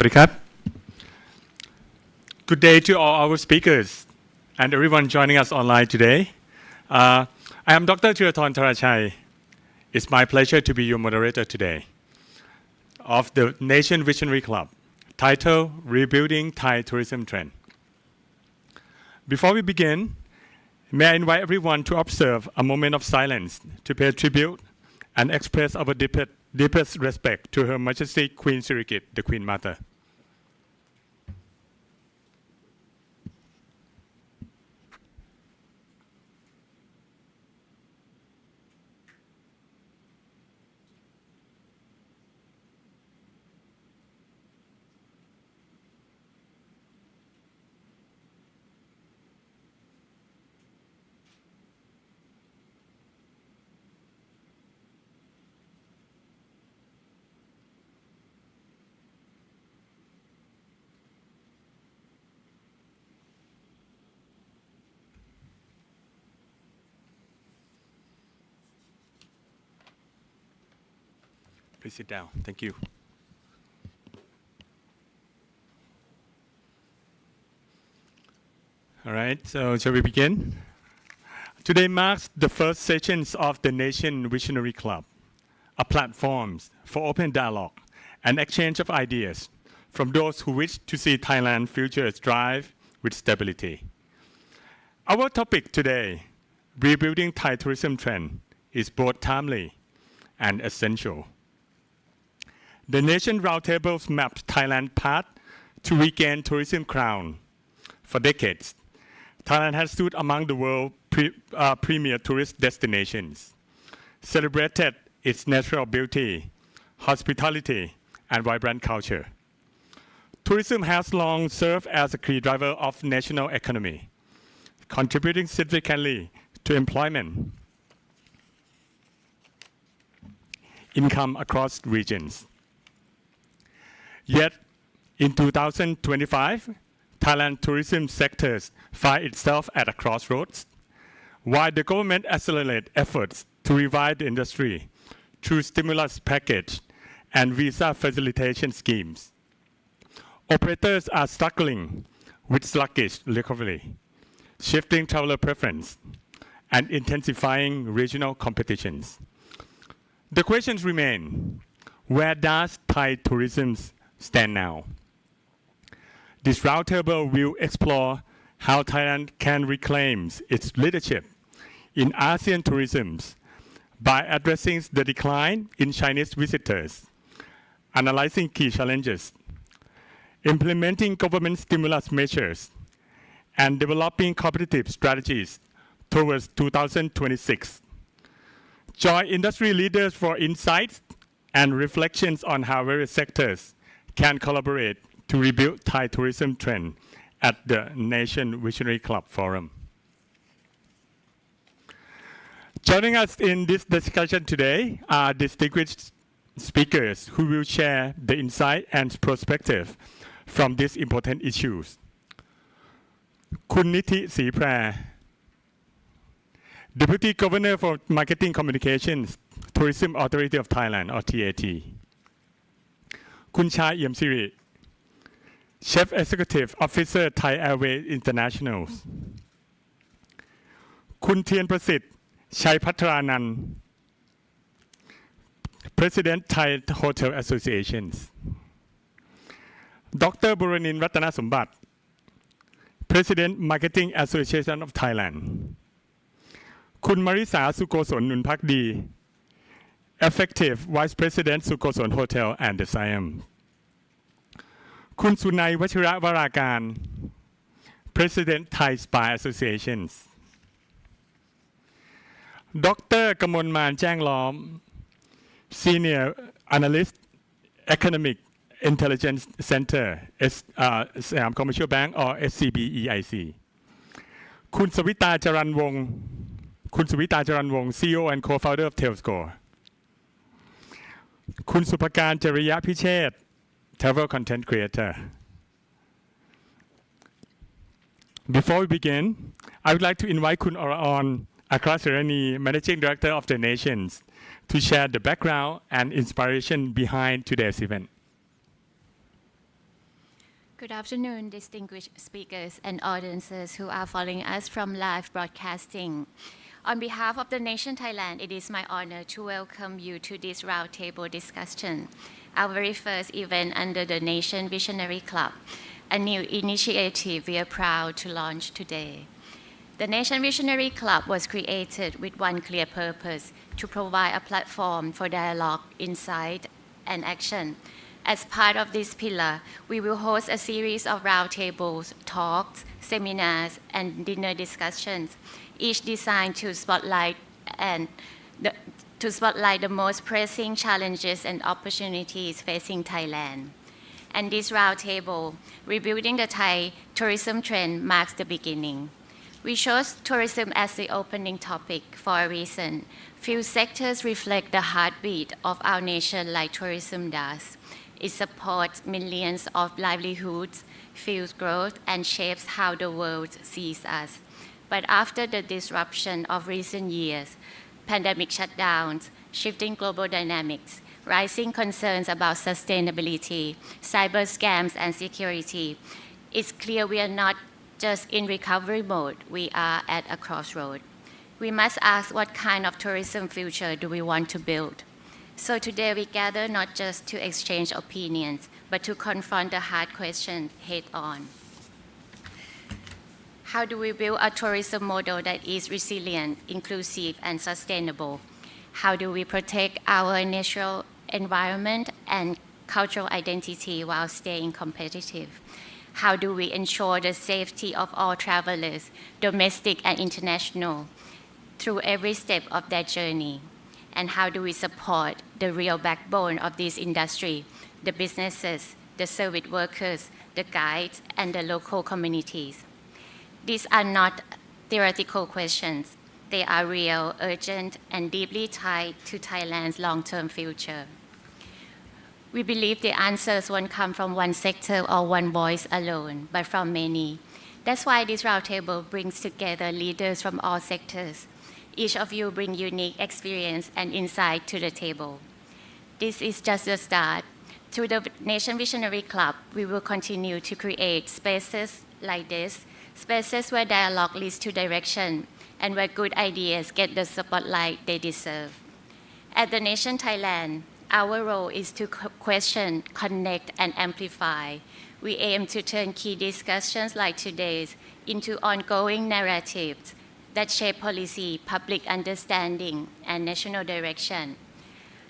สวัสดีครับ Good day to all our speakers and everyone joining us online today. I am Dr. Thirathon Tharachai. It's my pleasure to be your moderator today of the Nation Visionary Club, titled Rebuilding Thai Tourism Trend. Before we begin, may I invite everyone to observe a moment of silence to pay tribute and express our deepest respect to Her Majesty Queen Sirikit, the Queen Mother. Please sit down. Thank you. All right, so shall we begin? Today marks the first sessions of the Nation Visionary Club, a platform for open dialogue and exchange of ideas from those who wish to see Thailand's future thrive with stability. Our topic today, rebuilding Thai tourism trend, is both timely and essential. The Nation Roundtable mapped Thailand's path to regain tourism crown. For decades, Thailand has stood among the world's premier tourist destinations, celebrated its natural beauty, hospitality, and vibrant culture. Tourism has long served as a key driver of national economy, contributing significantly to employment, income across regions. Yet, in 2025, Thailand tourism sectors find itself at a crossroads. While the government accelerates efforts to revive the industry through stimulus package and visa facilitation schemes, operators are struggling with sluggish recovery, shifting traveler preference, and intensifying regional competitions. The questions remain: where does Thai tourism stand now? This roundtable will explore how Thailand can reclaim its leadership in ASEAN tourism by addressing the decline in Chinese visitors, analyzing key challenges, implementing government stimulus measures, and developing competitive strategies towards 2026. Join industry leaders for insights and reflections on how various sectors can collaborate to rebuild Thai tourism trend at the Nation Visionary Club Forum. Joining us in this discussion today are distinguished speakers who will share the insight and perspective from these important issues. Khun Nithi Sriphra, Deputy Governor for Marketing Communications, Tourism Authority of Thailand, or TAT. Khun Chai Iemsiri, Chief Executive Officer, Thai Airways International. Khun Thien Prasit Chai Patranan, President, Thai Hotel Association. Dr. Buranin Ratana Sumbat, President, Marketing Association of Thailand. Khun Marisa Sukoson Nunpakdi, Effective Vice President, Sukoson Hotel and the Siam. Khun Sunai Wachira Varakan, President, Thai Spa Associations. Dr. Kamonman Changlom, Senior Analyst, Economic Intelligence Center, Siam Commercial Bank or SCB-EIC. Khun Savita Charanwong, CEO and co-founder of Tailscore. Khun Supakan Jariya Pichet, Travel Content Creator. Before we begin, I would like to invite Khun Oraon Akrasirani, Managing Director of the Nations, to share the background and inspiration behind today's event. Good afternoon, distinguished speakers and audiences who are following us from live broadcasting. On behalf of the nation Thailand, it is my honor to welcome you to this roundtable discussion, our very first event under the Nation Visionary Club, a new initiative we are proud to launch today. The Nation Visionary Club was created with one clear purpose: to provide a platform for dialogue, insight, and action. As part of this pillar, we will host a series of roundtables, talks, seminars, and dinner discussions, each designed to spotlight the most pressing challenges and opportunities facing Thailand. And this roundtable, Rebuilding the Thai Tourism Trend, marks the beginning. We chose tourism as the opening topic for a reason. Few sectors reflect the heartbeat of our nation like tourism does. It supports millions of livelihoods, fuels growth, and shapes how the world sees us. But after the disruption of recent years, pandemic shutdowns, shifting global dynamics, rising concerns about sustainability, cyber scams, and security, it's clear we are not just in recovery mode, we are at a crossroad. We must ask, what kind of tourism future do we want to build? So today we gather not just to exchange opinions, but to confront the hard question head on. How do we build a tourism model that is resilient, inclusive, and sustainable? How do we protect our natural environment and cultural identity while staying competitive? How do we ensure the safety of all travelers, domestic and international, through every step of their journey? And how do we support the real backbone of this industry, the businesses, the service workers, the guides, and the local communities? These are not theoretical questions. They are real, urgent, and deeply tied to Thailand's long-term future. We believe the answers won't come from one sector or one voice alone, but from many. That's why this roundtable brings together leaders from all sectors. Each of you bring unique experience and insight to the table. This is just the start. Through the Nation Visionary Club, we will continue to create spaces like this, spaces where dialogue leads to direction and where good ideas get the spotlight they deserve. At the Nation Thailand, our role is to question, connect, and amplify. We aim to turn key discussions like today's into ongoing narratives that shape policy, public understanding, and national direction.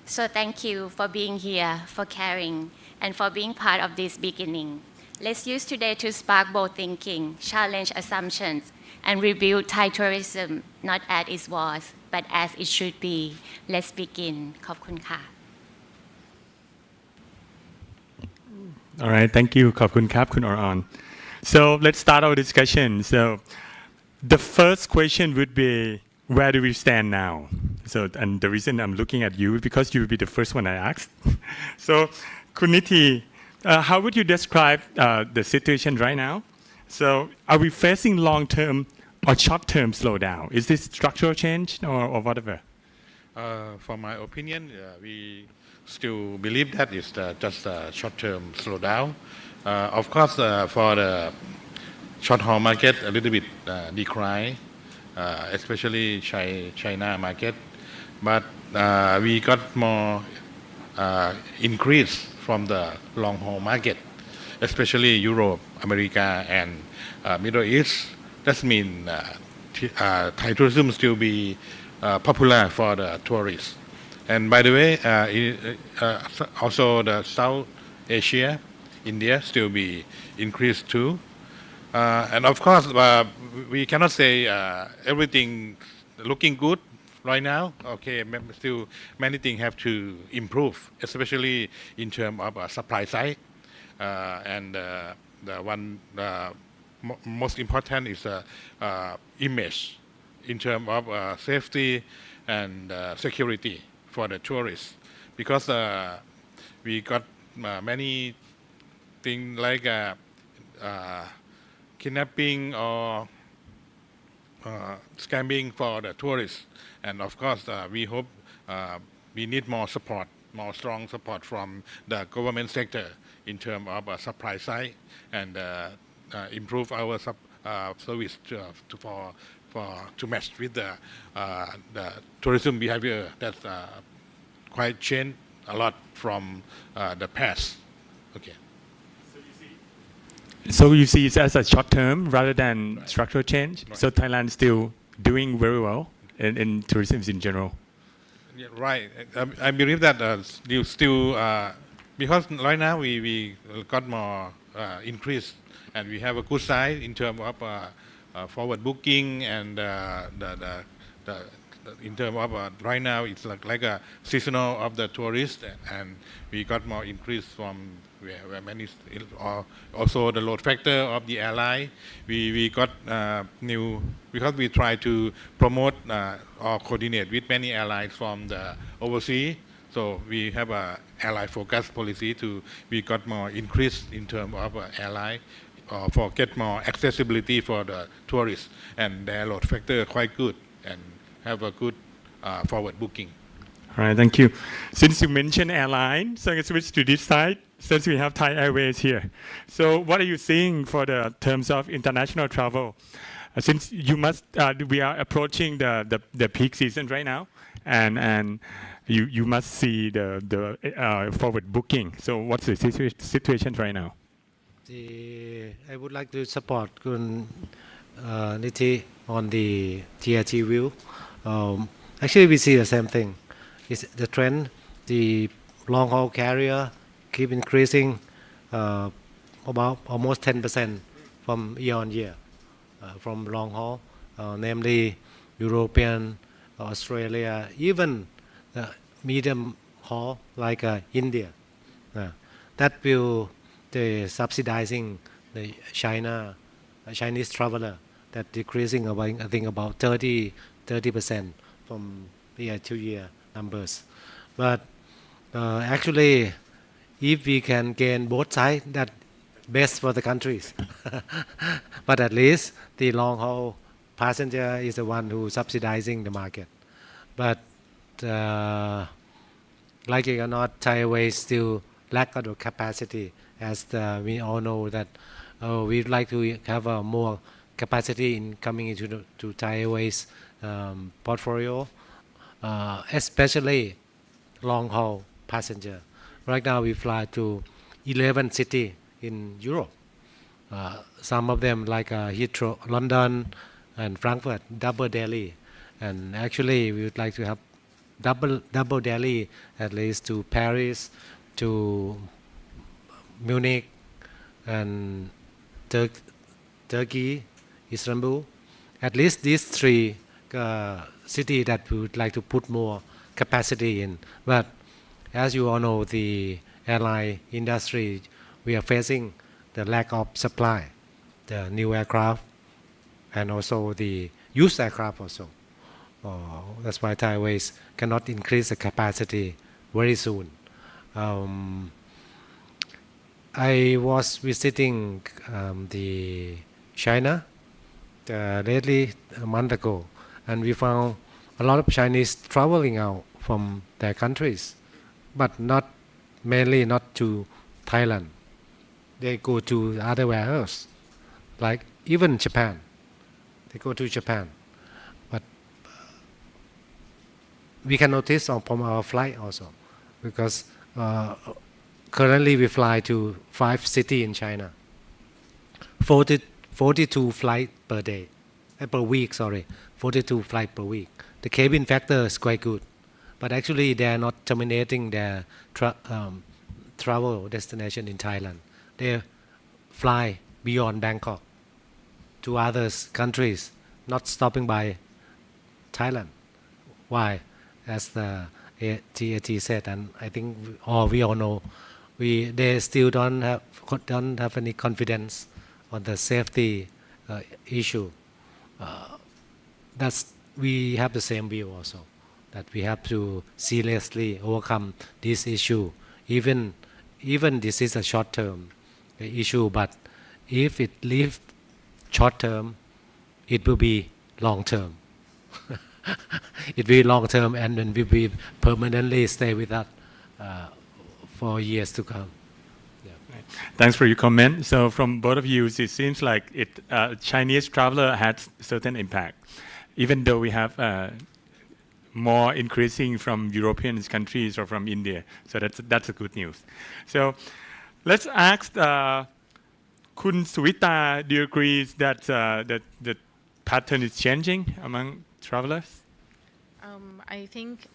So thank you for being here, for caring, and for being part of this beginning. Let's use today to spark bold thinking, challenge assumptions, and rebuild Thai tourism, not as it was, but as it should be. Let's begin. ขอบคุณค่ะ All right, thank you. ขอบคุณครับ คุณ Oron. So let's start our discussion. So the first question would be, where do we stand now? So, and the reason I'm looking at you is because you will be the first one I asked. So, Kuniti, how would you describe the situation right now? So, are we facing long-term or short-term slowdown? Is this structural change or whatever? For my opinion, we still believe that it's just a short-term slowdown. Of course, for the short-haul market, a little bit decline, especially China market. But we got more increase from the long-haul market, especially Europe, America, and Middle East. That means Thai tourism still be popular for the tourists. And by the way, also the South Asia, India still be increased too. And of course, we cannot say everything looking good right now. Okay, still many things have to improve, especially in terms of supply side. And the one most important is image in terms of safety and security for the tourists, because we got many things like kidnapping or scamming for the tourists. And of course, we hope we need more support, more strong support from the government sector in terms of supply side and improve our service to match with the tourism behavior that's quite changed a lot from the past. Okay. So you see it as a short term rather than structural change. Right. So Thailand is still doing very well in tourism in general. Yeah, right. I believe that you still because right now we got more increase and we have a good side in terms of forward booking and the in terms of right now it's like a seasonal of the tourists and we got more increase from where many also the load factor of the airline we got new because we try to promote or coordinate with many airlines from the overseas, so we have a airline focus policy we got more increase in terms of airline for get more accessibility for the tourists and their load factor quite good and have a good forward booking. All right, thank you. Since you mentioned airline, so I can switch to this side since we have Thai Airways here. So what are you seeing for the terms of international travel? Since you must, we are approaching the peak season right now, and you must see the forward booking. So what's the situation right now? I would like to support Kun Niti on the TRT view. Actually, we see the same thing. It's the trend, the long-haul carrier keep increasing about almost 10% from year on year from long haul, namely European, Australia, even medium haul like India. That will subsidizing the Chinese traveler that decreasing about I think about 30% from year to year numbers. But actually, if we can gain both sides, that best for the countries. But at least the long haul passenger is the one who subsidizing the market. But like it or not, Thai Airways still lack of capacity, as we all know that we'd like to have more capacity in coming into Thai Airways portfolio, especially long haul passenger. Right now we fly to 11 cities in Europe. Some of them like Heathrow, London and Frankfurt, double Delhi. And actually we would like to have double Delhi at least to Paris, to Munich and Turkey, Istanbul. At least these three cities that we would like to put more capacity in. But as you all know, the airline industry, we are facing the lack of supply, the new aircraft and also the used aircraft also. That's why Thai Airways cannot increase the capacity very soon. I was visiting the China lately a month ago, and we found a lot of Chinese traveling out from their countries, but mainly not to Thailand. They go to other else, like even Japan. They go to Japan, but we can notice from our flight also, because currently we fly to 5 cities in China. 42 flights per day, per week. 42 flights per week. The cabin factor is quite good, but actually they are not terminating their travel destination in Thailand. They fly beyond Bangkok to other countries, not stopping by Thailand. Why? As the TAT said, and I think we all know, they still don't have any confidence on the safety issue. We have the same view also, that we have to seriously overcome this issue. Even this is a short-term issue, but if it leaves short-term, it will be long-term. It will be long-term, and then we will permanently stay with that for years to come. Right. Thanks for your comment. So from both of you, it seems like Chinese traveler had certain impact, even though we have more increasing from European countries or from India. So that's a good news. So let's ask Kun Suwita, do you agree that that the pattern is changing among travelers? I think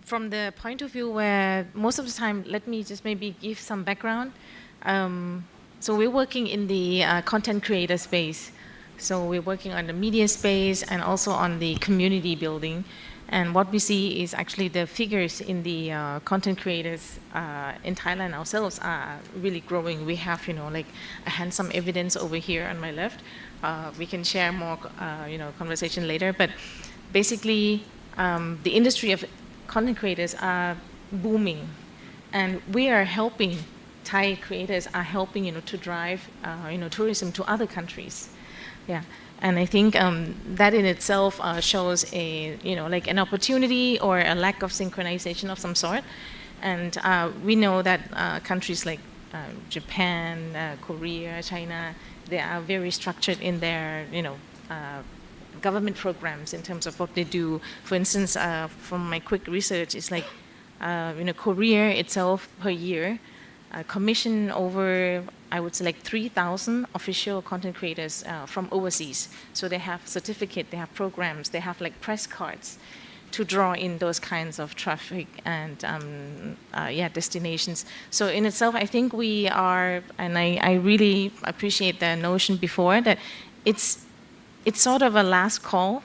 from the point of view where most of the time, let me just maybe give some background. So we're working in the content creator space. So we're working on the media space and also on the community building. And what we see is actually the figures in the content creators in Thailand ourselves are really growing. We have, like a handsome evidence over here on my left. We can share more, conversation later. But basically, the industry of content creators are booming, and we are helping. Thai creators are helping, to drive, tourism to other countries. Yeah, and I think that in itself shows a, like an opportunity or a lack of synchronization of some sort. And we know that countries like Japan, Korea, China, they are very structured in their, government programs in terms of what they do. For instance, from my quick research, it's like, Korea itself per year commission over, I would say, like 3,000 official content creators from overseas. So they have certificate, they have programs, they have like press cards to draw in those kinds of traffic and destinations. So in itself, I think we are, and I really appreciate the notion before that it's sort of a last call.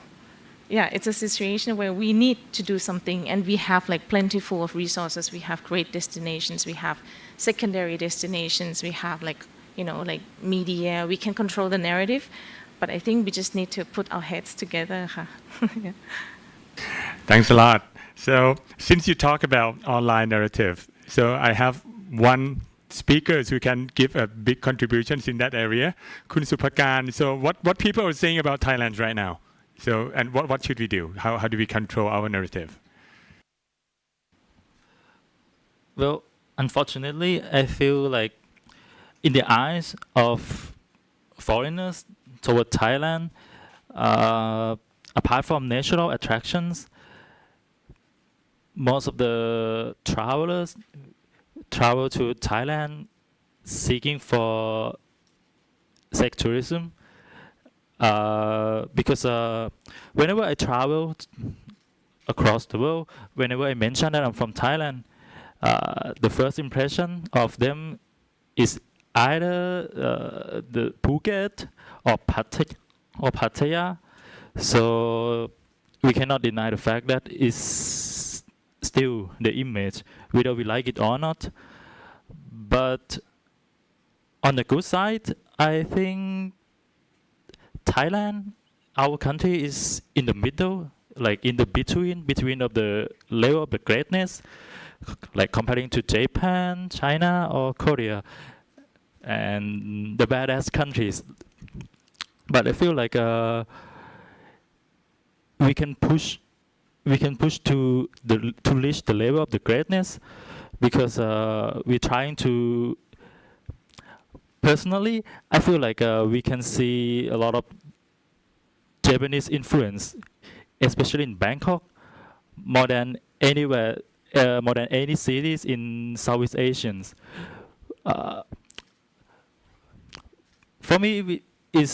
Yeah, it's a situation where we need to do something, and we have like plentiful of resources. We have great destinations. We have secondary destinations. We have like media. We can control the narrative, but I think we just need to put our heads together. Yeah. Thanks a lot. So since you talk about online narrative, so I have one speaker who can give a big contributions in that area, Kun Supakan. So what people are saying about Thailand right now? So, and what should we do? How do we control our narrative? Well, unfortunately, I feel like in the eyes of foreigners toward Thailand, apart from natural attractions, most of the travelers travel to Thailand seeking for sex tourism. Because whenever I travel across the world, whenever I mention that I'm from Thailand, the first impression of them is either the Phuket or Pattaya. So we cannot deny the fact that it's still the image, whether we like it or not. But on the good side, I think Thailand, our country, is in the middle, like in the between of the level of the greatness, like comparing to Japan, China, or Korea, and the badass countries. But I feel like we can push to reach the level of the greatness, because we're trying to. Personally, I feel like we can see a lot of Japanese influence, especially in Bangkok, more than anywhere, more than any cities in Southeast Asians. For me, I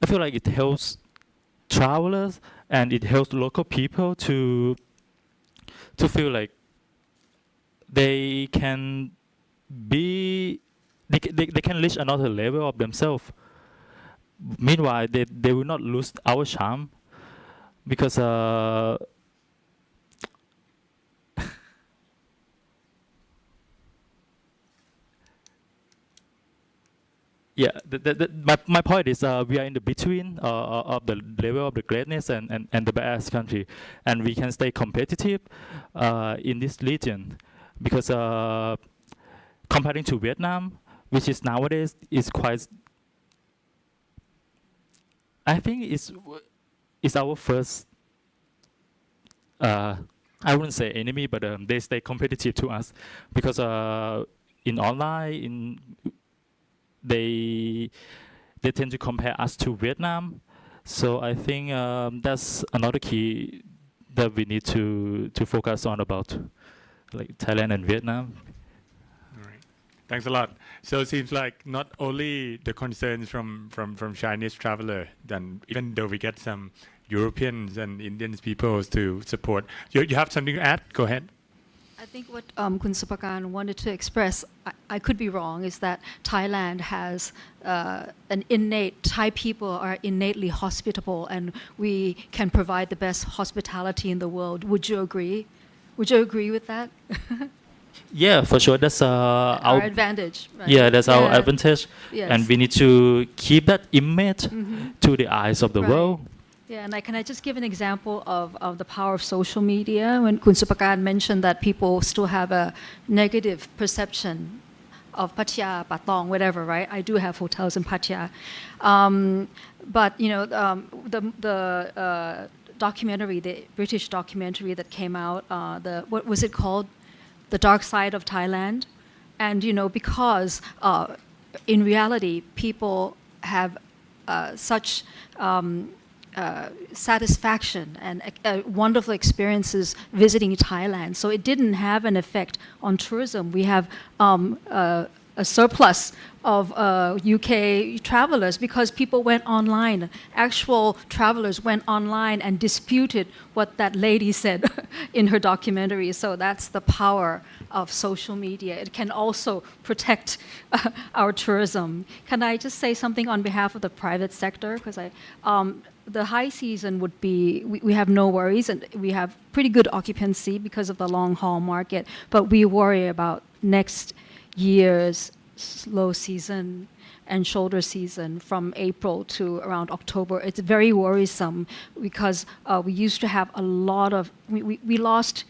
feel like it helps travelers and it helps local people to feel like they can they can reach another level of themselves. Meanwhile, they will not lose our charm, because yeah, my point is we are in the between of the level of the greatness and the badass country, and we can stay competitive in this region, because comparing to Vietnam, which is nowadays is quite, I think it's our first I wouldn't say enemy, but they stay competitive to us because in online, they tend to compare us to Vietnam. So I think that's another key that we need to focus on about like Thailand and Vietnam. All right. Thanks a lot. So it seems like not only the concerns from Chinese traveler, then even though we get some Europeans and Indian people to support. You have something to add? Go ahead. I think what Kun Supakan wanted to express, I could be wrong, is that Thailand has Thai people are innately hospitable and we can provide the best hospitality in the world. Would you agree? Would you agree with that? Yeah, for sure. That's Our advantage. Right? yeah, that's our advantage, Yes. and we need to keep that image to the eyes of the Right. world. Yeah, and can I just give an example of the power of social media? When Kun Supakan mentioned that people still have a negative perception of Pattaya, Patong, whatever, right? I do have hotels in Pattaya. But, the documentary, the British documentary that came out, what was it called? The Dark Side of Thailand. And, because in reality, people have such satisfaction and wonderful experiences visiting Thailand. So it didn't have an effect on tourism. We have a surplus of UK travelers because people went online. Actual travelers went online and disputed what that lady said in her documentary. So that's the power of social media. It can also protect our tourism. Can I just say something on behalf of the private sector? Because the high season would be, we have no worries, and we have pretty good occupancy because of the long haul market, but we worry about next year's low season and shoulder season from April to around October. It's very worrisome because we used to have a lot of, we lost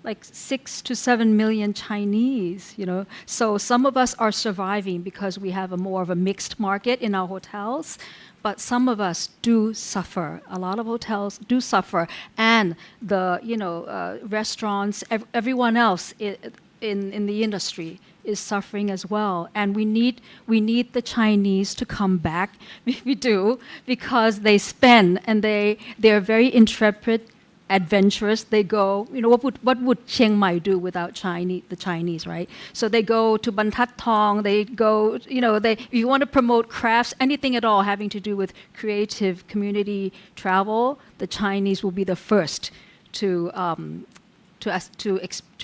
like 6 to 7 million Chinese, So some of us are surviving because we have more of a mixed market in our hotels, but some of us do suffer. A lot of hotels do suffer, and the restaurants, everyone else in the industry is suffering as well. And we need the Chinese to come back. We do, because they spend and they're very intrepid, adventurous. They go, what would Chiang Mai do without the Chinese, right? So they go to Ban That Thong, they go, if you want to promote crafts, anything at all having to do with creative community travel, the Chinese will be the first to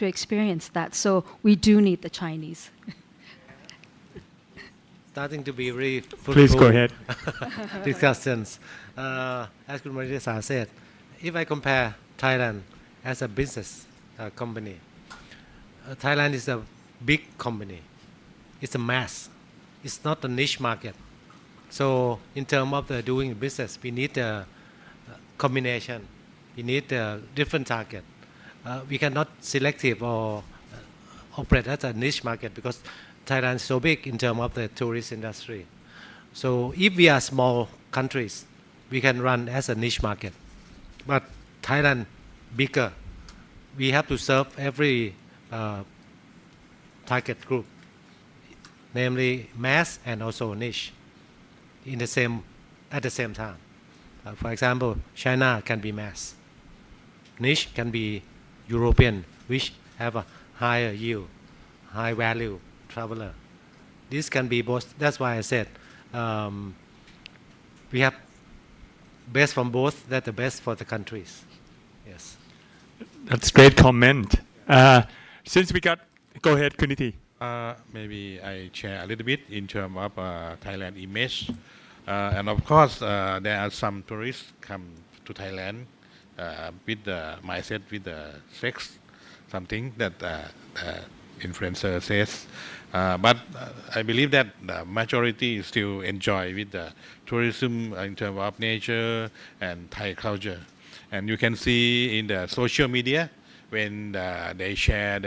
experience that. So we do need the Chinese. Starting to be really fruitful. Please go ahead. Discussions. As Kun Maritha said, if I compare Thailand as a business company, Thailand is a big company. It's a mass. It's not a niche market. So in terms of doing business, we need a combination. We need a different target. We cannot selective or operate as a niche market because Thailand is so big in terms of the tourist industry. So if we are small countries, we can run as a niche market. But Thailand bigger, we have to serve every target group, namely mass and also niche, at the same time. For example, China can be mass. Niche can be European, which have a higher yield, high value traveler. This can be both. That's why I said we have best from both. That's the best for the countries. Yes. That's great comment. Since we got, go ahead, Kuniti. Maybe I share a little bit in terms of Thailand image. And of course, there are some tourists come to Thailand with the mindset, with the sex, something that influencer says. But I believe that the majority still enjoy with the tourism in terms of nature and Thai culture. And you can see in the social media when they share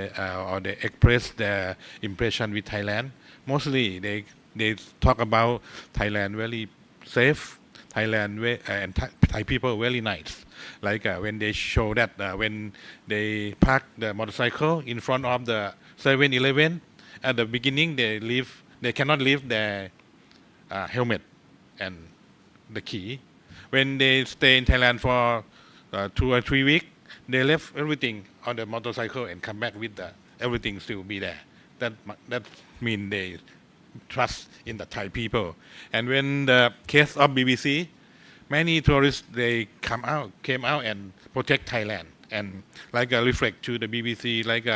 or they express their impression with Thailand. Mostly they talk about Thailand very safe, Thailand and Thai people very nice. like when they show that when they park the motorcycle in front of the 7-Eleven, at the beginning they cannot leave their helmet and the key. When they stay in Thailand for 2 or 3 weeks, they left everything on the motorcycle and come back with everything still be there. That means they trust in the Thai people. And when the case of BBC, many tourists they came out and protect Thailand and like reflect to the BBC, like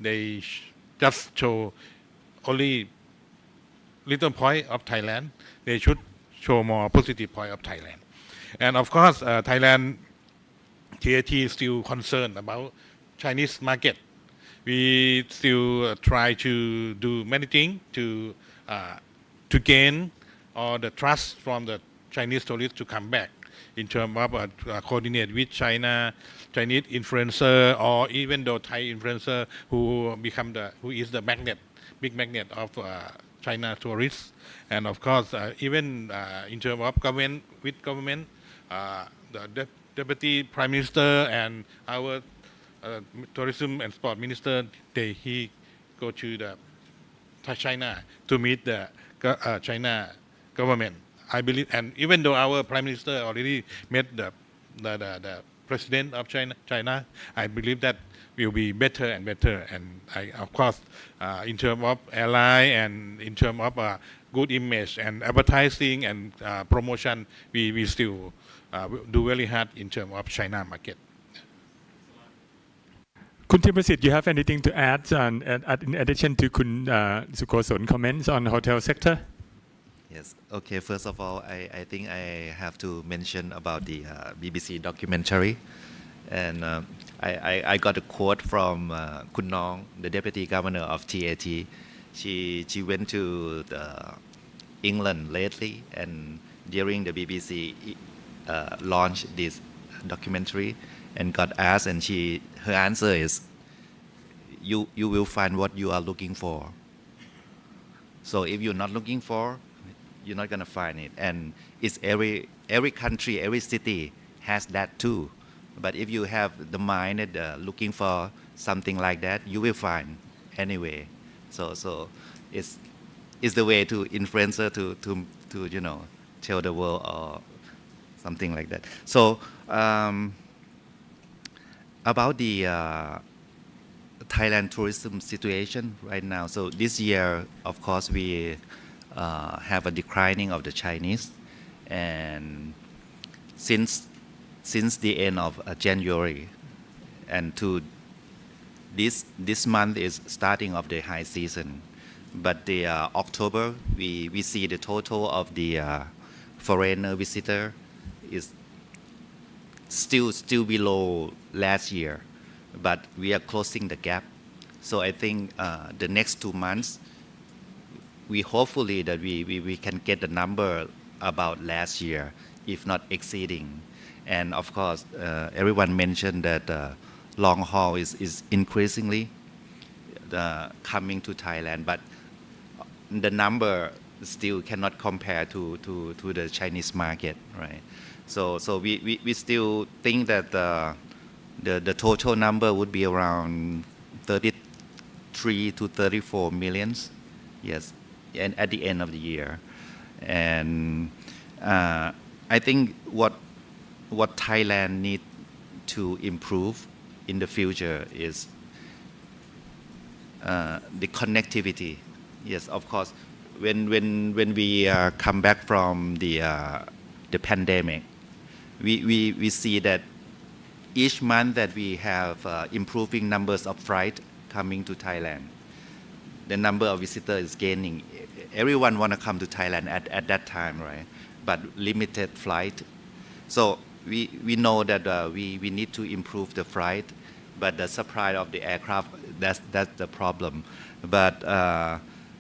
they just show only little point of Thailand. They should show more positive point of Thailand. And of course, Thailand TAT is still concerned about Chinese market. We still try to do many things to gain all the trust from the Chinese tourists to come back in terms of coordinate with Chinese influencer, or even though Thai influencer who is the big magnet of China tourists. And of course, even in terms of government, the Deputy Prime Minister and our Tourism and Sport Minister, he go to China to meet the China government. I believe, and even though our Prime Minister already met the President of China, I believe that will be better and better. And of course, in terms of airline and in terms of good image and advertising and promotion, we still do very hard in terms of China market. Kun Timprasit, you have anything to add in addition to Kun Sukoson comments on hotel sector? Yes. Okay. First of all, I think I have to mention about the BBC documentary, and I got a quote from Kun Nong, the Deputy Governor of TAT. She went to England lately, and during the BBC launched this documentary, and got asked, and her answer is, you will find what you are looking for. So if you're not looking for, you're not gonna find it. And it's every country, every city has that too. But if you have the mind that looking for something like that, you will find anyway. So it's the way to influencer to tell the world or something like that. So about the Thailand tourism situation right now. So this year, of course, we have a declining of the Chinese, and since the end of January and to this month is starting of the high season, but the October we see the total of the foreigner visitor is still below last year, but we are closing the gap. So I think the next 2 months, we hopefully that we can get the number about last year, if not exceeding. And of course, everyone mentioned that long haul is increasingly coming to Thailand, but the number still cannot compare to the Chinese market, right? So we still think that the total number would be around 33 to 34 millions, yes, and at the end of the year. And I think what Thailand needs to improve in the future is the connectivity. Yes, of course. When we come back from the pandemic, we see that each month that we have improving numbers of flights coming to Thailand, the number of visitors is gaining. Everyone want to come to Thailand at that time, right? But limited flight. So we know that we need to improve the flight, but the supply of the aircraft, that's the problem. But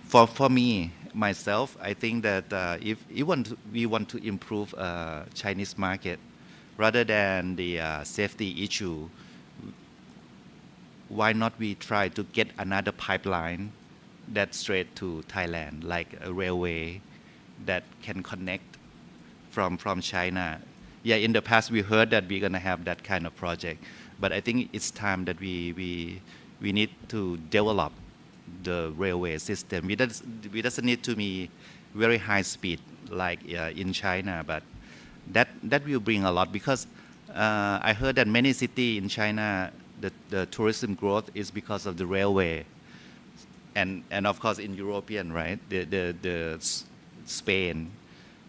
for me, myself, I think that if we want to improve Chinese market, rather than the safety issue, why not we try to get another pipeline that's straight to Thailand, like a railway that can connect from China yeah, in the past we heard that we're gonna have that kind of project, but I think it's time that we need to develop the railway system. We doesn't need to be very high speed like in China, but that will bring a lot, because I heard that many cities in China, the tourism growth is because of the railway, and of course in European, right, the Spain,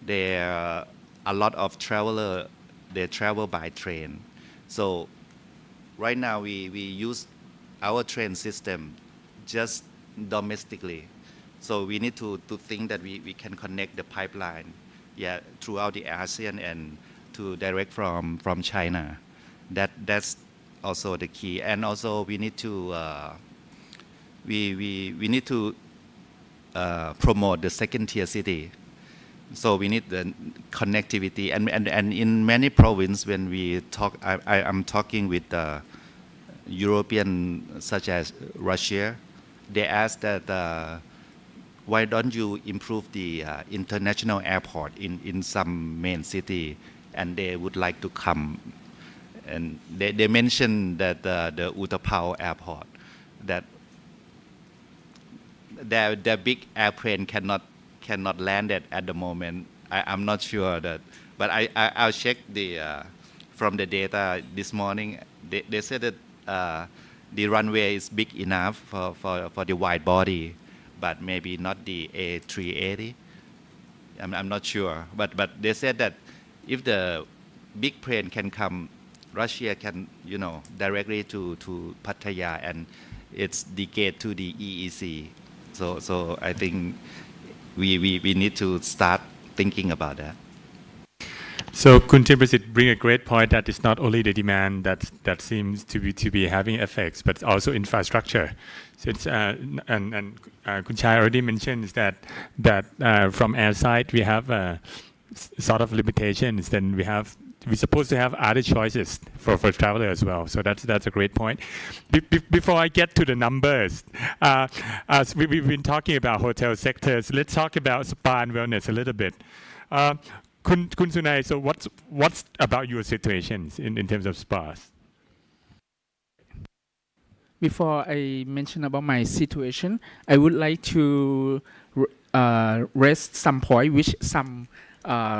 there a lot of traveler, they travel by train. So right now we use our train system just domestically. So we need to think that we can connect the pipeline, yeah, throughout the ASEAN and to direct from China. That's also the key. And also we need to we need to promote the second tier city. So we need the connectivity, and in many provinces when we talk, I'm talking with European such as Russia, they ask that why don't you improve the international airport in some main city, and they would like to come, and they mentioned that the Utapao airport, that their big airplane cannot land at the moment. I'm not sure that, but I'll check from the data this morning. They said that the runway is big enough for the wide body, but maybe not the A380. I'm not sure, but they said that if the big plane can come, Russia can, directly to Pattaya, and it's the gate to the EEC. So I think we need to start thinking about that. So Kun Timprasit bring a great point that it's not only the demand that seems to be having effects, but also infrastructure. So it's Kun Chai already mentioned that from air side we have sort of limitations. Then we're supposed to have other choices for traveler as well. So that's a great point. Before I get to the numbers, as we've been talking about hotel sectors, let's talk about spa and wellness a little bit. Kun Sunai, so what's about your situations in terms of spas? Before I mention about my situation, I would like to raise some point which some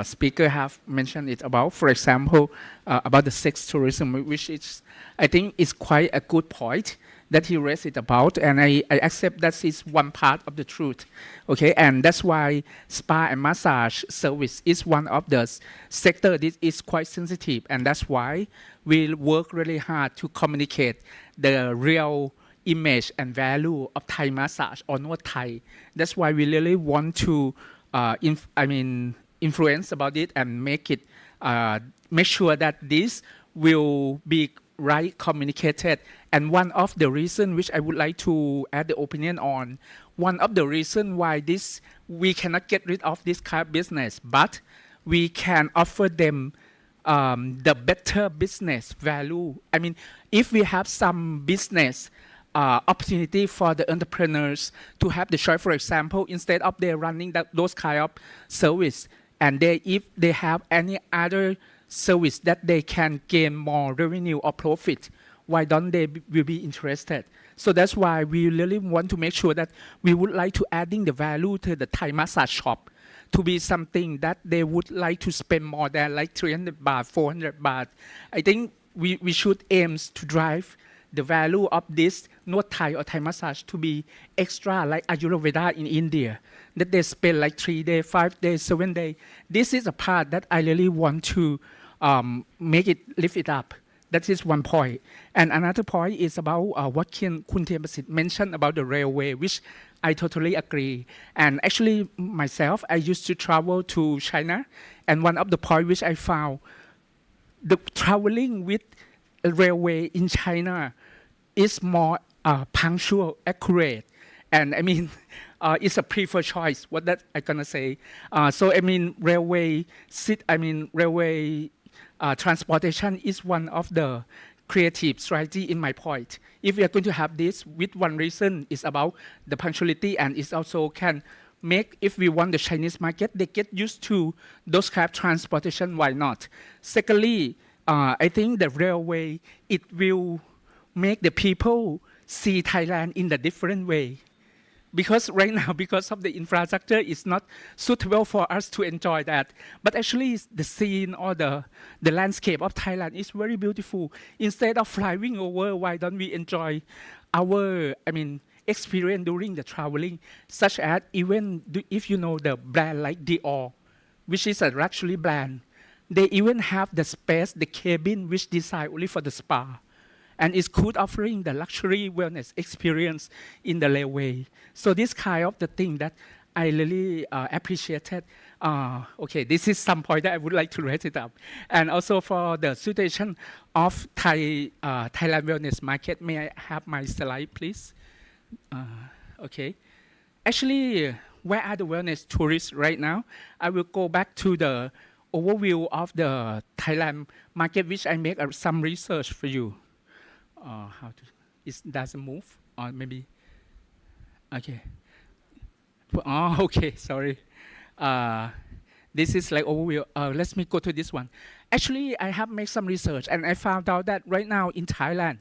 speaker have mentioned it about. For example, about the sex tourism, which is, I think is quite a good point that he raised it about, and I accept that is one part of the truth. Okay, and that's why spa and massage service is one of the sector that is quite sensitive, and that's why we work really hard to communicate the real image and value of Thai massage or Nuot Thai. That's why we really want to influence about it and make sure that this will be right communicated. And one of the reasons which I would like to add the opinion on, one of the reasons why we cannot get rid of this kind of business, but we can offer them the better business value. I mean, if we have some business opportunity for the entrepreneurs to have the choice, for example, instead of they running those kind of service, and if they have any other service that they can gain more revenue or profit, why don't they will be interested? So that's why we really want to make sure that we would like to adding the value to the Thai massage shop to be something that they would like to spend more than like 300 baht, 400 baht. I think we should aim to drive the value of this Nuot Thai or Thai massage to be extra, like Ayurveda in India, that they spend like 3 days, 5 days, 7 days. This is a part that I really want to lift it up. That is one point. And another point is about what Kun Thiepasit mentioned about the railway, which I totally agree. And actually, myself, I used to travel to China, and one of the points which I found, the traveling with a railway in China is more punctual, accurate, and I mean, it's a preferred choice. What that I gonna say? So I mean, railway transportation is one of the creative strategy in my point. If we are going to have this with one reason, is about the punctuality, and it also can make, if we want the Chinese market, they get used to those kind of transportation, why not? Secondly, I think the railway, it will make the people see Thailand in a different way. Because right now, because of the infrastructure, it's not suitable for us to enjoy that. But actually, the scene or the landscape of Thailand is very beautiful. Instead of flying over, why don't we enjoy our, experience during the traveling, such as even if you know the brand like Dior, which is a luxury brand, they even have the space, the cabin, which designed only for the spa. And it's good offering the luxury wellness experience in the railway. So this kind of the thing that I really appreciated. Okay, this is some point that I would like to raise it up. And also for the situation of Thailand wellness market, may I have my slide, please? Okay. Actually, where are the wellness tourists right now? I will go back to the overview of the Thailand market, which I make some research for you. It doesn't move, or maybe, okay. Oh, okay, sorry. This is like overview. Let me go to this one. Actually, I have made some research and I found out that right now in Thailand,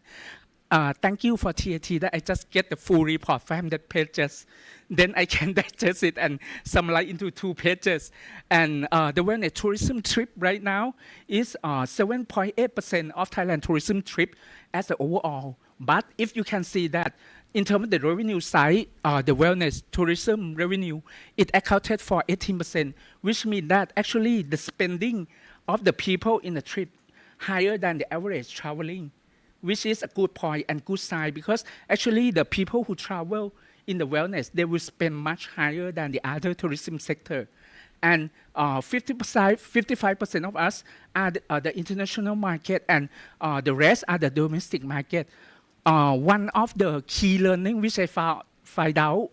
thank you for TAT that I just get the full report, 500 pages. Then I can digest it and summarize into 2 pages. And the wellness tourism trip right now is 7.8% of Thailand tourism trip as the overall. But if you can see that in terms of the revenue side, the wellness tourism revenue, it accounted for 18%, which means that actually the spending of the people in the trip higher than the average traveling, which is a good point and good sign, because actually the people who travel in the wellness, they will spend much higher than the other tourism sector. And 55% of us are the international market, and the rest are the domestic market. One of the key learning which I find out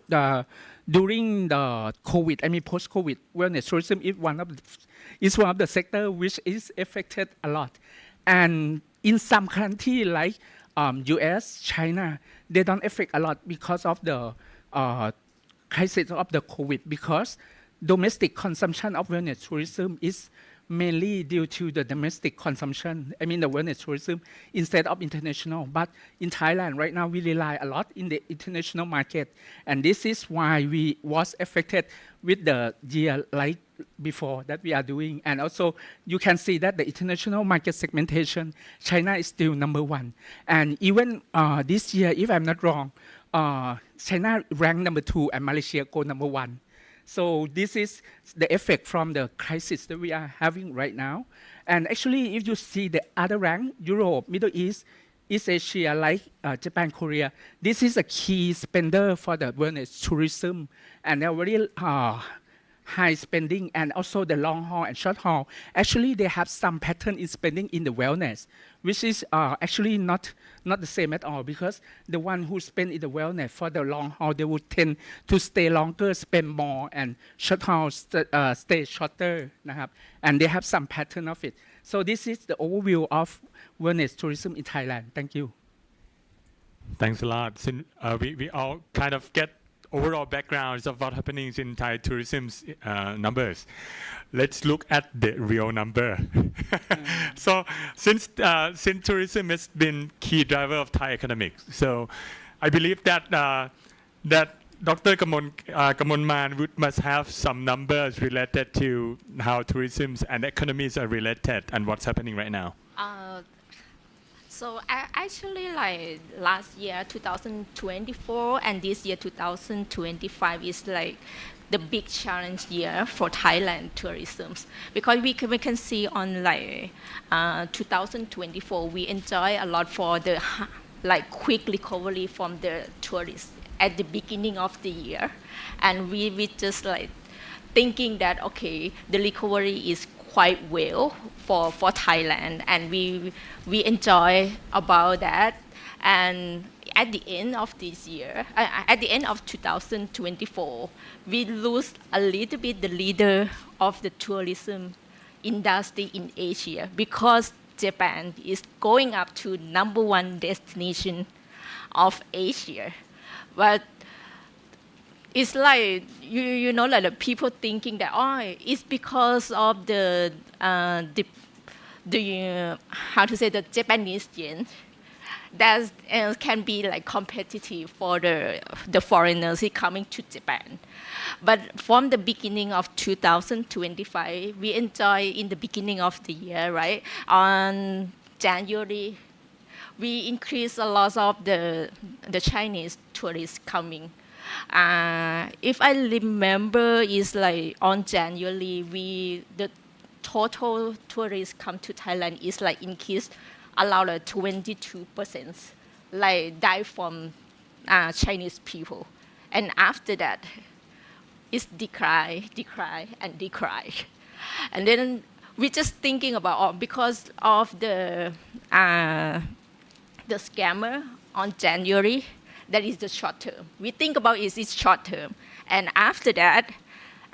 during the COVID, post-COVID, wellness tourism is one of the sector which is affected a lot. And in some countries like US, China, they don't affect a lot because of the crisis of the COVID, because domestic consumption of wellness tourism is mainly due to the domestic consumption, the wellness tourism, instead of international. But in Thailand, right now, we rely a lot in the international market. And this is why we was affected with the year like before that we are doing. And also, you can see that the international market segmentation, China is still number 1. And even this year, if I'm not wrong, China ranked number 2 and Malaysia go number 1. So this is the effect from the crisis that we are having right now. And actually, if you see the other rank, Europe, Middle East, East Asia, like Japan, Korea, this is a key spender for the wellness tourism. And they're very high spending, and also the long haul and short haul. Actually, they have some pattern in spending in the wellness, which is actually not the same at all, because the one who spend in the wellness for the long haul, they would tend to stay longer, spend more, and short haul stay shorter. And they have some pattern of it. So this is the overview of wellness tourism in Thailand. Thank you. Thanks a lot. Since, we all kind of get overall backgrounds of what happening in Thai tourism's numbers. Let's look at the real number. So since tourism has been key driver of Thai economics, so I believe that Dr. Kamon Man must have some numbers related to how tourism and economies are related and what's happening right now. So actually, like last year, 2024, and this year, 2025, is like the big challenge year for Thailand tourism, because we can see on like 2024, we enjoy a lot for the like quick recovery from the tourists at the beginning of the year, and we just like thinking that okay, the recovery is quite well for Thailand, and we enjoy about that. And at the end of this year, at the end of 2024, we lose a little bit the leader of the tourism industry in Asia, because Japan is going up to #1 destination of Asia. But it's like you know like the people thinking that it's because of the how to say the Japanese yen that can be like competitive for the foreigners coming to Japan. But from the beginning of 2025, we enjoy in the beginning of the year, right? On January, we increase a lot of the Chinese tourists coming. If I remember, it's like on January, the total tourists come to Thailand is like increased around 22%, like die from Chinese people. And after that, it's decline. And then we're just thinking about, because of the scammer on January, that is the short term. We think about it's short term. And after that,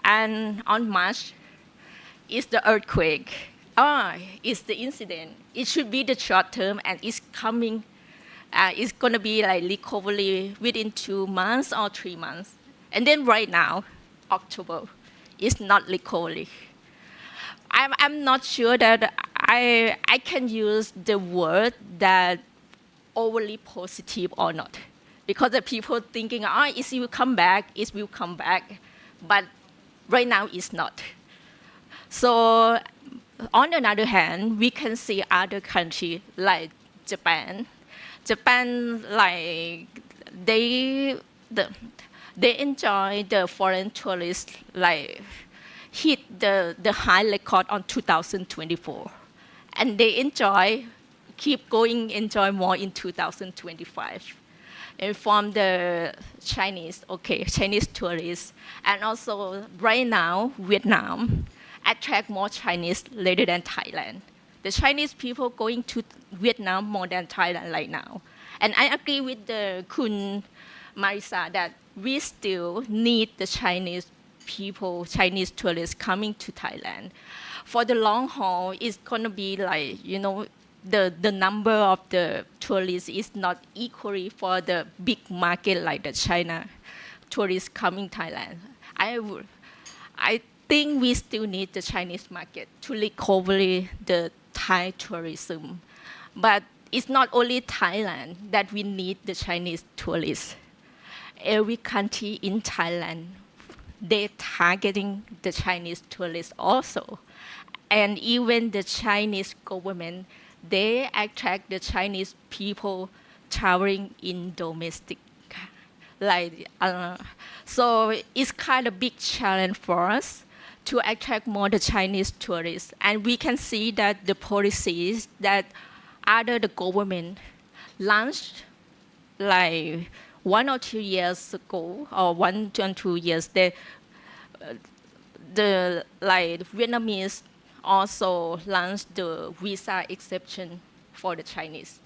and on March, it's the earthquake. It's the incident. It should be the short term, and it's coming. It's gonna be like recovery within 2 months or 3 months. And then right now, October, is not recovery. I'm not sure that I can use the word that overly positive or not, because the people thinking, it will come back, but right now it's not. So on the other hand, we can see other countries like Japan. Like they enjoy the foreign tourists, like hit the high record on 2024, and they keep going, enjoy more in 2025. And from the Chinese tourists, and also right now, Vietnam attract more Chinese rather than Thailand. The Chinese people going to Vietnam more than Thailand right now. And I agree with the Kun Marisa that we still need the Chinese people, Chinese tourists coming to Thailand. For the long haul, it's gonna be like, the number of the tourists is not equally for the big market like the China tourists coming Thailand. I think we still need the Chinese market to recover the Thai tourism. But it's not only Thailand that we need the Chinese tourists. Every country in Thailand, they're targeting the Chinese tourists also. And even the Chinese government, they attract the Chinese people traveling in domestic. So it's kind of big challenge for us to attract more the Chinese tourists. And we can see that the policies that either the government launched like 1 or 2 years ago, or 1 to 2 years, the Vietnamese also launched the visa exception for the Chinese.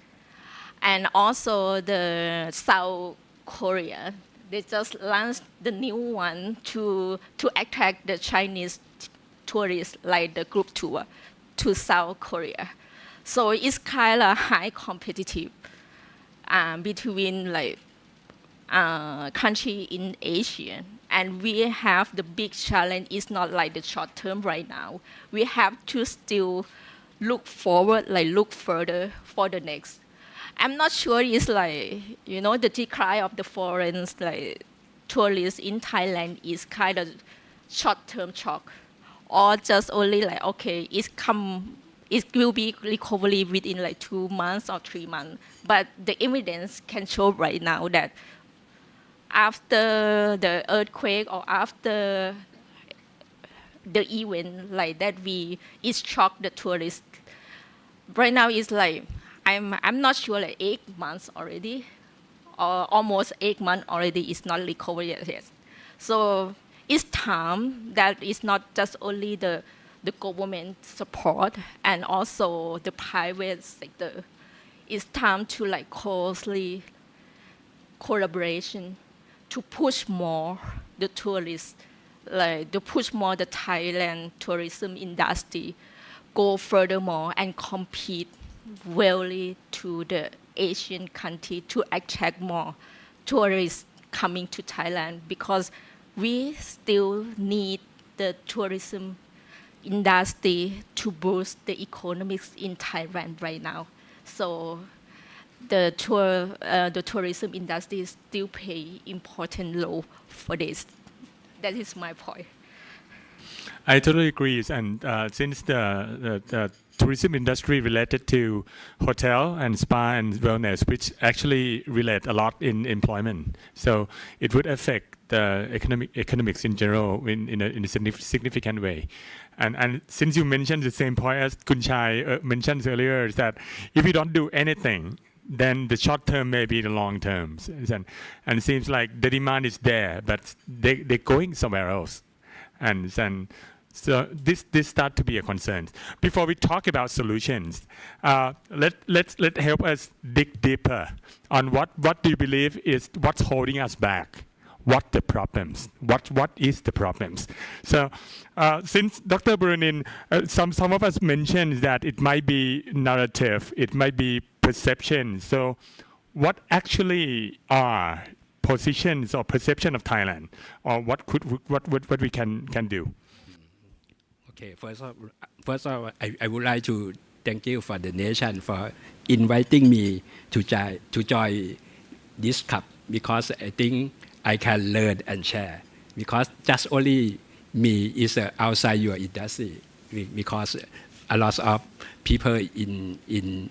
And also the South Korea, they just launched the new one to attract the Chinese tourists, like the group tour to South Korea. So it's kind of high competitive between country in Asia. And we have the big challenge. It's not like the short term right now. We have to still look forward, look further for the next. I'm not sure it's the decline of the foreign tourists in Thailand is kind of short-term shock, or just only it will be recovery within 2 months or 3 months. But the evidence can show right now that after the earthquake or after the event that it shocked the tourists. Right now it's I'm not sure 8 months already, or almost 8 months already is not recovered yet. So it's time that it's not just only the government support and also the private sector. It's time to closely collaboration to push more the tourists, to push more the Thailand tourism industry, go furthermore and compete well to the Asian country to attract more tourists coming to Thailand, because we still need the tourism industry to boost the economics in Thailand right now. So the tourism industry still play important role for this. That is my point. I totally agree. And since the tourism industry related to hotel and spa and wellness, which actually relate a lot in employment, so it would affect the economics in general in a significant way. And since you mentioned the same point as Kun Chai mentioned earlier, is that if you don't do anything, then the short term may be the long term. And it seems like the demand is there, but they're going somewhere else. And then, so this start to be a concern. Before we talk about solutions, let help us dig deeper on what do you believe is what's holding us back. What the problems? What is the problems? So, since Dr. Buranin, some of us mentioned that it might be narrative, it might be perception. So, what actually are positions or perception of Thailand, or what we can do? Okay, first of all, I would like to thank you for the nation for inviting me to join this club, because I think I can learn and share, because just only me is outside your industry, because a lot of people in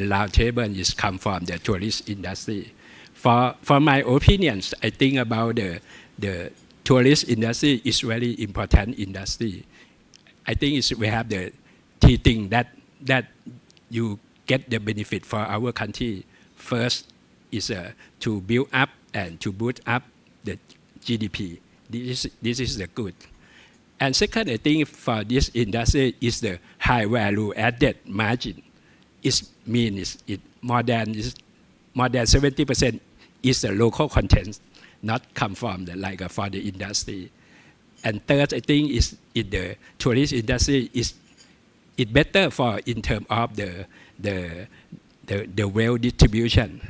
round table is come from the tourist industry. For my opinions, I think about the tourist industry is very important industry. I think we have the three things that you get the benefit for our country. First is to build up and to boost up the GDP. This is the good. And second, I think for this industry is the high value added margin. It means more than 70% is the local content, not come from for the industry. And third, I think is in the tourist industry is it better for in terms of the wealth distribution.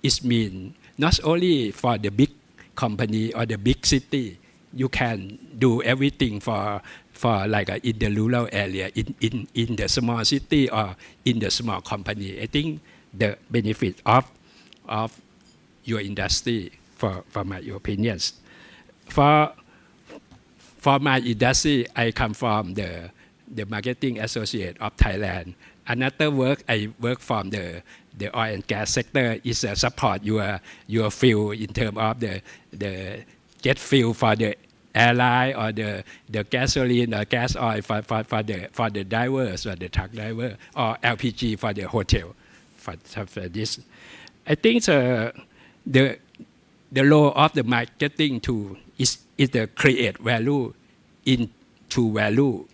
It means not only for the big company or the big city, you can do everything for in the rural area, in the small city or in the small company. I think the benefit of your industry, for my opinions. For my industry, I come from the Marketing Associate of Thailand. Another work, I work from the oil and gas sector is support your fuel in terms of the jet fuel for the airline or the gasoline or gas oil for the drivers or the truck driver, or LPG for the hotel for this. I think the role of the marketing is the create value into value.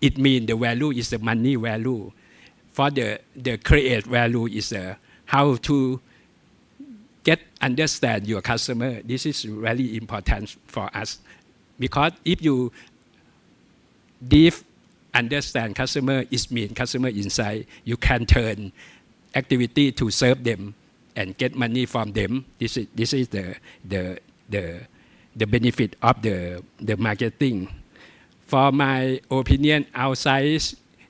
It means the value is the money value. For the create value is how to understand your customer. This is really important for us, because if you deep understand customer, it means customer insight. You can turn activity to serve them and get money from them. This is the benefit of the marketing. For my opinion, outside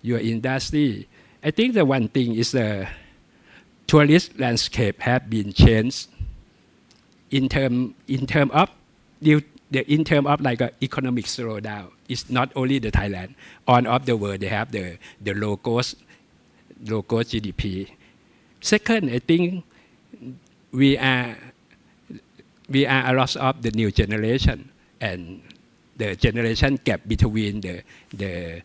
your industry, I think the one thing is the tourist landscape have been changed in term of like a economic slowdown. It's not only the Thailand, all of the world they have the low cost GDP. Second, I think we are a lot of the new generation, and the generation gap between the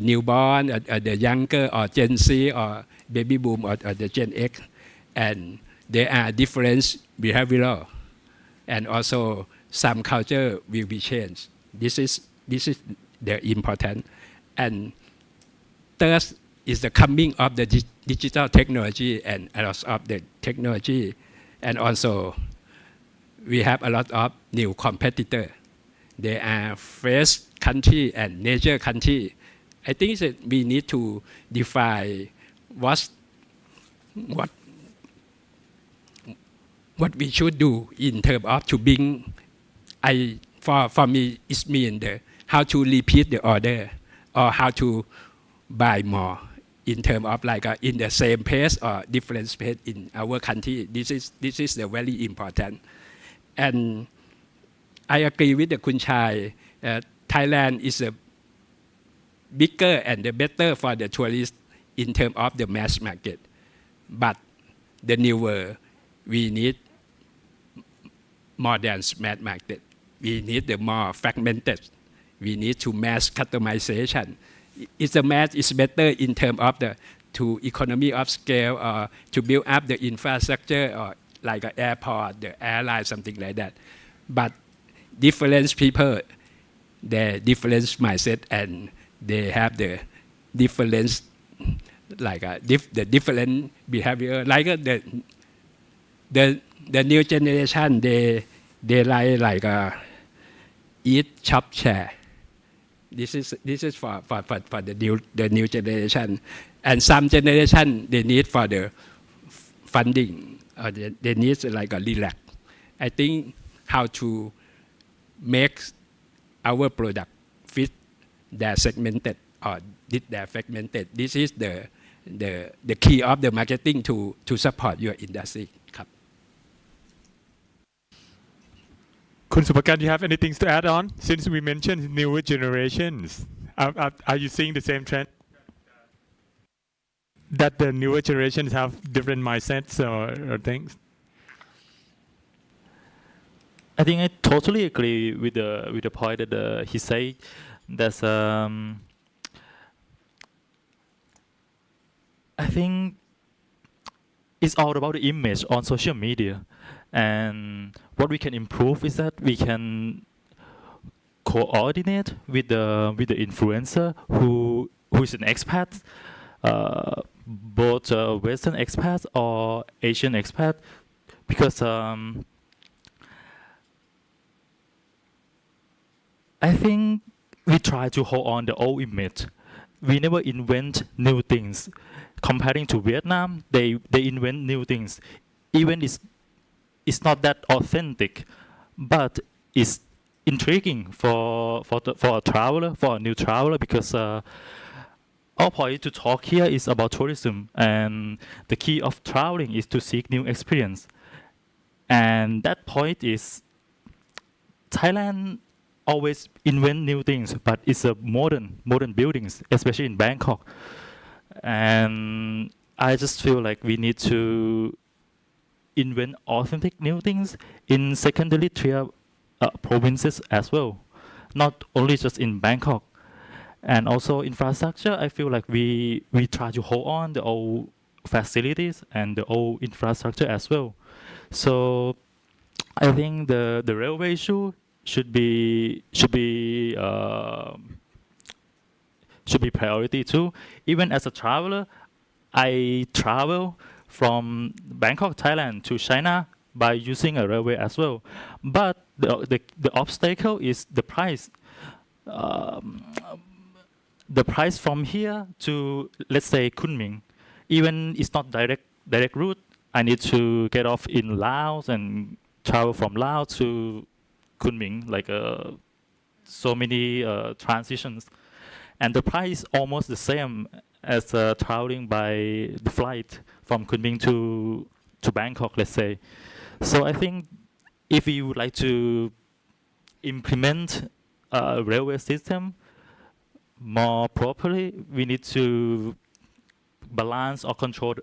newborn or the younger or Gen Z or baby boom or the Gen X, and there are different behavioral, and also some culture will be changed. This is the important. And third is the coming of the digital technology and a lot of the technology, and also we have a lot of new competitors. They are first country and nature country. I think that we need to define what what we should do in terms of to bring, for me, it means how to repeat the order or how to buy more in terms of like in the same pace or different pace in our country. This is the very important. And I agree with the Kun Chai. Thailand is a bigger and the better for the tourists in terms of the mass market. But the newer, we need more than mass market. We need the more fragmented. We need to mass customization. It's the mass is better in terms of the to economy of scale or to build up the infrastructure or like an airport, the airline, something like that. But different people, their different mindset and they have the different like the different behavior. Like the new generation, they like eat, shop, share. This is for the new generation, and some generation they need for the funding or they need like a relax. I think how to make our product fit their segmented or their fragmented. This is the key of the marketing to support your industry. ครับ Kun Supakat, you have anything to add on? Since we mentioned newer generations, are you seeing the same trend? That the newer generations have different mindsets or things? I think I totally agree with the point that he said. That's I think it's all about the image on social media, and what we can improve is that we can coordinate with the influencer who is an expat, both Western expats or Asian expat, because I think we try to hold on the old image. We never invent new things. Comparing to Vietnam, they invent new things. Even it's not that authentic, but it's intriguing for a traveler, for a new traveler, because our point to talk here is about tourism, and the key of traveling is to seek new experience. And that point is Thailand always invent new things, but it's a modern buildings, especially in Bangkok. And I just feel like we need to invent authentic new things in secondary tier provinces as well, not only just in Bangkok. And also infrastructure, I feel like we try to hold on the old facilities and the old infrastructure as well. So I think the railway issue should be priority too. Even as a traveler, I travel from Bangkok, Thailand to China by using a railway as well. But the obstacle is the price. The price from here to, let's say, Kunming, even it's not direct route. I need to get off in Laos and travel from Laos to Kunming, like so many transitions. And the price almost the same as traveling by the flight from Kunming to Bangkok, let's say. So I think if we would like to implement a railway system more properly, we need to balance or control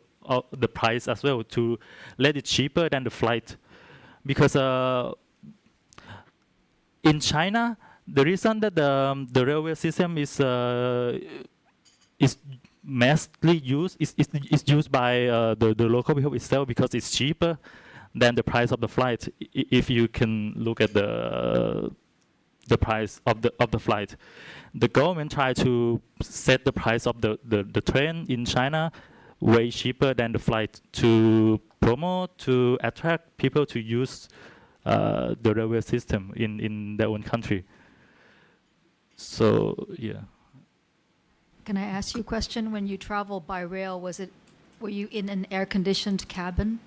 the price as well to let it cheaper than the flight. Because in China, the reason that the railway system is massively used is used by the local people itself because it's cheaper than the price of the flight. If you can look at the price of the flight, the government tried to set the price of the train in China way cheaper than the flight to promote, to attract people to use the railway system in their own country. So yeah. Can I ask you a question? When you travel by rail, were you in an air-conditioned cabin?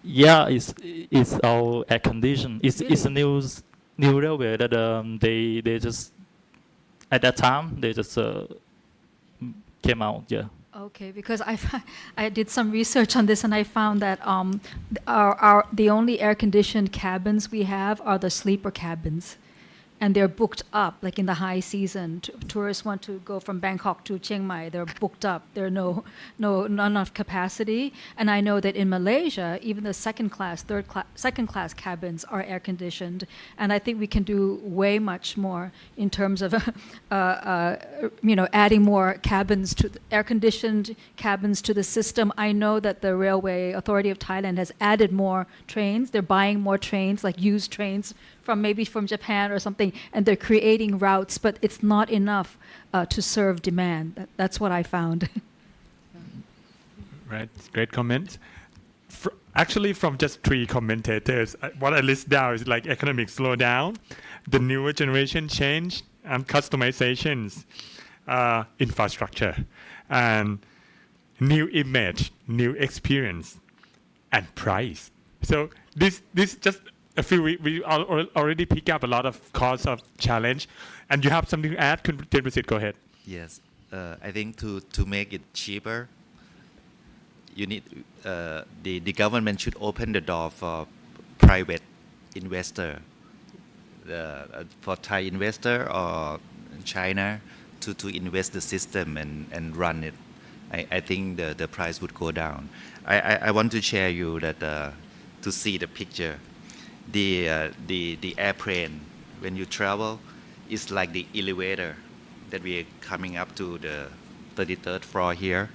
Yeah, it's all air conditioned. It's a new railway that they just at that time they just came out. Yeah. Okay, because I did some research on this and I found that the only air-conditioned cabins we have are the sleeper cabins. And they're booked up, like in the high season. Tourists want to go from Bangkok to Chiang Mai. They're booked up. There's not enough capacity. And I know that in Malaysia, even the second class cabins are air conditioned. And I think we can do way much more in terms of, adding more cabins to air conditioned cabins to the system. I know that the Railway Authority of Thailand has added more trains. They're buying more trains, like used trains maybe from Japan or something, and they're creating routes, but it's not enough to serve demand. That's what I found. Right, great comment. Actually, from just 3 commentators, what I list down is like economic slowdown, the newer generation change, and customizations, infrastructure, and new image, new experience, and price. So this just a few we already pick up a lot of cause of challenge, and you have something to add. Could go ahead. Yes, I think to make it cheaper, you need the government should open the door for private investor, for Thai investor or China to invest the system and run it. I think the price would go down. I want to share you that to see the picture. The airplane when you travel is like the elevator that we are coming up to the 33rd floor here.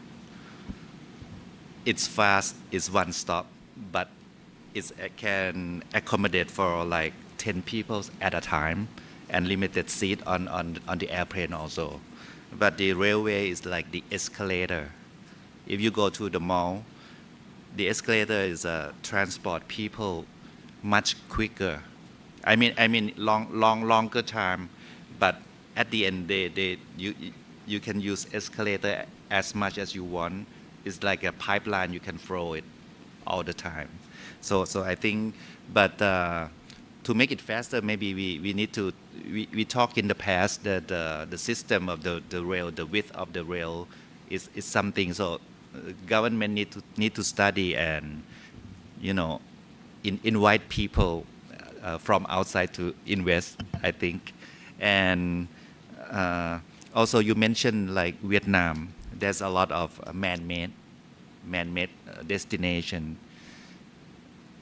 It's fast, it's one stop, but it can accommodate for like 10 people at a time and limited seat on the airplane also. But the railway is like the escalator. If you go to the mall, the escalator is transport people much quicker. I mean longer time, but at the end you can use escalator as much as you want. It's like a pipeline, you can flow it all the time. So I think, but to make it faster, maybe we need to we talked in the past that the system of the rail, the width of the rail is something. So government need to study and invite people from outside to invest, I think. And also you mentioned like Vietnam, there's a lot of man-made destination.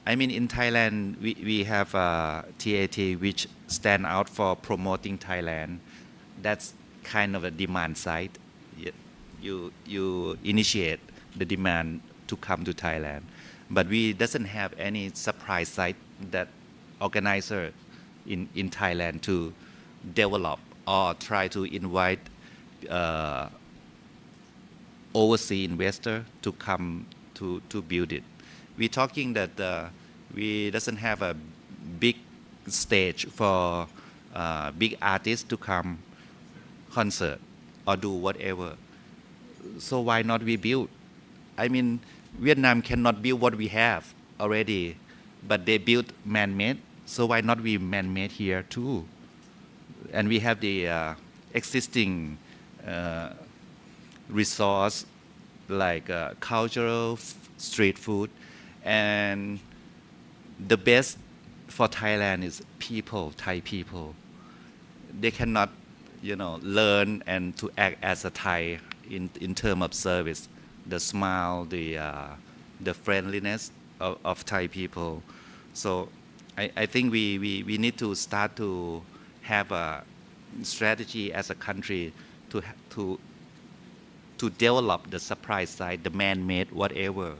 I mean, in Thailand, we have TAT which stand out for promoting Thailand. That's kind of a demand side. You initiate the demand to come to Thailand. But we doesn't have any supply side that organizer in Thailand to develop or try to invite overseas investor to come to build it. We're talking that we doesn't have a big stage for big artists to come concert or do whatever. So why not we build? I mean, Vietnam cannot build what we have already, but they built man-made. So why not we man-made here too? And we have the existing resource like cultural street food, and the best for Thailand is people, Thai people. They cannot, learn and to act as a Thai in terms of service, the smile, the friendliness of Thai people. So I think we need to start to have a strategy as a country to develop the supply side, the man-made, whatever,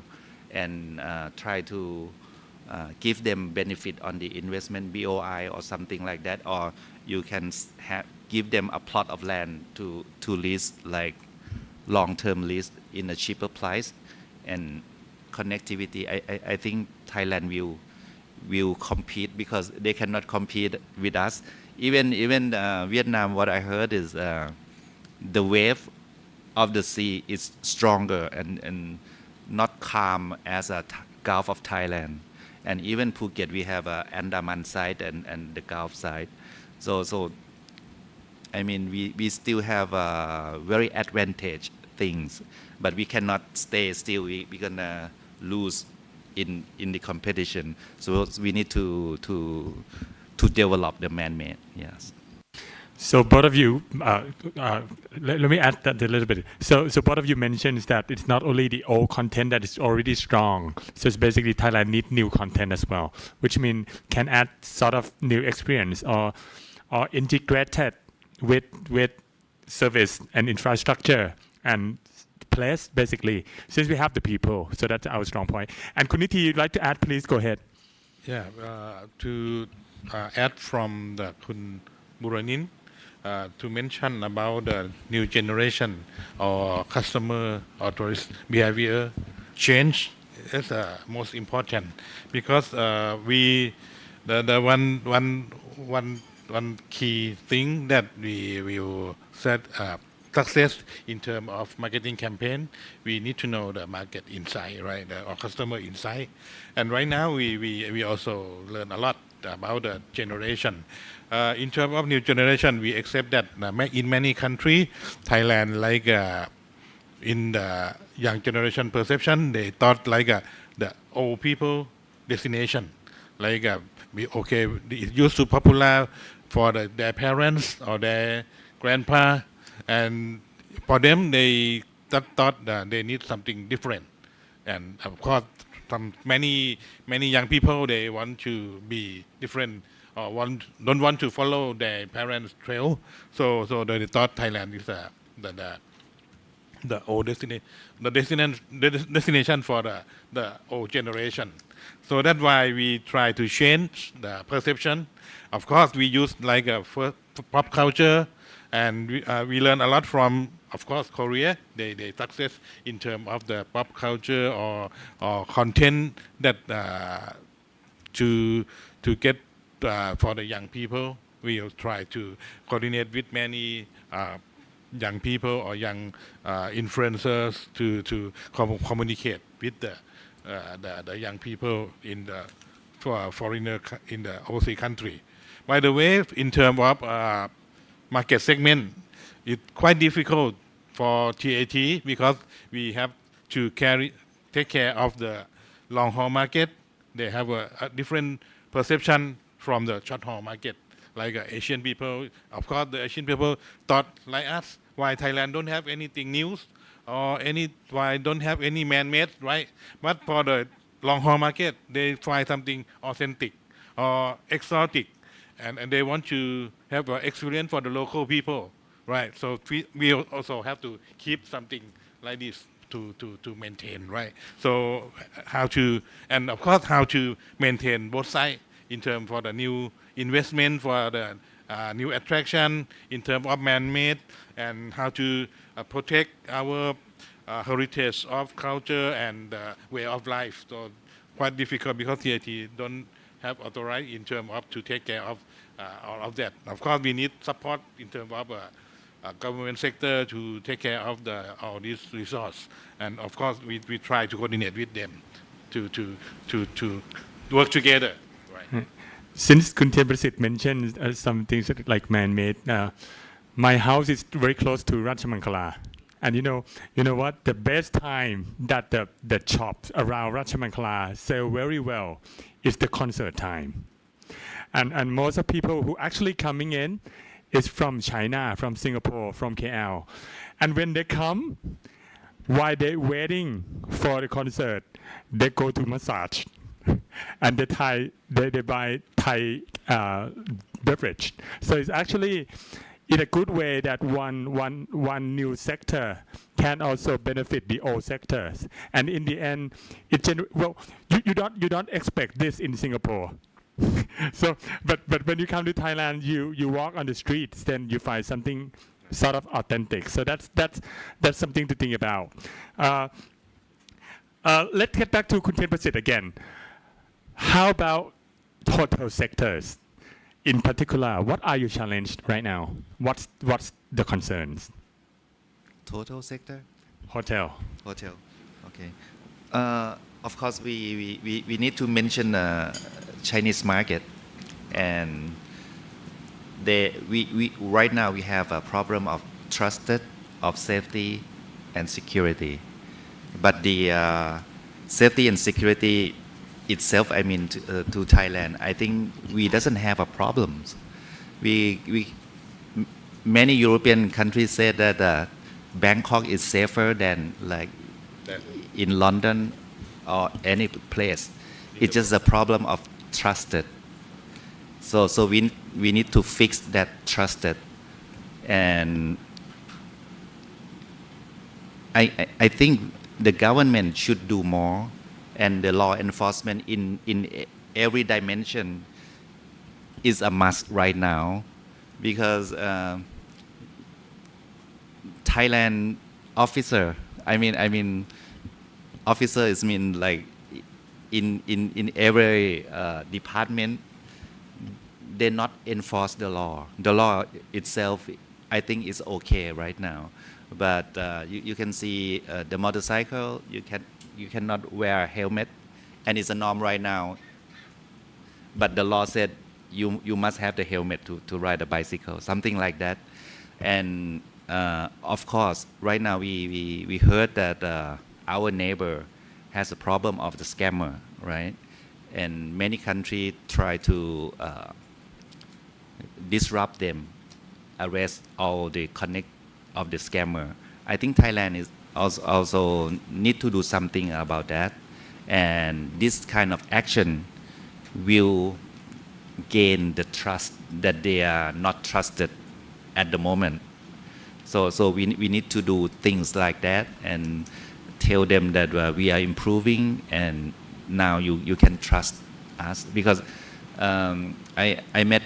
and try to give them benefit on the investment BOI or something like that, or you can give them a plot of land to lease, like long-term lease in a cheaper price, and connectivity. I think Thailand will compete because they cannot compete with us. Even Vietnam, what I heard is the wave of the sea is stronger and not calm as a Gulf of Thailand. and even Phuket we have a Andaman side and the Gulf side. So I mean we still have very advantage things, but we cannot stay still. We're gonna lose in the competition. So we need to develop the man-made. Yes. So both of you, let me add that a little bit. So both of you mentioned that it's not only the old content that is already strong. So it's basically Thailand need new content as well, which means can add sort of new experience or integrated with service and infrastructure and place basically. Since we have the people, so that's our strong point. And Kuniti, you'd like to add, please go ahead. Yeah, to add from the Kun Buranin, to mention about the new generation or customer or tourist behavior change is most important, because the one key thing that we will set success in terms of marketing campaign, we need to know the market insight, right, or customer insight. And right now we also learn a lot about the generation. In terms of new generation, we accept that in many countries, Thailand, like in the young generation perception, they thought like the old people destination, like it used to popular for their parents or their grandpa, and for them they thought that they need something different. And of course, many young people, they want to be different or don't want to follow their parents' trail. So they thought Thailand is the old destination for the old generation. So that's why we try to change the perception. Of course, we use like a pop culture, and we learn a lot from, of course, Korea. They success in terms of the pop culture or content that to get for the young people. We will try to coordinate with many young people or young influencers to communicate with the young people in the foreigner in the overseas country. By the way, in terms of market segment, it's quite difficult for TAT because we have to take care of the long haul market. They have a different perception from the short haul market. Like Asian people, of course, the Asian people thought like us, why Thailand don't have anything new, or why don't have any man-made, right? But for the long haul market, they find something authentic or exotic, and they want to have an experience for the local people, right? So we also have to keep something like this to maintain, right? So and of course how to maintain both sides in terms for the new investment, for the new attraction, in terms of man-made, and how to protect our heritage of culture and way of life. So quite difficult because TAT don't have authority in terms of to take care of all of that. Of course, we need support in terms of government sector to take care of all these resources, and of course we try to coordinate with them to work together. Right. Since Kun Theprasit mentioned some things like man-made, my house is very close to Ratchamankala. And you know what? The best time that the shops around Ratchamankala sell very well is the concert time. And most of people who actually coming in is from China, from Singapore, from KL. And when they come, while they're waiting for the concert, they go to massage. And they buy Thai beverage. So it's actually in a good way that one new sector can also benefit the old sectors. And in the end, you don't expect this in Singapore. So, but when you come to Thailand, you walk on the streets, then you find something sort of authentic. So that's something to think about. Let's get back to Kun Theprasit again. How about hotel sectors? In particular, what are your challenges right now? What's the concerns? Total sector? Hotel. Okay. Of course, we need to mention Chinese market, and right now we have a problem of trusted, of safety and security. But the safety and security itself, I mean, to Thailand, I think we doesn't have a problem. Many European countries say that Bangkok is safer than like in London or any place. It's just a problem of trusted. So we need to fix that trusted. And I think the government should do more, and the law enforcement in every dimension is a must right now, because Thailand officer, I mean officers mean like in every department, they not enforce the law. The law itself, I think, is okay right now, but you can see the motorcycle, you cannot wear a helmet, and it's a norm right now. But the law said you must have the helmet to ride a bicycle, something like that. And of course, right now we heard that our neighbor has a problem of the scammer, right? And many countries try to disrupt them, arrest all the connect of the scammer. I think Thailand is also need to do something about that, and this kind of action will gain the trust that they are not trusted at the moment. So we need to do things like that and tell them that we are improving, and now you can trust us. Because I met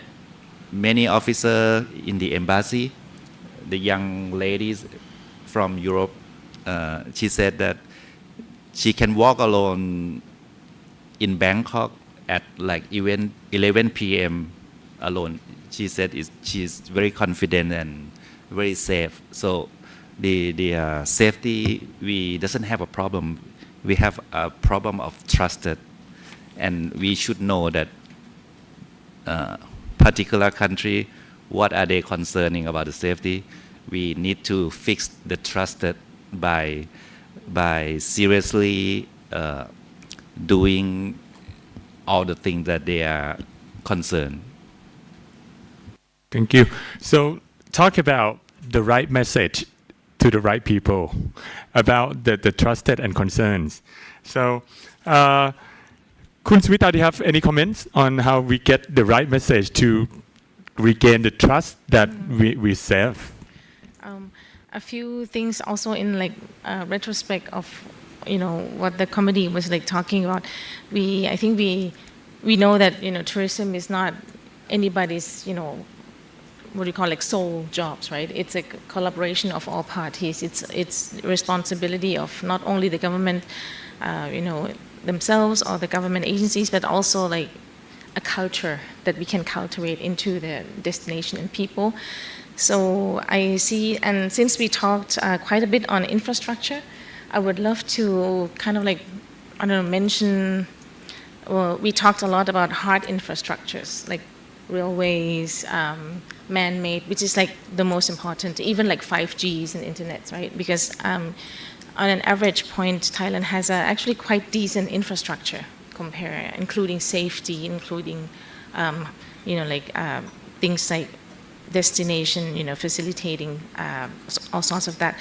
many officers in the embassy, the young ladies from Europe. She said that she can walk alone in Bangkok at like even 11 p.m. alone. She said she's very confident and very safe. So the safety, we doesn't have a problem. We have a problem of trusted, and we should know that particular country, what are they concerning about the safety. We need to fix the trusted by seriously doing all the things that they are concerned. Thank you. So talk about the right message to the right people about the trusted and concerns. So Kun Smita, do you have any comments on how we get the right message to regain the trust that we serve? A few things also in like retrospect of what the committee was like talking about. I think we know that tourism is not anybody's what do you call like sole jobs, right? It's a collaboration of all parties. It's responsibility of not only the government themselves or the government agencies, but also like a culture that we can cultivate into the destination and people. So I see, and since we talked quite a bit on infrastructure, I would love to kind of like, mention, we talked a lot about hard infrastructures, like railways, man-made, which is like the most important, even like 5Gs and internet, right? Because on an average point, Thailand has actually quite decent infrastructure including safety, including, things like destination, facilitating all sorts of that.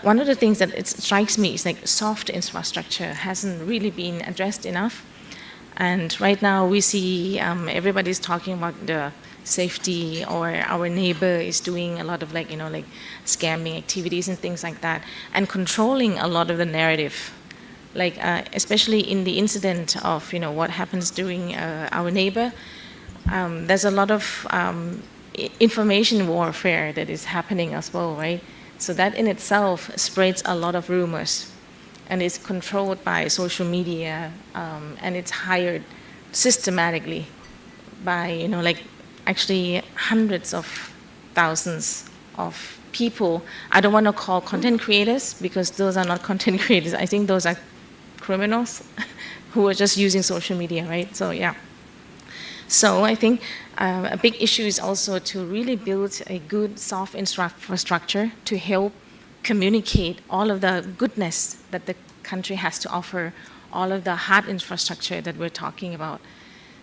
One of the things that it strikes me is like soft infrastructure hasn't really been addressed enough. And right now we see everybody's talking about the safety, or our neighbor is doing a lot of scamming activities and things like that, and controlling a lot of the narrative. Especially in the incident of what happens during our neighbor, there's a lot of information warfare that is happening as well, right? So that in itself spreads a lot of rumors, and is controlled by social media, and it's hired systematically by actually hundreds of thousands of people. I don't want to call content creators, because those are not content creators. I think those are criminals who are just using social media, right? So yeah. So I think a big issue is also to really build a good soft infrastructure to help communicate all of the goodness that the country has to offer, all of the hard infrastructure that we're talking about.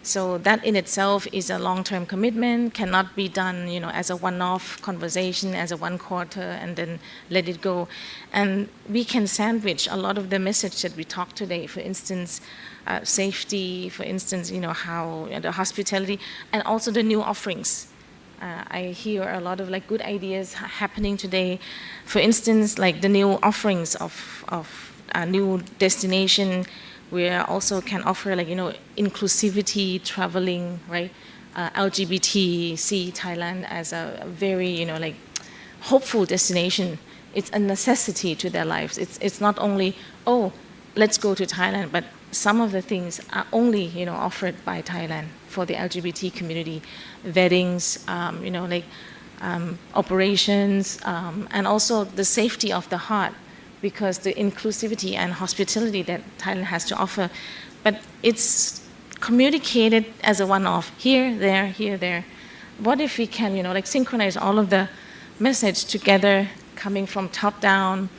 So that in itself is a long-term commitment, cannot be done, as a one-off conversation, as a one quarter, and then let it go. And we can sandwich a lot of the message that we talked today, for instance, safety, for instance, how the hospitality, and also the new offerings. I hear a lot of good ideas happening today. For instance, the new offerings of a new destination. We also can offer inclusivity, traveling, right? LGBT see Thailand as a very hopeful destination. It's a necessity to their lives. It's not only let's go to Thailand, but some of the things are only offered by Thailand for the LGBT community, weddings, operations, and also the safety of the heart, because the inclusivity and hospitality that Thailand has to offer, but it's communicated as a one-off, here, there. What if we can, synchronize all of the message together, coming from top down?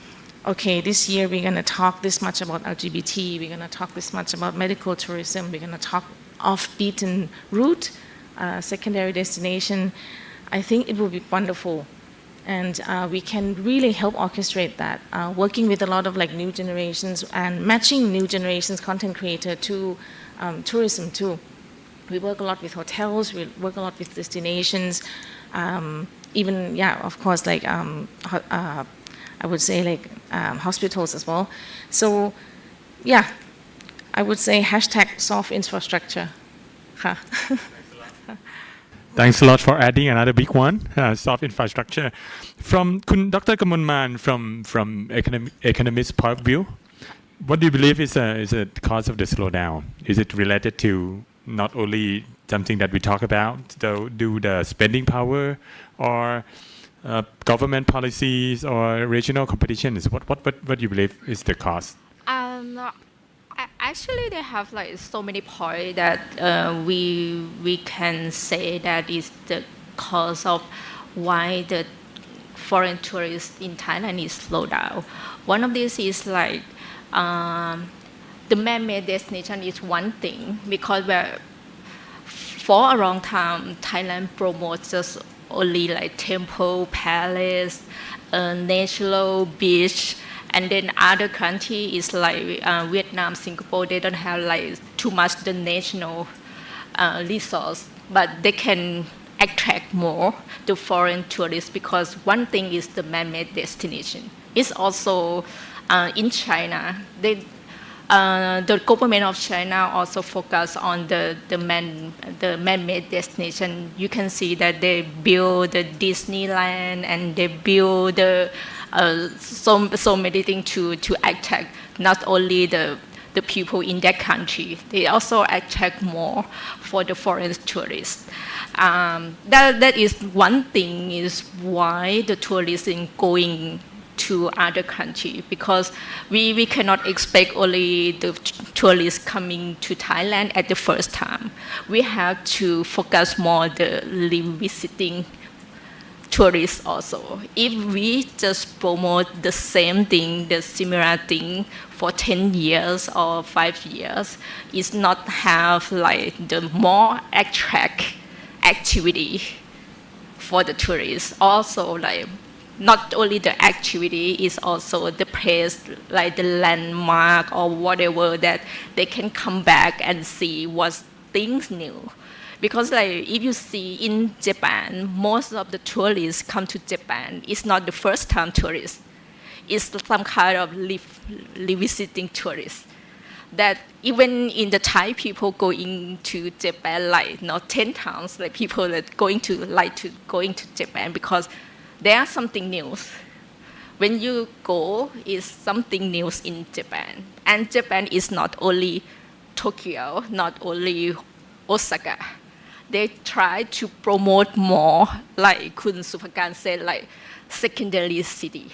Okay, this year we're going to talk this much about LGBT, we're going to talk this much about medical tourism, we're going to talk off-beaten route, secondary destination. I think it will be wonderful. And we can really help orchestrate that, working with a lot of new generations and matching new generations content creator to tourism too. We work a lot with hotels, we work a lot with destinations, even, of course, I would say hospitals as well. So, I would say #soft infrastructure. Thanks a lot for adding another big one, soft infrastructure. From Dr. Kamunman, from economist point of view, what do you believe is a cause of the slowdown? Is it related to not only something that we talk about, do the spending power, or government policies, or regional competitions? What do you believe is the cause? Actually, they have so many points that we can say that is the cause of why the foreign tourists in Thailand is slowed down. One of these is the man-made destination is one thing, because for a long time Thailand promotes just only temple, palace, natural beach. And then other countries is Vietnam, Singapore, they don't have too much the national resource, but they can attract more the foreign tourists, because one thing is the man-made destination. It's also in China, the government of China also focus on the man-made destination. You can see that they build the Disneyland and they build so many things to attract not only the people in that country, they also attract more for the foreign tourists. That is one thing is why the tourists are going to other countries, because we cannot expect only the tourists coming to Thailand at the first time. We have to focus more the visiting tourists also. If we just promote the same thing, the similar thing for 10 years or 5 years, it's not have the more attract activity for the tourists. Also not only the activity, is also the place, the landmark or whatever, that they can come back and see what's things new. Because if you see in Japan, most of the tourists come to Japan. It's not the first time tourists. It's some kind of revisiting tourists. That even in the Thai people going to Japan 10 times, people that going to Japan, because there are something new. When you go, is something new in Japan. And Japan is not only Tokyo, not only Osaka. They try to promote more, Kun Supakan said, secondary city.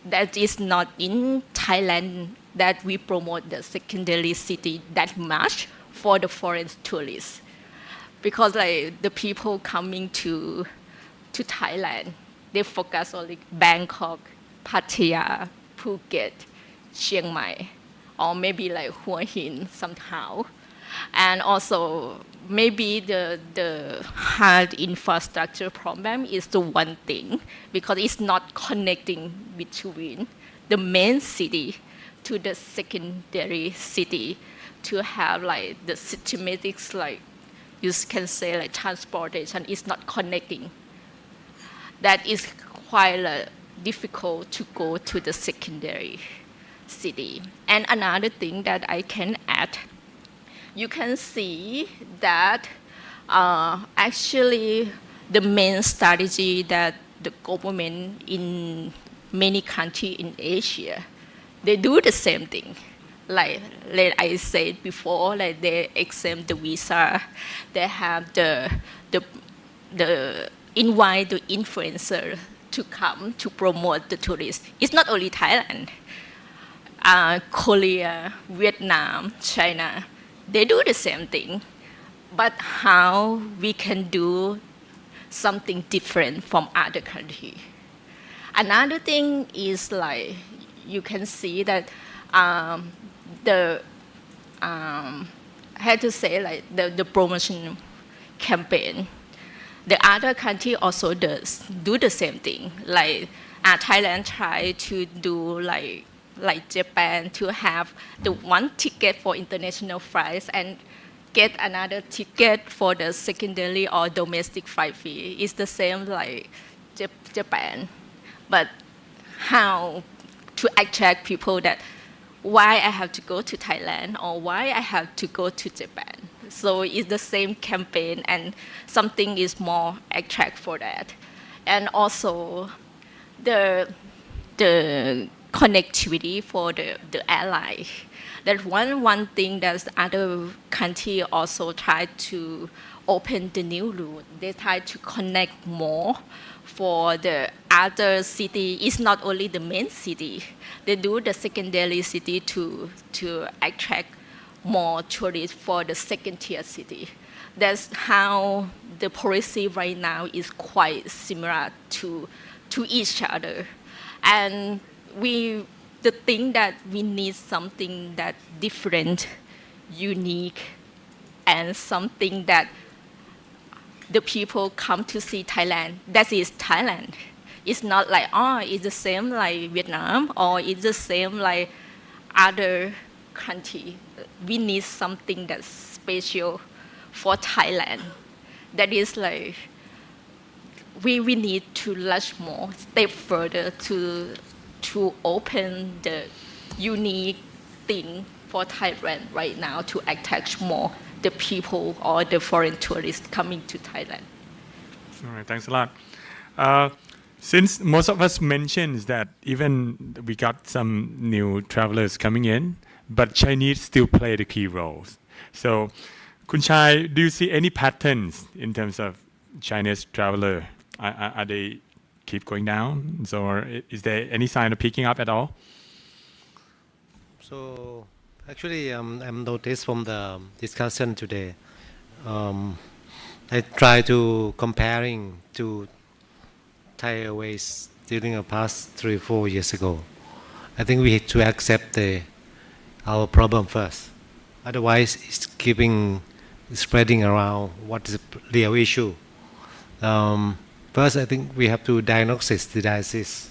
that is not in Thailand that we promote the secondary city that much for the foreign tourists. Because like the people coming to Thailand, they focus on like Bangkok, Pattaya, Phuket, Chiang Mai, or maybe like Hua Hin somehow. And also maybe the hard infrastructure problem is the one thing because it's not connecting between the main city to the secondary city to have like the systematics like you can say like transportation is not connecting. That is quite difficult to go to the secondary city. And another thing that I can add, you can see that actually the main strategy that the government in many countries in Asia, they do the same thing. Like I said before, like they exempt the visa, they have the invite the influencer to come to promote the tourists. It's not only Thailand, Korea, Vietnam, China, they do the same thing. But how we can do something different from other countries. Another thing is like you can see that how to say like the promotion campaign. The other country also do the same thing. Like Thailand try to do like Japan to have the one ticket for international flights and get another ticket for the secondary or domestic flight fee. It's the same like Japan. But how to attract people that why I have to go to Thailand or why I have to go to Japan. So it's the same campaign and something is more attract for that. And also the connectivity for the ally. That's one thing that other countries also try to open the new route. They try to connect more for the other city. It's not only the main city. They do the secondary city to attract more tourists for the second tier city. That's how the policy right now is quite similar to each other. And the thing that we need something that different, unique, and something that the people come to see Thailand. That is Thailand. It's not like, it's the same like Vietnam or it's the same like other country. We need something that's special for Thailand. That is like, we need to launch more, step further to open the unique thing for Thailand right now to attract more the people or the foreign tourists coming to Thailand. All right, thanks a lot. Since most of us mentioned that even we got some new travelers coming in, but Chinese still play the key roles. So, Kun Chai, do you see any patterns in terms of Chinese traveler? Are they keep going down? So, or is there any sign of picking up at all? So actually, I'm noticed from the discussion today. I try to comparing to Thai Airways during the past 3-4 years ago. I think we had to accept our problem first. Otherwise, it's keeping spreading around what is the real issue. First, I think we have to diagnose the disease.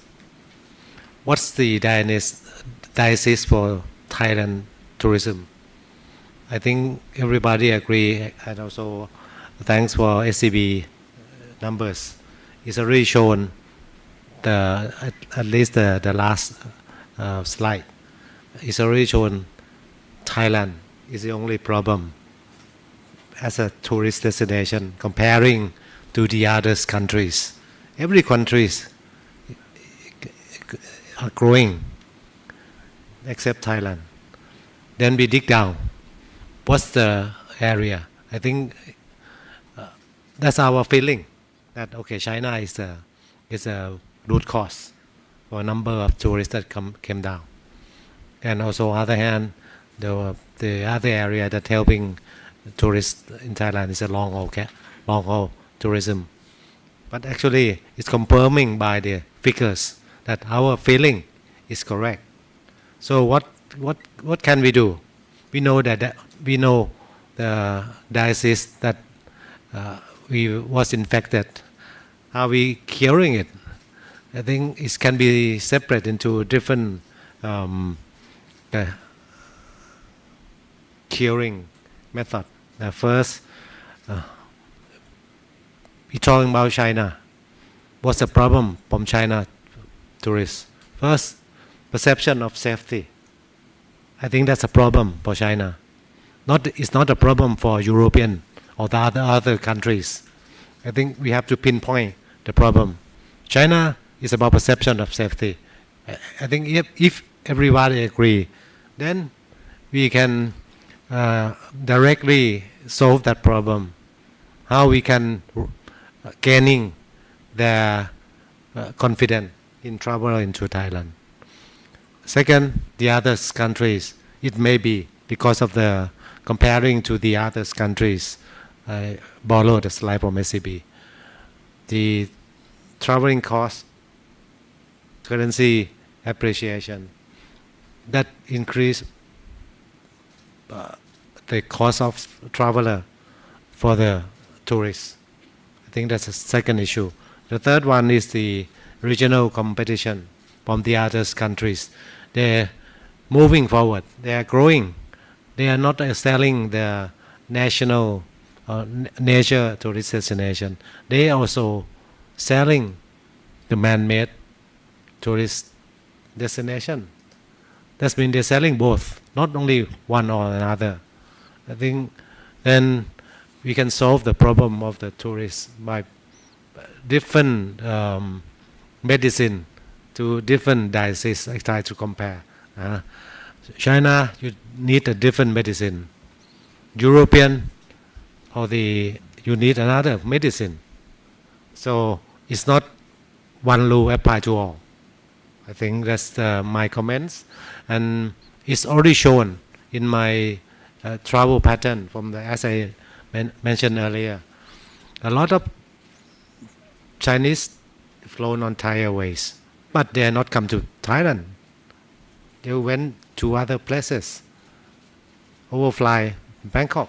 What's the disease for Thailand tourism? I think everybody agree, and also thanks for SCB numbers. It's already shown at least the last slide. It's already shown Thailand is the only problem as a tourist destination comparing to the other countries. Every countries are growing except Thailand. Then we dig down. What's the area? I think that's our feeling that okay, China is a root cause. for a number of tourists that came down. And also, on the other hand, the other area that helping tourists in Thailand is a long haul tourism. But actually, it's confirming by the figures that our feeling is correct. So what can we do? We know that we know the disease that we was infected. How we curing it? I think it can be separate into different curing method. First, we're talking about China. What's the problem from China tourists? First, perception of safety. I think that's a problem for China. It's not a problem for European or the other countries. I think we have to pinpoint the problem. China is about perception of safety. I think if everybody agree, then we can directly solve that problem. How we can gaining their confidence in travel into Thailand. Second, the other countries, it may be because of the comparing to the other countries. I borrowed a slide from SCB. The traveling cost, currency appreciation, that increase the cost of traveler for the tourists. I think that's a second issue. The third one is the regional competition from the other countries. They're moving forward. They are growing. They are not selling the national nature tourist destination. They also selling the man-made tourist destination. That means they're selling both, not only one or another. I think then we can solve the problem of the tourists by different medicine to different diseases. I try to compare. China, you need a different medicine. European, you need another medicine. So it's not one rule apply to all. I think that's my comments, and it's already shown in my travel pattern as I mentioned earlier. A lot of Chinese flown on Thai Airways, but they are not come to Thailand. They went to other places, overfly Bangkok,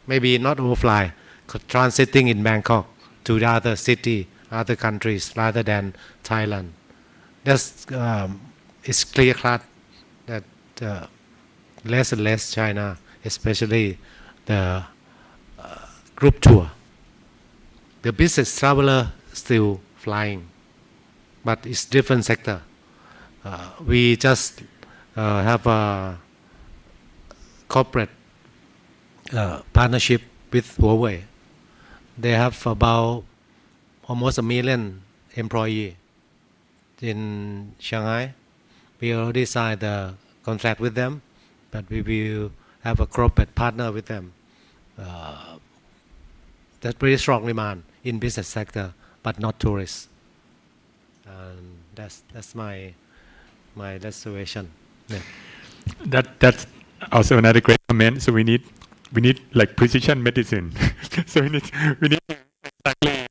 maybe not overfly, transiting in Bangkok to the other city, other countries rather than Thailand. That's it's clear cut that less and less China, especially the group tour. The business traveler still flying, but it's different sector. We just have a corporate partnership with Huawei. They have about almost 1 million employees in Shanghai. We already signed the contract with them, but we will have a corporate partner with them. That's very strong demand in business sector, but not tourists. And that's my reservation. Yeah. That's also another great comment. So we need like precision medicine. So we need exactly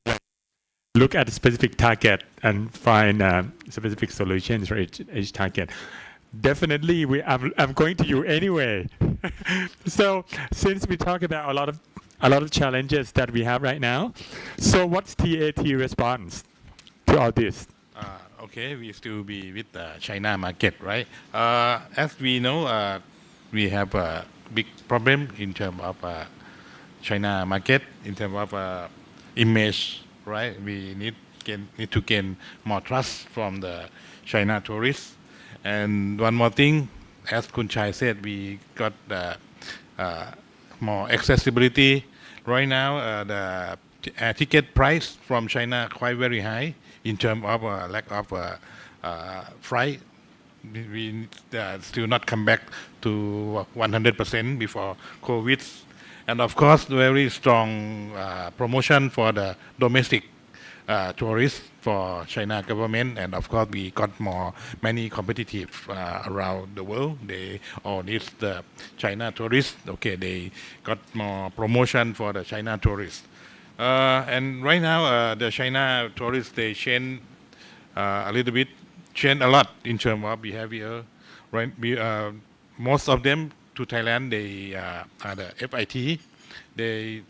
look at a specific target and find specific solutions for each target. Definitely, I'm going to you anyway. So since we talk about a lot of challenges that we have right now, so what's TAT response to all this? Okay, we still be with the China market, right? As we know, we have a big problem in terms of China market, in terms of image, right? We need to gain more trust from the China tourists. And one more thing, as Kun Chai said, we got more accessibility. Right now, the ticket price from China quite very high in terms of lack of flight. We still not come back to 100% before COVID. And of course, very strong promotion for the domestic tourists for China government, and of course we got many competitive around the world. They all need the China tourists. Okay, they got more promotion for the China tourists. And right now the China tourists, they change a little bit, change a lot in terms of behavior. Right, most of them to Thailand, they are the FIT. They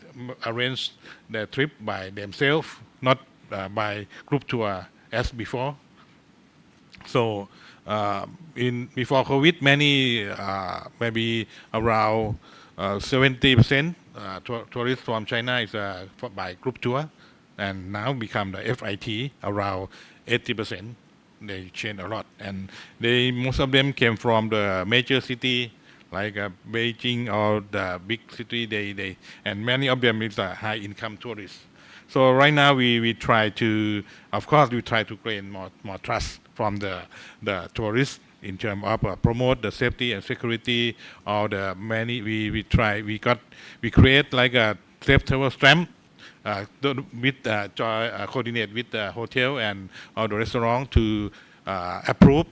arrange the trip by themselves, not by group tour as before. So before COVID, many maybe around 70% tourists from China is by group tour, and now become the FIT around 80%. They change a lot, and most of them came from the major city like Beijing or the big city. And many of them is high income tourists. So right now we try to, of course, we try to gain more trust from the tourists in terms of promote the safety and security. Or the many we create like a safe travel stamp. With coordinate with the hotel and all the restaurant to approve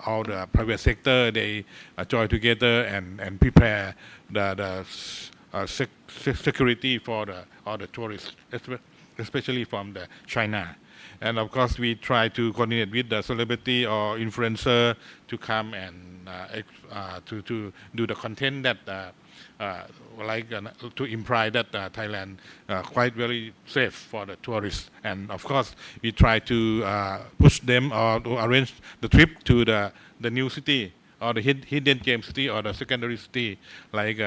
all the private sector. They join together and prepare the security for all the tourists, especially from the China. And of course, we try to coordinate with the celebrity or influencer to come and to do the content that to imply that Thailand quite very safe for the tourists. And of course, we try to push them or to arrange the trip to the new city or the hidden gem city or the secondary city, like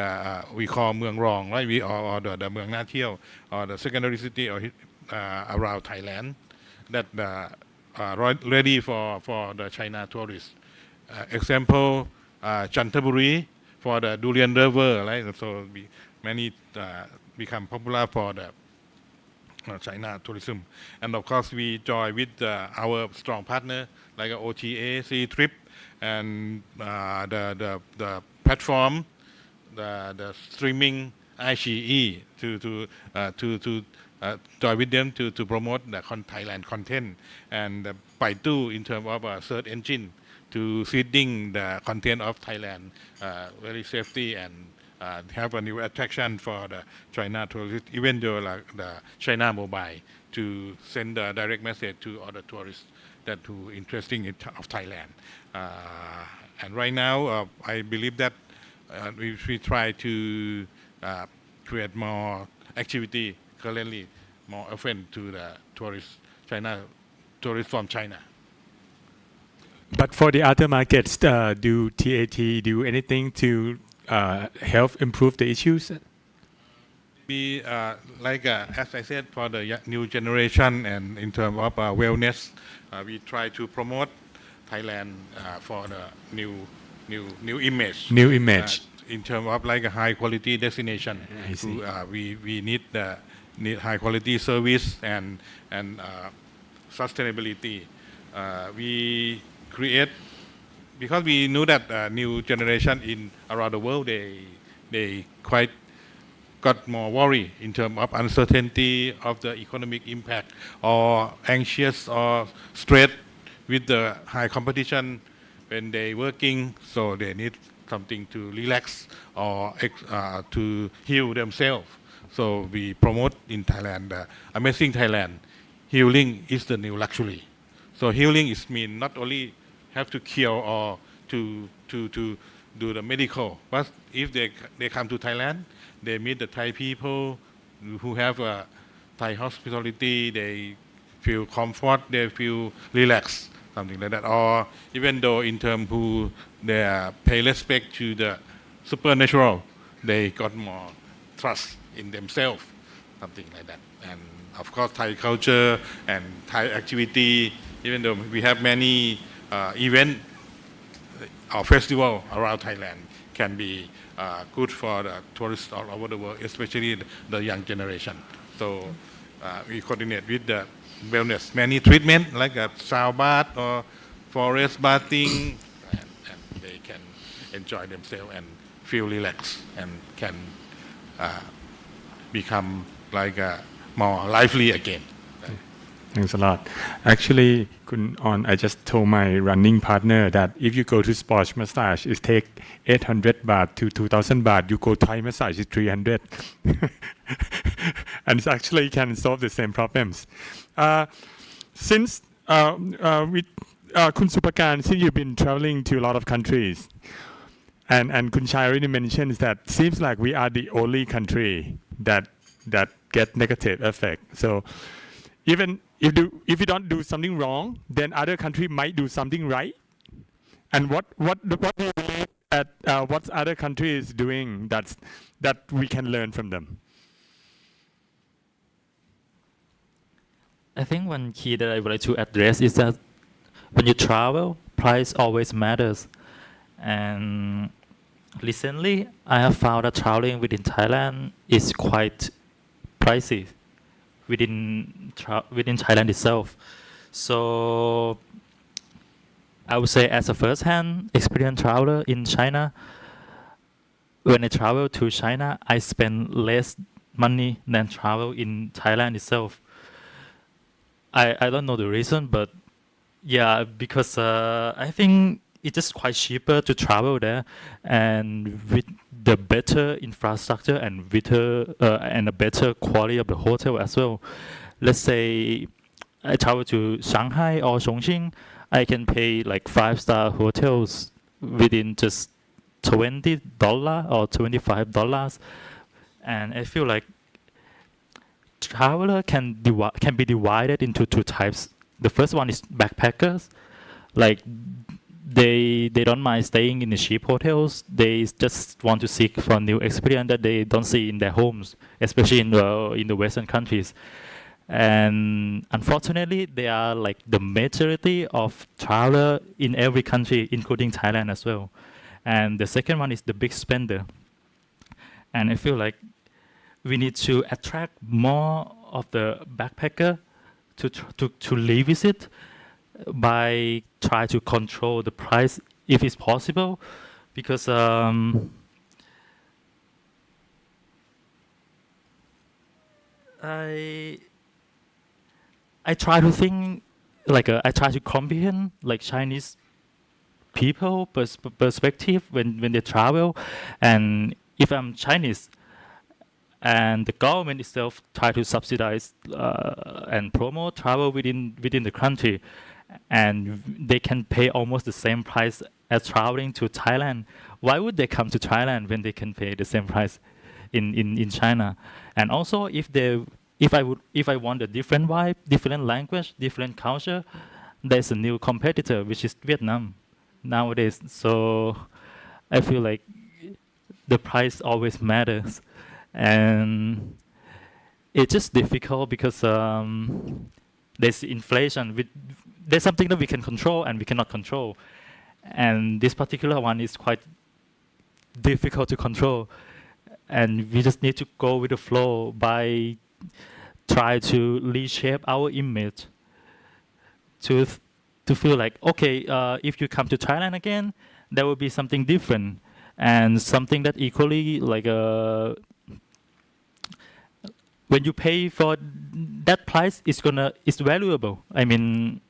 we call Mueang Rong, right? Or the Mueang Na Thieu, or the secondary city or around Thailand that are ready for the China tourists. Example, Chantaburi for the Durian River, right? So many become popular for the China tourism. And of course, we join with our strong partner like OTA, Sea Trip, and the platform, the streaming iQIYI to join with them to promote the Thailand content, and Baidu in terms of a search engine to feeding the content of Thailand very safety and have a new attraction for the China tourists, even though like the China Mobile to send a direct message to other tourists that who interesting in of Thailand. And right now, I believe that we try to create more activity currently, more often to the tourists from China. But for the other markets, do TAT do anything to help improve the issues? We like as I said, for the new generation and in terms of wellness, we try to promote Thailand for the new image. New image. In terms of like a high quality destination. I see. We need high quality service and sustainability. We create, because we know that new generation around the world, they quite got more worry in terms of uncertainty of the economic impact, or anxious or stressed with the high competition when they working, so they need something to relax or to heal themselves. So we promote in Thailand, Amazing Thailand, healing is the new luxury. So healing is mean not only have to cure or to do the medical, but if they come to Thailand, they meet the Thai people who have a Thai hospitality, they feel comfort, they feel relaxed, something like that. Or even though in terms who they pay respect to the supernatural, they got more trust in themselves, something like that. And of course, Thai culture and Thai activity, even though we have many events or festival around Thailand, can be good for the tourists all over the world, especially the young generation. So we coordinate with the wellness, many treatment like a sound bath or forest bathing, and they can enjoy themselves and feel relaxed and can become like more lively again. Thanks a lot. Actually, I just told my running partner that if you go to sports massage, it take 800 baht to 2,000 baht. You go Thai massage, it's 300. And it actually can solve the same problems. Since Kun Supakan, since you've been traveling to a lot of countries, and Kun Chai already mentioned that seems like we are the only country that get negative effect. So even if you don't do something wrong, then other country might do something right. And what do you believe that what other country is doing that we can learn from them? I think one key that I would like to address is that when you travel, price always matters. And recently, I have found that traveling within Thailand is quite pricey within Thailand itself. So I would say as a first-hand experienced traveler in China, when I travel to China, I spend less money than travel in Thailand itself. I don't know the reason, but yeah, because I think it's just quite cheaper to travel there, and with the better infrastructure and and a better quality of the hotel as well. Let's say I travel to Shanghai or Chongqing, I can pay like 5-star hotels within just $20 or $25, and I feel like traveler can be divided into two types. The first one is backpackers, like they don't mind staying in the cheap hotels. They just want to seek for new experience that they don't see in their homes, especially in the Western countries. And unfortunately, they are like the majority of traveler in every country, including Thailand as well. And the second one is the big spender. And I feel like we need to attract more of the backpacker to revisit by try to control the price if it's possible, because I try to think like I try to comprehend like Chinese people perspective when they travel, and if I'm Chinese and the government itself try to subsidize and promote travel within the country, and they can pay almost the same price as traveling to Thailand, why would they come to Thailand when they can pay the same price in China? And also if I want a different vibe, different language, different culture, there's a new competitor, which is Vietnam nowadays. So I feel like the price always matters. And it's just difficult because there's inflation. There's something that we can control and we cannot control. And this particular one is quite difficult to control. And we just need to go with the flow by try to reshape our image to feel like, okay, if you come to Thailand again, there will be something different and something that equally like when you pay for that price, it's valuable. I mean,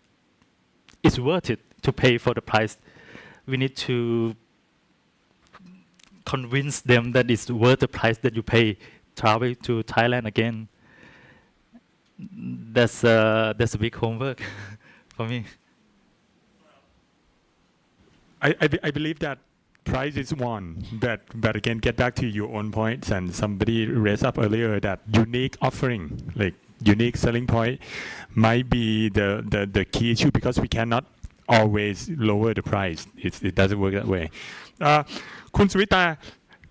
it's worth it to pay for the price. We need to convince them that it's worth the price that you pay traveling to Thailand again. That's a big homework for me. I believe that price is one, but again, get back to your own points, and somebody raised up earlier that unique offering, like unique selling point, might be the key issue, because we cannot always lower the price. It doesn't work that way. Kun Suvita,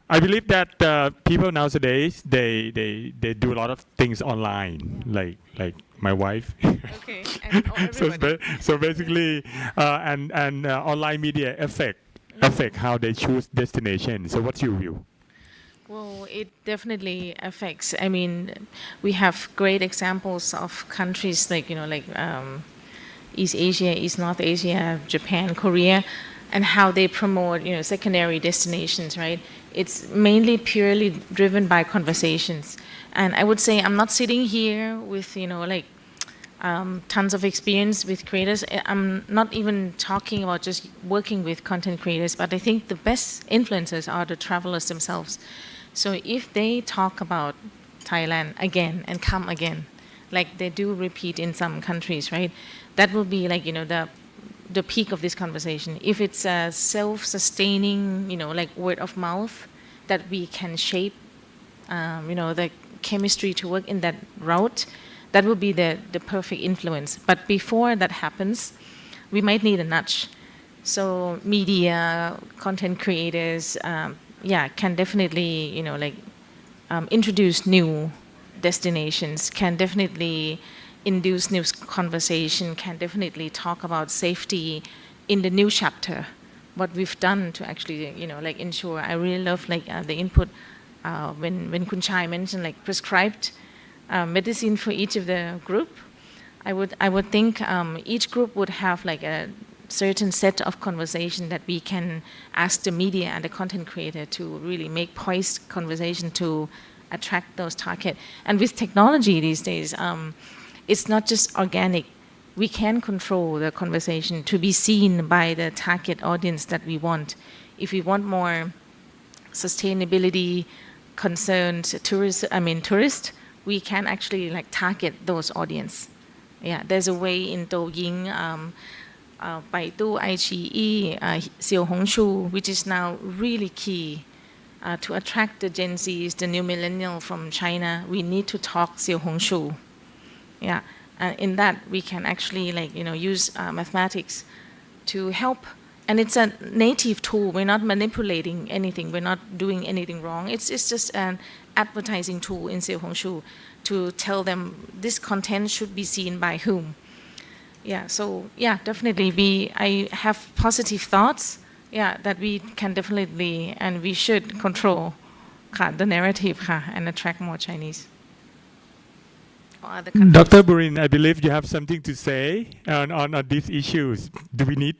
I believe that people nowadays they do a lot of things online, like my wife. Okay, and so basically, and online media affect how they choose destination. So what's your view? Well, it definitely affects. I mean, we have great examples of countries like East Asia, East North Asia, Japan, Korea, and how they promote secondary destinations, right? It's mainly purely driven by conversations. And I would say I'm not sitting here with tons of experience with creators. I'm not even talking about just working with content creators, but I think the best influencers are the travelers themselves. So if they talk about Thailand again and come again, like they do repeat in some countries, right? That will be like, the peak of this conversation. If it's a self-sustaining, like word of mouth, that we can shape, the chemistry to work in that route, that will be the perfect influence. But before that happens, we might need a nudge. So media, content creators, can definitely, introduce new destinations, can definitely induce new conversation, can definitely talk about safety in the new chapter. What we've done to actually, ensure. I really love the input when Kun Chai mentioned prescribed medicine for each of the group. I would think each group would have a certain set of conversation that we can ask the media and the content creator to really make poised conversation to attract those target. And with technology these days, it's not just organic. We can control the conversation to be seen by the target audience that we want. If we want more sustainability concerns, tourists, we can actually target those audience. Yeah, there's a way in Douyin, Baidu, iQIYI, Xiaohongshu, which is now really key to attract the Gen Zs, the new millennial from China. We need to talk Xiaohongshu. Yeah, in that we can actually use mathematics to help. And it's a native tool. We're not manipulating anything. We're not doing anything wrong. It's just an advertising tool in Xiaohongshu to tell them this content should be seen by whom. Yeah, so yeah, definitely I have positive thoughts, that we can definitely and we should control the narrative and attract more Chinese. Dr. Burin, I believe you have something to say on these issues. Do we need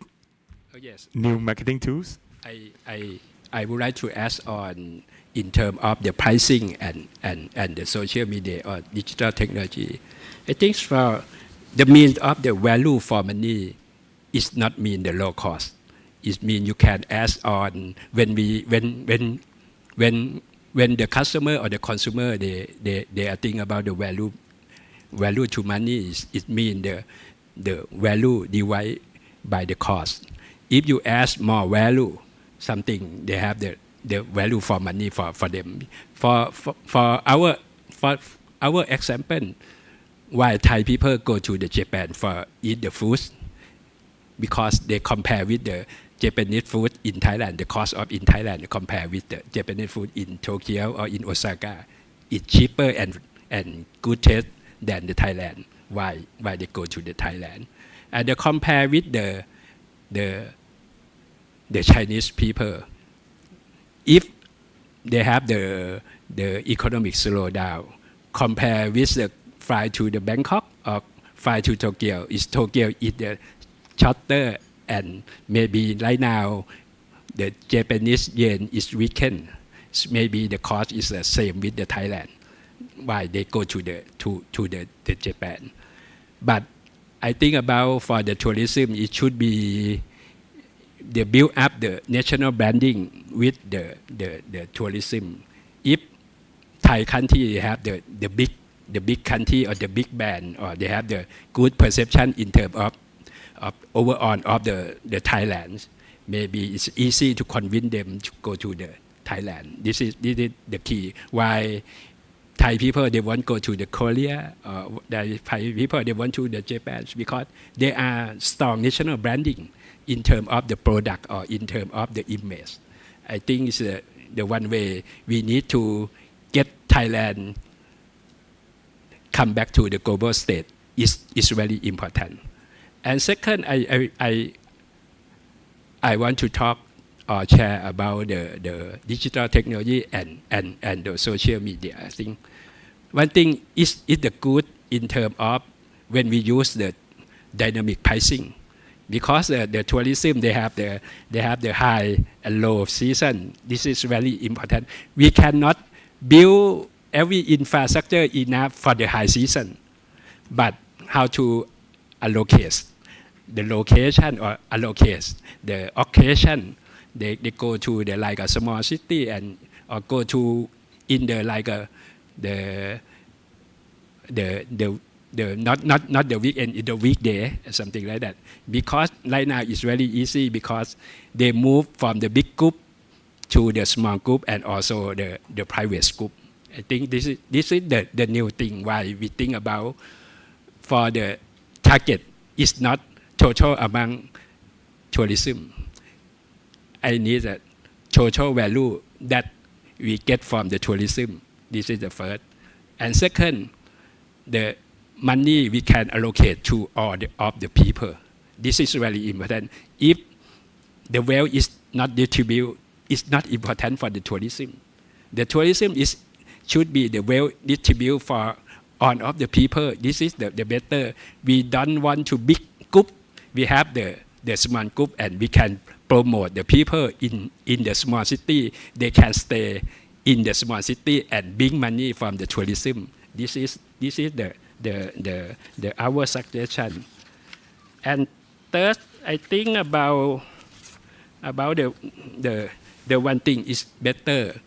yes. new marketing tools? I would like to ask on in terms of the pricing and the social media or digital technology. I think for the means of the value for money is not mean the low cost. It means you can ask on when the customer or the consumer they are thinking about the value to money is it means the value divided by the cost. If you ask more value, something they have the value for money for them. For our example, why Thai people go to the Japan for eat the food, because they compare with the Japanese food in Thailand, the cost of in Thailand compare with the Japanese food in Tokyo or in Osaka, it's cheaper and good taste than the Thailand. Why they go to the Thailand? And they compare with the Chinese people. If they have the economic slowdown, compare with the fly to the Bangkok or fly to Tokyo, is the shorter, and maybe right now the Japanese yen is weakened. Maybe the cost is the same with the Thailand. Why they go to the Japan? But I think about for the tourism, it should be they build up the national branding with the tourism. If Thai country have the big country or the big band, or they have the good perception in terms of overall of the Thailand, maybe it's easy to convince them to go to the Thailand. This is the key. Why Thai people they want to go to the Korea, or the Thai people they want to the Japan, because they are strong national branding in terms of the product or in terms of the image. I think it's the one way we need to get Thailand come back to the global stage is very important. And second, I want to talk or share about the digital technology and the social media. I think one thing is the good in terms of when we use the dynamic pricing, because the tourism they have the high and low season. This is very important. We cannot build every infrastructure enough for the high season, but how to allocate the location or allocate the occasion. They go to the like a small city and or go to in the like a the not the weekend, in the weekday, something like that. Because right now it's very easy because they move from the big group to the small group and also the private group. I think this is the new thing why we think about for the target is not total among tourism. I need a total value that we get from the tourism. This is the first. And second, the money we can allocate to all of the people. This is very important. If the wealth is not distributed, it's not important for the tourism. The tourism should be the wealth distributed for all of the people. This is the better. We don't want to big group. We have the small group and we can promote the people in the small city. They can stay in the small city and bring money from the tourism. This is the our suggestion. And third, I think about the one thing is better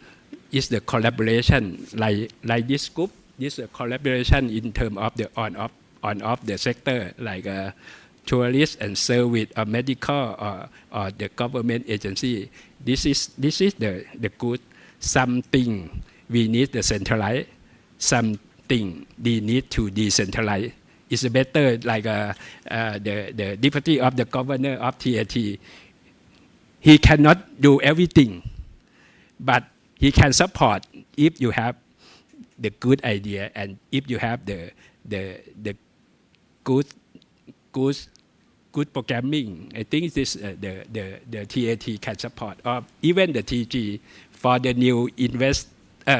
is the collaboration like this group. This collaboration in terms of the on off the sector like tourist and service or medical or the government agency. This is the good. Something we need to centralize. Something we need to decentralize. It's better like the deputy of the governor of TAT. He cannot do everything, but he can support if you have the good idea and if you have the good programming. I think this the TAT can support, or even the TG for the new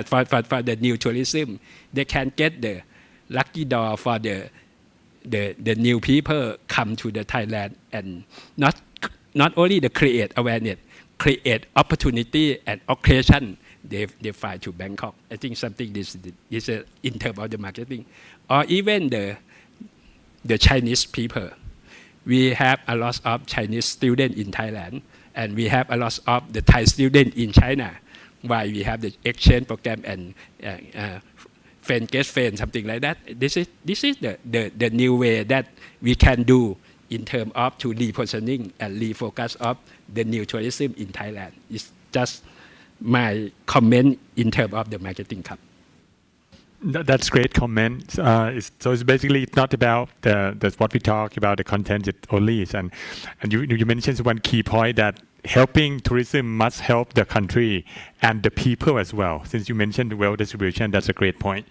for the new tourism. They can get the lucky door for the new people come to the Thailand and not only the create awareness, create opportunity and occasion. They fly to Bangkok. I think something this in terms of the marketing, or even the Chinese people. We have a lot of Chinese students in Thailand, and we have a lot of the Thai students in China. Why we have the exchange program and friend get friend, something like that. This is the new way that we can do in terms of to repositioning and refocus of the new tourism in Thailand. It's just my comment in terms of the marketing. That's great comment. So it's basically not about the what we talk about the content only, and you mentioned one key point that helping tourism must help the country and the people as well. Since you mentioned the wealth distribution, that's a great point.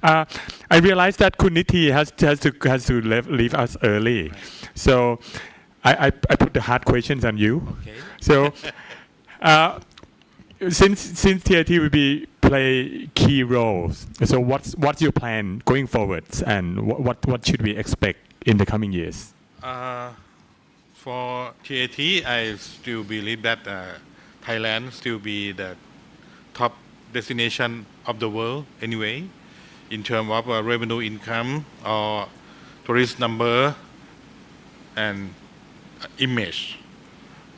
I realized that Kuniti has to leave us early, so I put the hard questions on you. Okay. So since TAT will play key roles, so what's your plan going forward, and what should we expect in the coming years? For TAT, I still believe that Thailand still be the top destination of the world anyway, in terms of revenue income or tourist number and image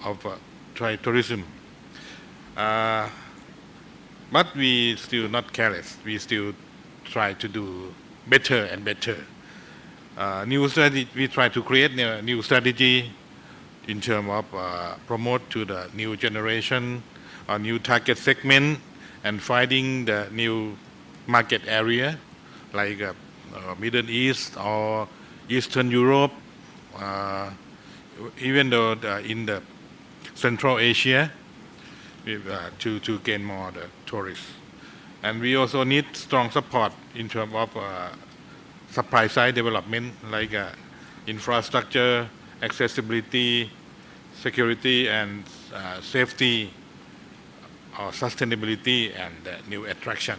of Thai tourism. But we still not careless. We still try to do better and better. New strategy. We try to create a new strategy in terms of promote to the new generation, a new target segment, and finding the new market area like Middle East or Eastern Europe, even though in the Central Asia, to gain more the tourists. And we also need strong support in terms of supply side development like infrastructure, accessibility, security, and safety, or sustainability, and new attraction.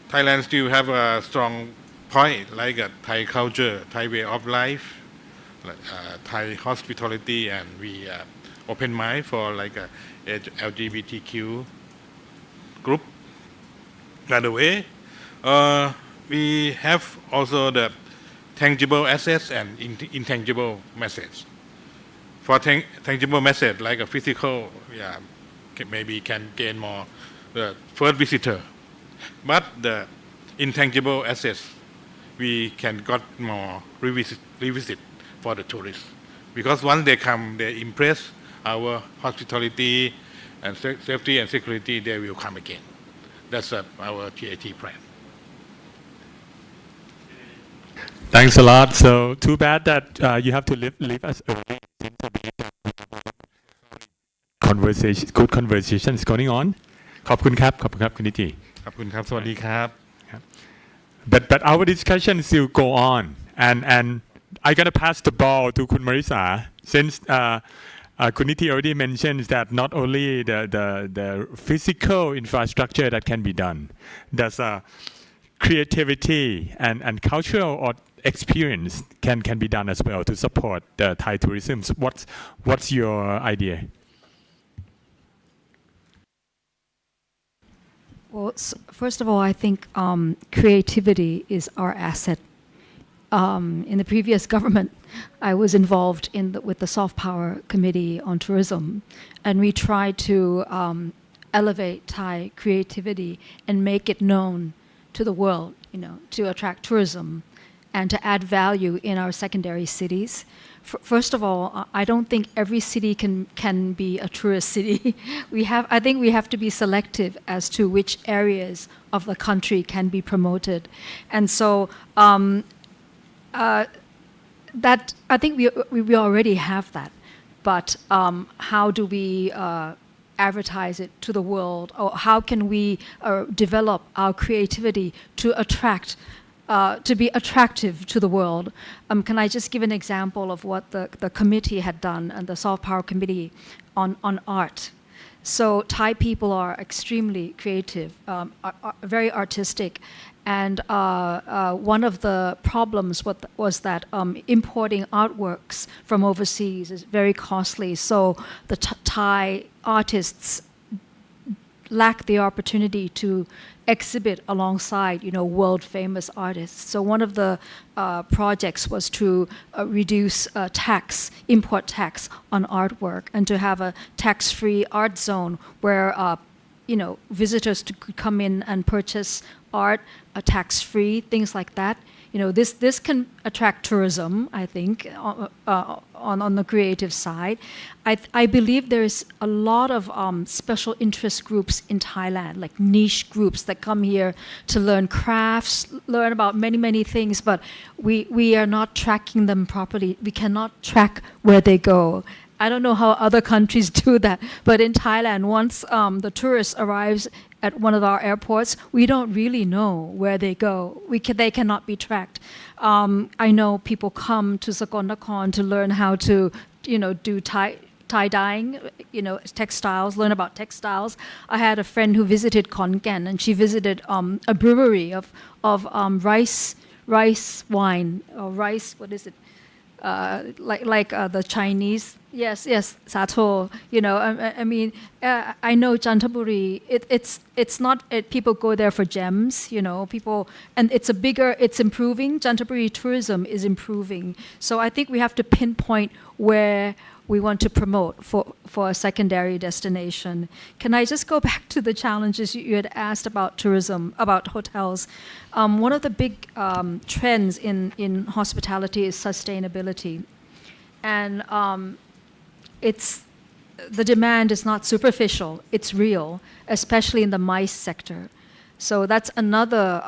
Thailand still have a strong point like Thai culture, Thai way of life, Thai hospitality, and we open mind for like a LGBTQ group. By the way, we have also the tangible assets and intangible methods. For tangible method, like a physical, yeah, maybe can gain more the first visitor. But the intangible assets, we can got more revisit for the tourists. Because once they come, they impress our hospitality and safety and security, they will come again. That's our TAT plan. Thanks a lot. So too bad that you have to leave us early. Since I believe that good conversation is going on. ขอบคุณครับ ขอบคุณครับ คุณนิติ ขอบคุณครับ สวัสดีครับ But our discussion still go on, and I'm gonna pass the ball to Kun Marisa, since Kun Niti already mentioned that not only the physical infrastructure that can be done, there's creativity and cultural or experience can be done as well to support the Thai tourism. So what's your idea? Well, first of all, I think creativity is our asset. In the previous government, I was involved with the Soft Power Committee on Tourism, and we tried to elevate Thai creativity and make it known to the world, to attract tourism and to add value in our secondary cities. First of all, I don't think every city can be a tourist city. I think we have to be selective as to which areas of the country can be promoted. And so that I think we already have that. But how do we advertise it to the world, or how can we develop our creativity to attract to be attractive to the world? Can I just give an example of what the committee had done, and the Soft Power Committee on art? So Thai people are extremely creative, very artistic, and one of the problems was that importing artworks from overseas is very costly. So the Thai artists lack the opportunity to exhibit alongside, world-famous artists. So one of the projects was to reduce import tax on artwork, and to have a tax-free art zone where, visitors could come in and purchase art tax-free, things like that. This can attract tourism, I think, on the creative side. I believe there is a lot of special interest groups in Thailand, like niche groups that come here to learn crafts, learn about many, many things, but we are not tracking them properly. We cannot track where they go. I don't know how other countries do that, but in Thailand, once the tourist arrives at one of our airports, we don't really know where they go. They cannot be tracked. I know people come to Sakonnakorn to learn how to, do tie-dyeing, textiles, learn about textiles. I had a friend who visited Khon Kaen, and she visited a brewery of rice wine, or rice, what is it? Like the Chinese, yes, sato. I know Chantaburi. It's not people go there for gems. People, and it's improving. Chantaburi tourism is improving. So I think we have to pinpoint where we want to promote for a secondary destination. Can I just go back to the challenges you had asked about tourism, about hotels? One of the big trends in hospitality is sustainability. And the demand is not superficial, it's real, especially in the MICE sector. So that's another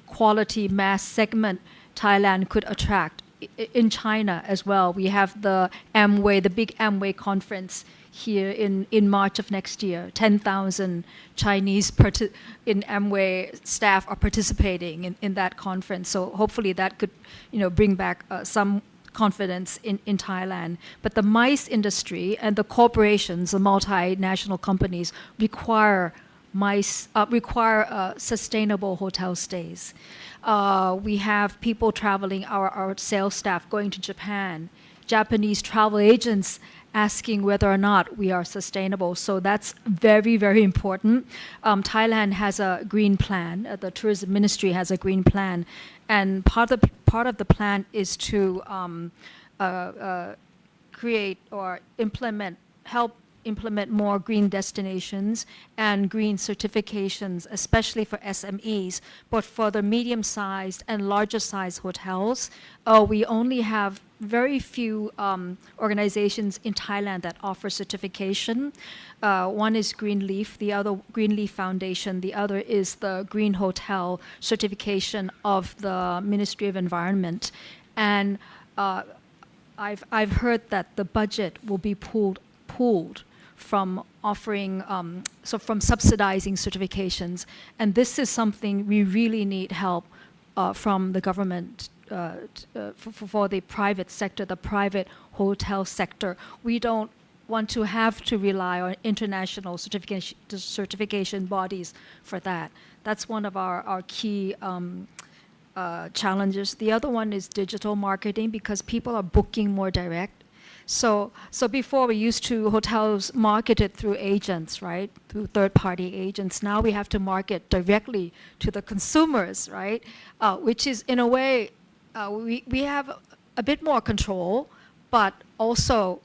quality mass segment Thailand could attract. In China as well, we have the big Amway conference here in March of next year. 10,000 Chinese in Amway staff are participating in that conference. So hopefully that could, bring back some confidence in Thailand. But the MICE industry and the corporations, the multinational companies, require sustainable hotel stays. We have people traveling, our sales staff going to Japan. Japanese travel agents asking whether or not we are sustainable. So that's very, very important. Thailand has a green plan. The tourism ministry has a green plan, and part of the plan is to create or help implement more green destinations and green certifications, especially for SMEs. But for the medium-sized and larger-sized hotels, we only have very few organizations in Thailand that offer certification. One is Greenleaf, the other Greenleaf Foundation. The other is the Green Hotel certification of the Ministry of Environment. And I've heard that the budget will be pooled from offering, from subsidizing certifications. And this is something we really need help from the government for the private sector, the private hotel sector. We don't want to have to rely on international certification bodies for that. That's one of our key challenges. The other one is digital marketing, because people are booking more direct. So before we used to, hotels marketed through agents, right? Through third-party agents. Now we have to market directly to the consumers, right? Which is, in a way, we have a bit more control, but also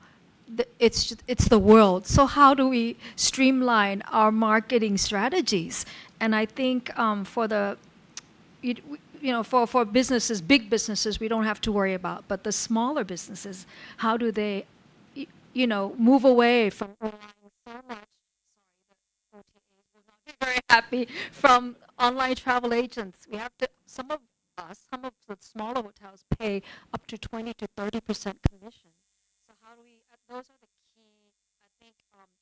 it's the world. So how do we streamline our marketing strategies? And I think for businesses, big businesses, we don't have to worry about. But the smaller businesses, how do they, move away from relying so much? Sorry, the OTAs will not be very happy from online travel agents. We have to. Some of the smaller hotels pay up to 20 to 30% commission. So how do we? Those are the key, I think,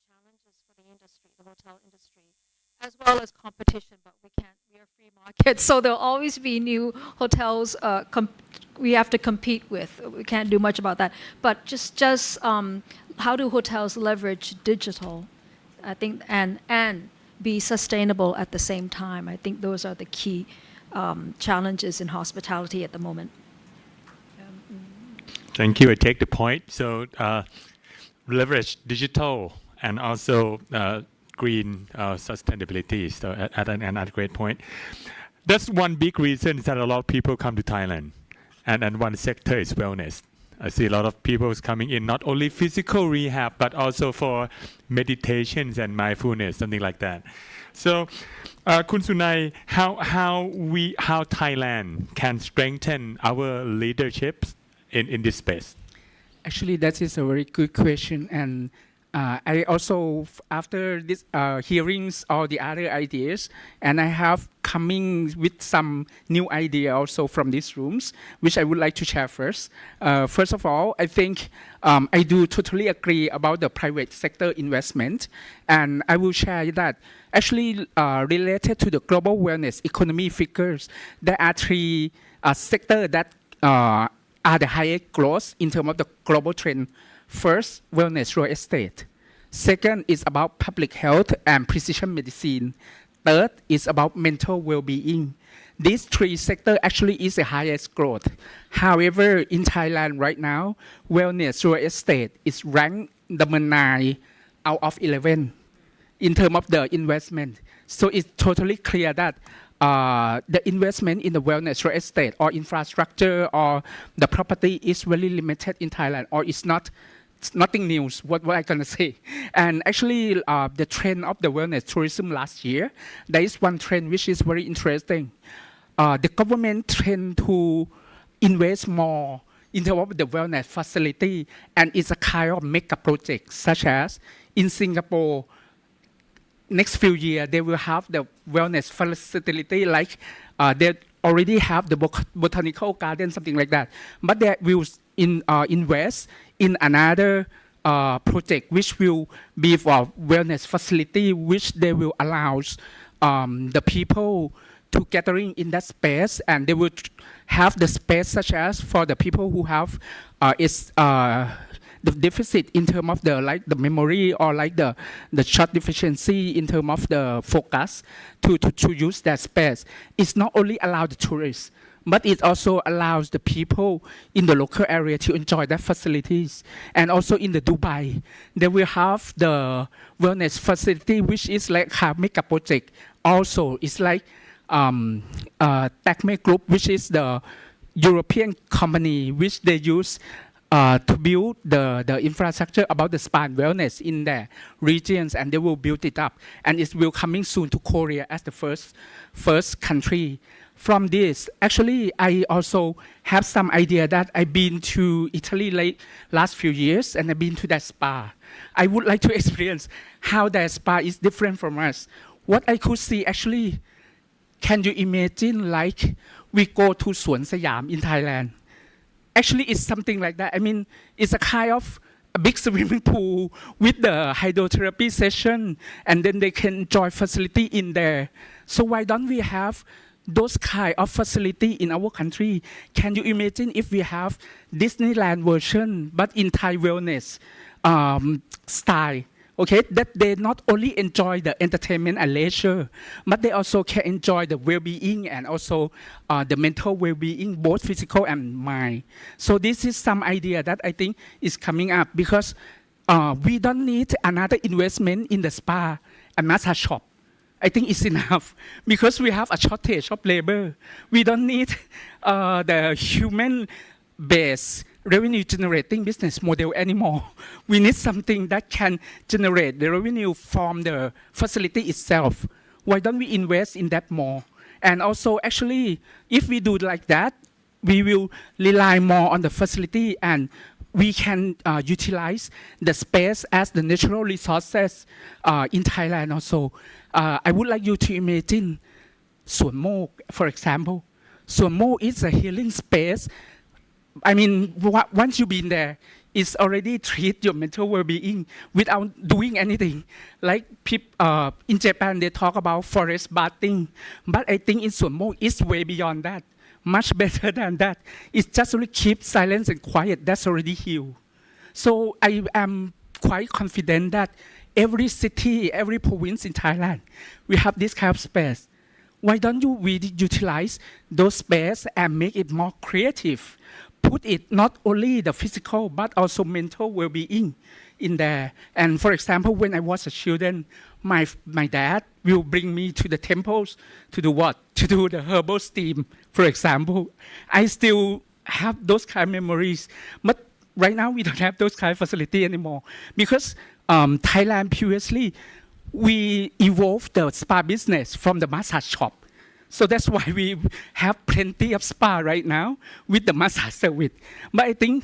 challenges for the industry, the hotel industry, as well as competition, but we are free market. So there'll always be new hotels we have to compete with. We can't do much about that. But just how do hotels leverage digital, I think, and be sustainable at the same time? I think those are the key challenges in hospitality at the moment. Thank you. I take the point. So leverage digital and also green sustainability. So at another great point. That's one big reason that a lot of people come to Thailand. And one sector is wellness. I see a lot of people coming in, not only physical rehab, but also for meditations and mindfulness, something like that. So, Kun Sunai, how Thailand can strengthen our leadership in this space? Actually, that is a very good question. And I also, after this hearings all the other ideas, and I have coming with some new idea also from these rooms, which I would like to share first. First of all, I think I do totally agree about the private sector investment, and I will share that actually related to the global wellness economy figures, there are three sectors that are the highest growth in terms of the global trend. First, wellness real estate. Second is about public health and precision medicine. Third is about mental well-being. These three sectors actually is the highest growth. However, in Thailand right now, wellness real estate is ranked number 9 out of 11 in terms of the investment. So it's totally clear that the investment in the wellness real estate or infrastructure or the property is really limited in Thailand, or it's nothing new, what I'm going to say. And actually, the trend of the wellness tourism last year, there is one trend which is very interesting. The government trend to invest more in terms of the wellness facility, and it's a kind of mega project, such as in Singapore, next few years, they will have the wellness facility like they already have the botanical garden, something like that. But they will invest in another project which will be for wellness facility, which they will allow the people to gathering in that space, and they would have the space such as for the people who have the deficit in terms of the memory or the short deficiency in terms of the focus to use that space. It's not only allow the tourists, but it also allows the people in the local area to enjoy that facilities. And also in the Dubai, they will have the wellness facility, which is like a mega project. Also, it's like TACME Group, which is the European company which they use to build the infrastructure about the spa and wellness in their regions, and they will build it up. And it will coming soon to Korea as the first country. From this, actually, I also have some idea that I've been to Italy last few years, and I've been to that spa. I would like to experience how that spa is different from us. What I could see actually, can you imagine like we go to Suan Sayam in Thailand? Actually, it's something like that. I mean, it's a kind of a big swimming pool with the hydrotherapy session, and then they can enjoy facility in there. So why don't we have those kind of facility in our country? Can you imagine if we have Disneyland version, but in Thai wellness style? Okay, that they not only enjoy the entertainment and leisure, but they also can enjoy the well-being and also the mental well-being, both physical and mind. So this is some idea that I think is coming up, because we don't need another investment in the spa and massage shop. I think it's enough because we have a shortage of labor. We don't need the human-based revenue generating business model anymore. We need something that can generate the revenue from the facility itself. Why don't we invest in that more? And also, actually, if we do like that, we will rely more on the facility, and we can utilize the space as the natural resources in Thailand also. I would like you to imagine Suan Mok, for example. Suan Mok is a healing space. I mean, once you've been there, it's already treat your mental well-being without doing anything. Like in Japan, they talk about forest bathing, but I think in Suan Mok, it's way beyond that, much better than that. It's just really keep silence and quiet. That's already healed. So I am quite confident that every city, every province in Thailand, we have this kind of space. Why don't we utilize those space and make it more creative? Put it not only the physical but also mental well-being in there. And for example, when I was a student, my dad will bring me to the temples to do what? To do the herbal steam, for example. I still have those kind of memories. But right now, we don't have those kind of facility anymore. Because Thailand previously, we evolved the spa business from the massage shop. So that's why we have plenty of spa right now with the massage service. But I think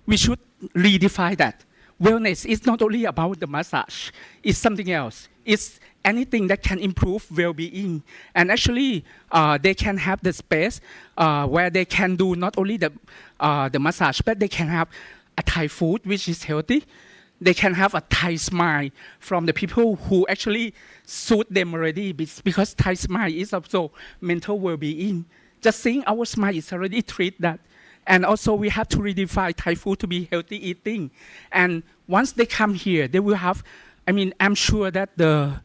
we should redefine that. Wellness is not only about the massage. It's something else. It's anything that can improve well-being. And actually, they can have the space where they can do not only the massage, but they can have a Thai food, which is healthy. They can have a Thai smile from the people who actually suit them already, because Thai smile is also mental well-being. Just seeing our smile is already treat that. And also we have to redefine Thai food to be healthy eating. And once they come here, they will have, I mean, I'm sure that the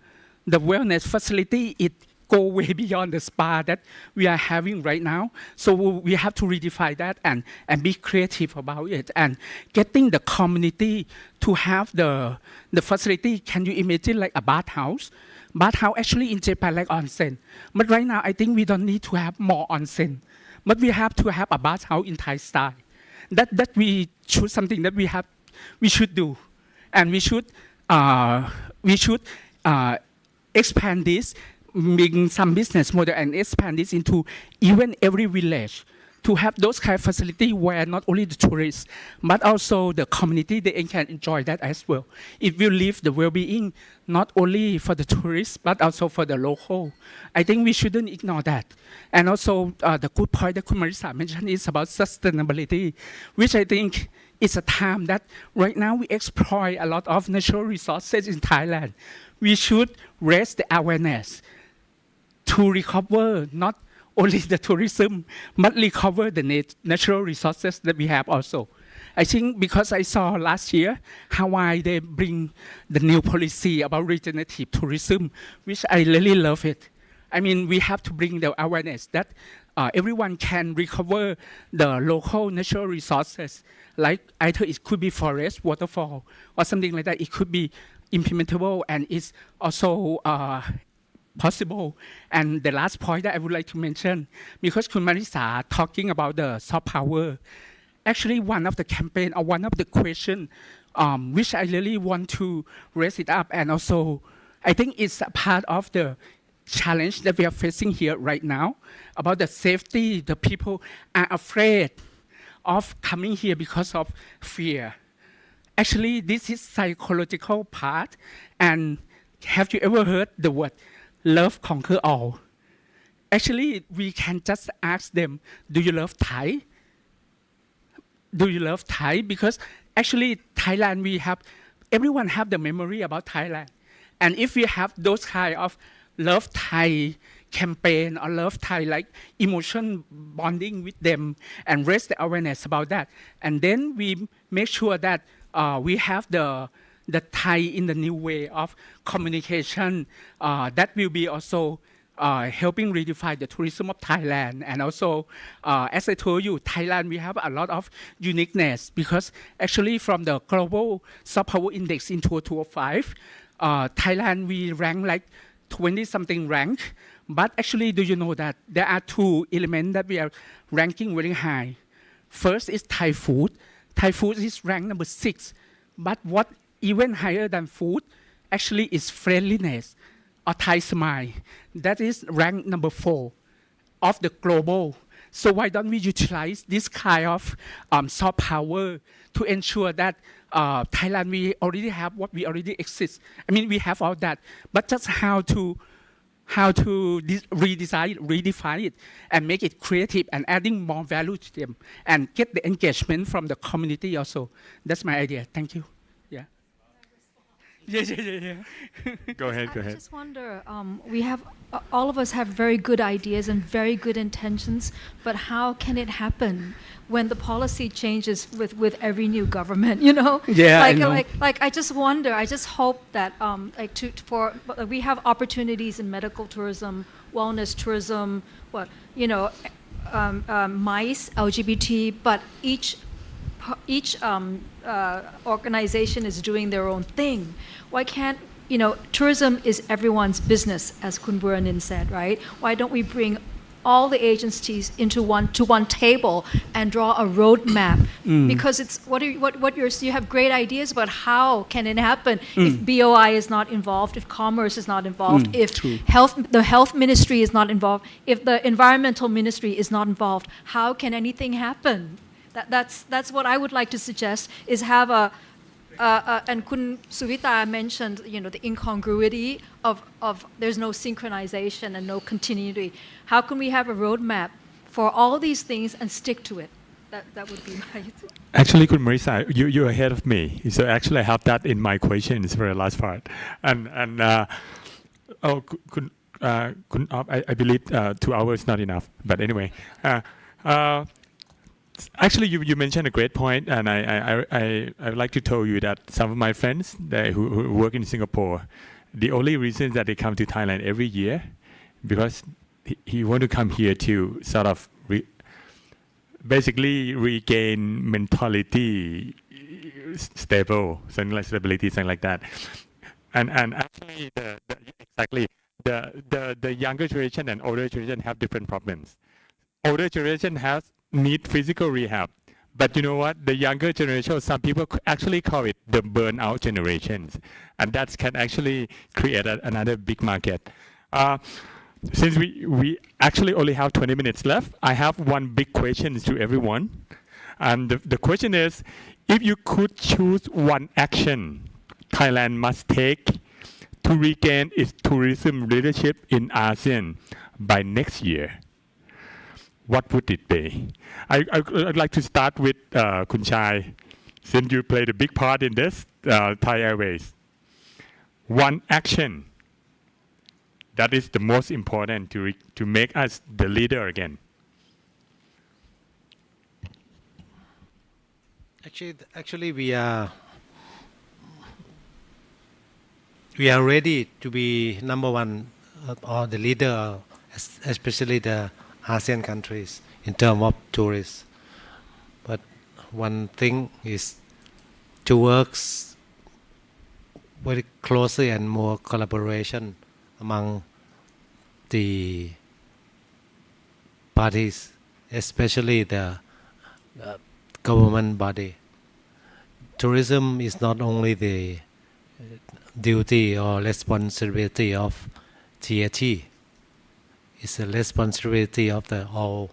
wellness facility, it go way beyond the spa that we are having right now. So we have to redefine that and be creative about it. And getting the community to have the facility, can you imagine like a bathhouse? Bathhouse actually in Japan like onsen. But right now, I think we don't need to have more onsen. But we have to have a bathhouse in Thai style. That we should something that we should do. And we should expand this, bring some business model and expand this into even every village to have those kind of facility where not only the tourists, but also the community, they can enjoy that as well. It will live the well-being, not only for the tourists, but also for the local. I think we shouldn't ignore that. And also the good point that Marisa mentioned is about sustainability, which I think is a time that right now we exploit a lot of natural resources in Thailand. We should raise the awareness to recover not only the tourism, but recover the natural resources that we have also. I think because I saw last year Hawaii, they bring the new policy about regenerative tourism, which I really love it. I mean, we have to bring the awareness that everyone can recover the local natural resources, like either it could be forest, waterfall, or something like that. It could be implementable and it's also possible. And the last point that I would like to mention, because Kun Marisa talking about the soft power, actually one of the campaign or one of the question which I really want to raise it up, and also I think it's a part of the challenge that we are facing here right now about the safety. The people are afraid of coming here because of fear. Actually, this is psychological part. And have you ever heard the word love conquer all? Actually, we can just ask them, do you love Thai? Do you love Thai? Because actually, Thailand, everyone have the memory about Thailand. And if we have those kind of love Thai campaign or love Thai like emotion bonding with them and raise the awareness about that, and then we make sure that we have the Thai in the new way of communication that will be also helping redefine the tourism of Thailand. And also, as I told you, Thailand, we have a lot of uniqueness because actually from the global soft power index in 2005, Thailand, we rank like 20-something rank. But actually, do you know that there are two elements that we are ranking very high? First is Thai food. Thai food is ranked number 6. But what even higher than food actually is friendliness or Thai smile. That is ranked number 4 of the global. So why don't we utilize this kind of soft power to ensure that Thailand, we already have what we already exist. I mean, we have all that, but just how to redefine it and make it creative and adding more value to them and get the engagement from the community also. That's my idea. Thank you. Yeah. Yeah. Go ahead. I just wonder, we have, all of us have very good ideas and very good intentions, but how can it happen when the policy changes with every new government, you know? Yeah, I know. Like I just wonder, I just hope that we have opportunities in medical tourism, wellness tourism, MICE, LGBT, but each organization is doing their own thing. Why can't, tourism is everyone's business, as Kun Buranin said, right? Why don't we bring all the agencies into one table and draw a roadmap? Because it's you have great ideas about how can it happen if BOI is not involved, if commerce is not involved, if the health ministry is not involved, if the environmental ministry is not involved. How can anything happen? That's what I would like to suggest, is have and Kun Suvita mentioned, the incongruity of there's no synchronization and no continuity. How can we have a roadmap for all these things and stick to it? That would be my... Actually, Kun Marisa, you're ahead of me. So actually, I have that in my questions for the last part. I believe 2 hours is not enough. But anyway, actually, you mentioned a great point, and I would like to tell you that some of my friends who work in Singapore, the only reason that they come to Thailand every year, because he want to come here to sort of basically regain mentality stable, something like stability, something like that. And actually, the younger generation and older generation have different problems. Older generation need physical rehab, but you know what? The younger generation, some people actually call it the burnout generations, and that can actually create another big market. Since we actually only have 20 minutes left, I have one big question to everyone, and the question is, if you could choose one action Thailand must take to regain its tourism leadership in ASEAN by next year, what would it be? I'd like to start with Kun Chai, since you played a big part in this, Thai Airways. One action that is the most important to make us the leader again. Actually, we are ready to be number one or the leader, especially the ASEAN countries in terms of tourists. But one thing is to work very closely and more collaboration among the parties, especially the government body. Tourism is not only the duty or responsibility of TAT. It's a responsibility of the all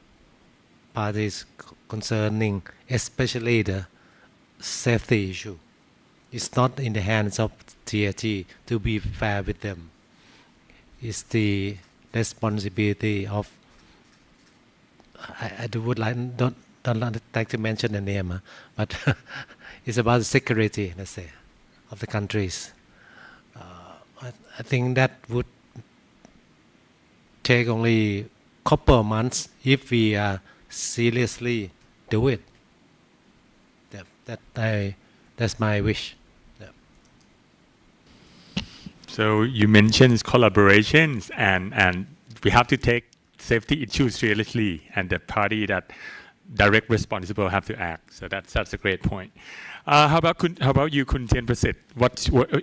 parties concerning, especially the safety issue. It's not in the hands of TAT to be fair with them. It's the responsibility of, I would like, don't like to mention the name, but it's about security, let's say, of the countries. I think that would take only couple of months if we seriously do it. That's my wish. So you mentioned collaborations, and we have to take safety issues seriously, and the party that direct responsible have to act. So that's a great point. How about you, Kun Tien Prasit?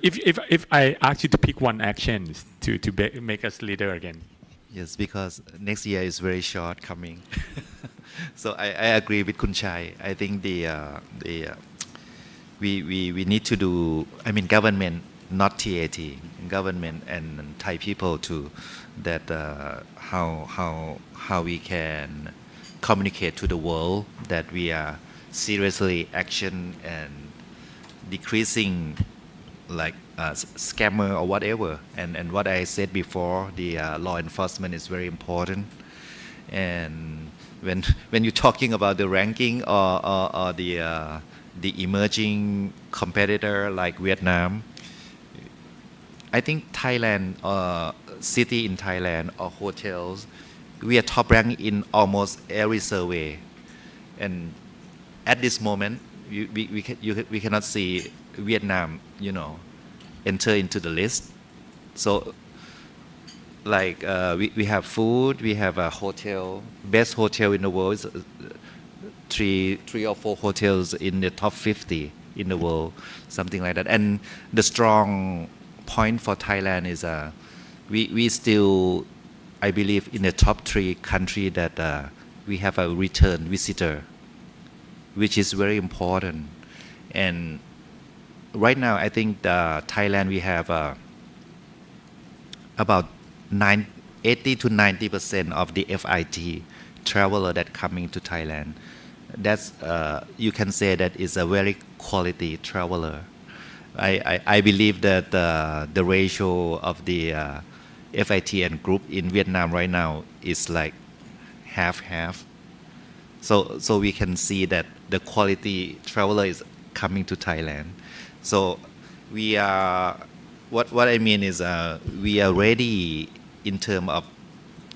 If I ask you to pick one action to make us leader again? Yes, because next year is very short coming. So I agree with Kun Chai. I think we need to do, I mean, government, not TAT, government and Thai people too, that how we can communicate to the world that we are seriously action and decreasing like scammer or whatever. And what I said before, the law enforcement is very important. And when you're talking about the ranking or the emerging competitor like Vietnam, I think Thailand, city in Thailand or hotels, we are top ranked in almost every survey. And at this moment, we cannot see Vietnam, enter into the list. So, like we have food, we have a hotel, best hotel in the world is three or four hotels in the top 50 in the world, something like that. And the strong point for Thailand is we still, I believe, in the top 3 country that we have a return visitor, which is very important. And right now, I think Thailand, we have about 80 to 90% of the FIT traveler that coming to Thailand. That's you can say that is a very quality traveler. I believe that the ratio of the FIT and group in Vietnam right now is like half. So we can see that the quality traveler is coming to Thailand. So we are, what I mean is we are ready in terms of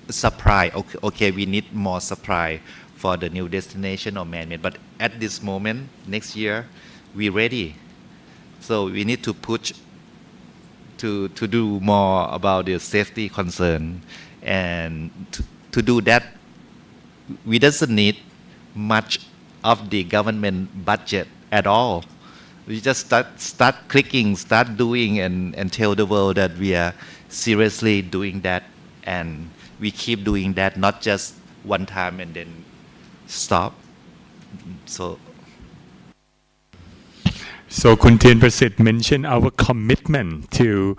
supply. Okay, we need more supply for the new destination or man-made. But at this moment, next year, we're ready. So we need to push to do more about the safety concern. And to do that, we doesn't need much of the government budget at all. We just start clicking, start doing, and tell the world that we are seriously doing that, and we keep doing that, not just one time and then stop. So Kun Tien Prasit mentioned our commitment to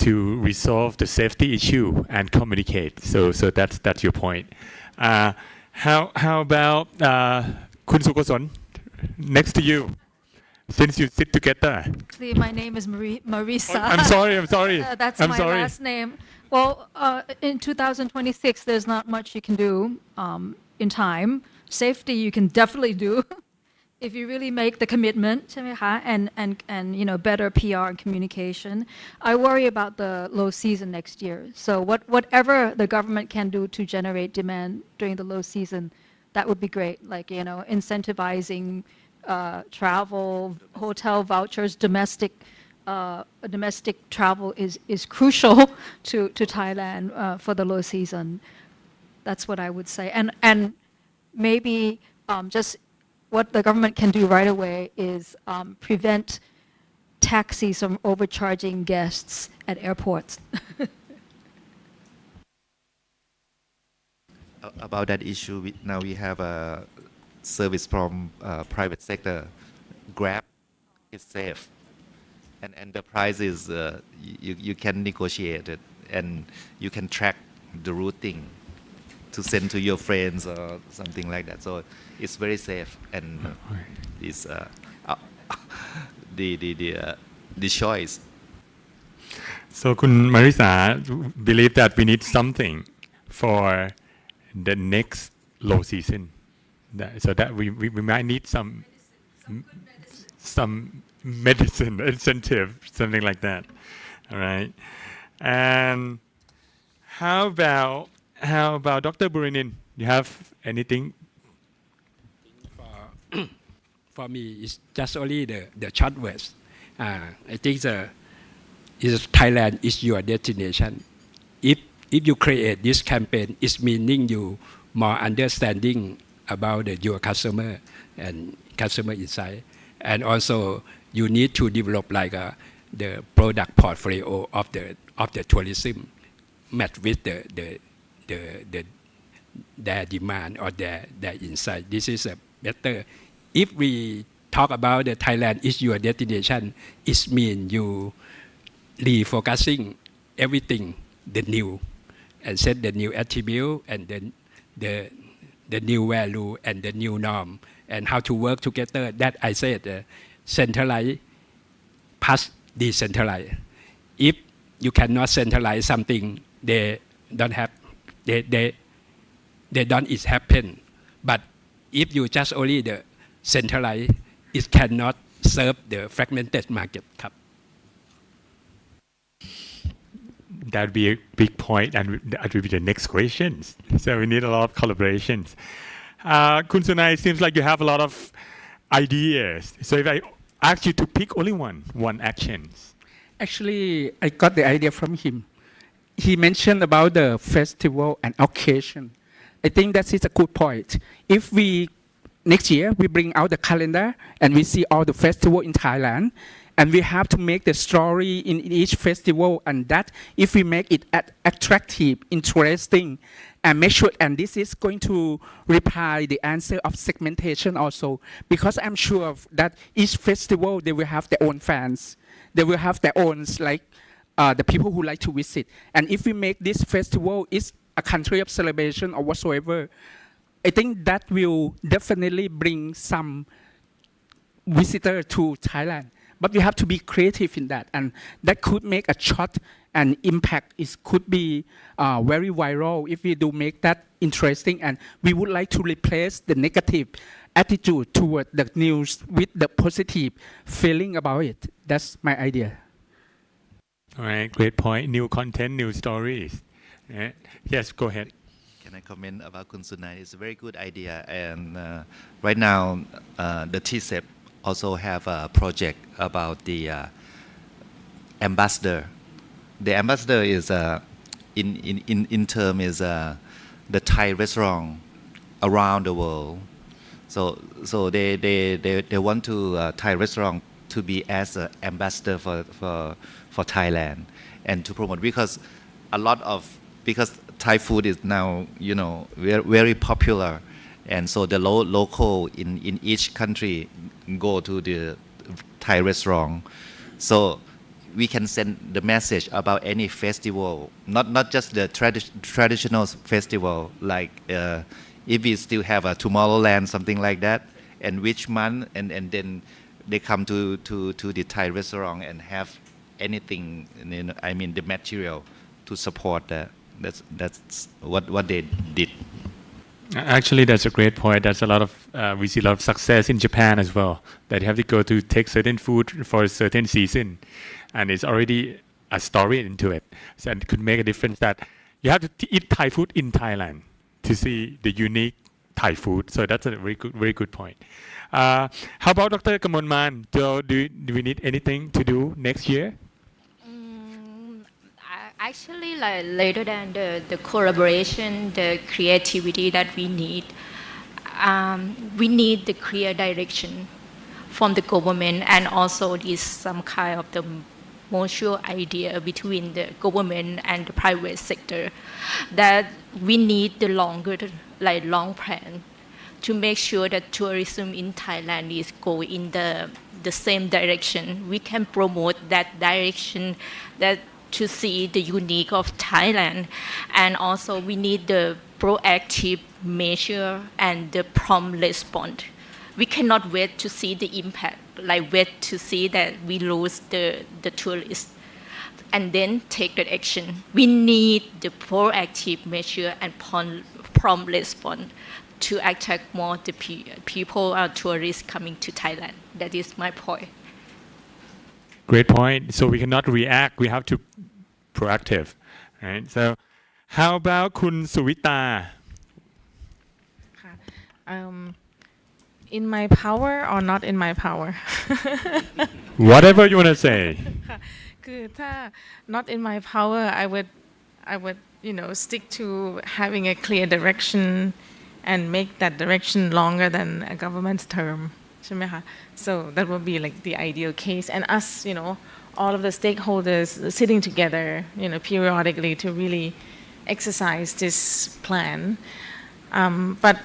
resolve the safety issue and communicate. So that's your point. How about Kun Sukoson? Next to you. Since you sit together. Actually, my name is Marisa. I'm sorry. That's I'm my sorry. last name. Well, in 2026, there's not much you can do in time. Safety, you can definitely do if you really make the commitment, ใช่ไหมคะ? and better PR and communication. I worry about the low season next year. So whatever the government can do to generate demand during the low season, that would be great. Like incentivizing travel, hotel vouchers, domestic travel is crucial to Thailand for the low season. That's what I would say. And maybe just what the government can do right away is prevent taxis from overcharging guests at airports. About that issue, now we have a service from private sector. Grab is safe, and the price is you can negotiate it, and you can track the routing to send to your friends or something like that. So it's very safe, and it's the choice. So Kun Marisa believe that we need something for the next low season. So that we might need some medicine incentive, something like that. All right. And how about Dr. Burinin? You have anything? For me, it's just only the short words. I think Thailand is your destination. If you create this campaign, it's meaning you more understanding about your customer and customer insight, and also you need to develop like the product portfolio of the tourism match with their demand or their insight. This is a better. If we talk about the Thailand is your destination, it means you refocusing everything the new and set the new attribute and then the new value and the new norm and how to work together. That I said centralize plus decentralize. If you cannot centralize something, they don't it happen. But if you just only the centralize, it cannot serve the fragmented market. That would be a big point, and that will be the next questions. So we need a lot of collaborations. Kun Sunai, seems like you have a lot of ideas. So if I ask you to pick only one action. Actually, I got the idea from him. He mentioned about the festival and occasion. I think that is a good point. If next year we bring out the calendar and we see all the festival in Thailand, and we have to make the story in each festival, and that if we make it attractive, interesting, and make sure, and this is going to reply the answer of segmentation also, because I'm sure that each festival, they will have their own fans. They will have their own, like the people who like to visit. And if we make this festival is a country of celebration or whatsoever, I think that will definitely bring some visitor to Thailand. But we have to be creative in that, and that could make a shot and impact. It could be very viral if we do make that interesting, and we would like to replace the negative attitude toward the news with the positive feeling about it. That's my idea. All right, great point. New content, new stories. Yes, go ahead. Can I comment about Kun Sunai? It's a very good idea, and right now the TCEP also have a project about the ambassador. The ambassador is in term is the Thai restaurant around the world. So they want to Thai restaurant to be as an ambassador for Thailand and to promote, because Thai food is now very popular. And so the local in each country go to the Thai restaurant. So we can send the message about any festival, not just the traditional festival, like if we still have a Tomorrowland, something like that, and which month, and then they come to the Thai restaurant and have anything, the material to support that. That's what they did. Actually, that's a great point. That's a lot of we see a lot of success in Japan as well. That you have to go to take certain food for a certain season, and it's already a story into it. So it could make a difference that you have to eat Thai food in Thailand to see the unique Thai food. So that's a very good point. How about Dr. Kamonman? Do we need anything to do next year? Actually, like later than the collaboration, the creativity that we need the clear direction from the government, and also this some kind of the mutual idea between the government and the private sector, that we need the like long plan to make sure that tourism in Thailand is going in the same direction. We can promote that direction, that to see the unique of Thailand, and also we need the proactive measure and the prompt response. We cannot wait to see the impact, like wait to see that we lose the tourists and then take that action. We need the proactive measure and prompt response to attract more the people or tourists coming to Thailand. That is my point. Great point. So we cannot react. We have to proactive, right? So how about Kun Suvita? ค่ะ in my power or not in my power Whatever you want to say. ค่ะคือถ้า not in my power I would stick to having a clear direction and make that direction longer than a government's term ใช่ไหมคะ so that would be like the ideal case, and us all of the stakeholders sitting together periodically to really exercise this plan, but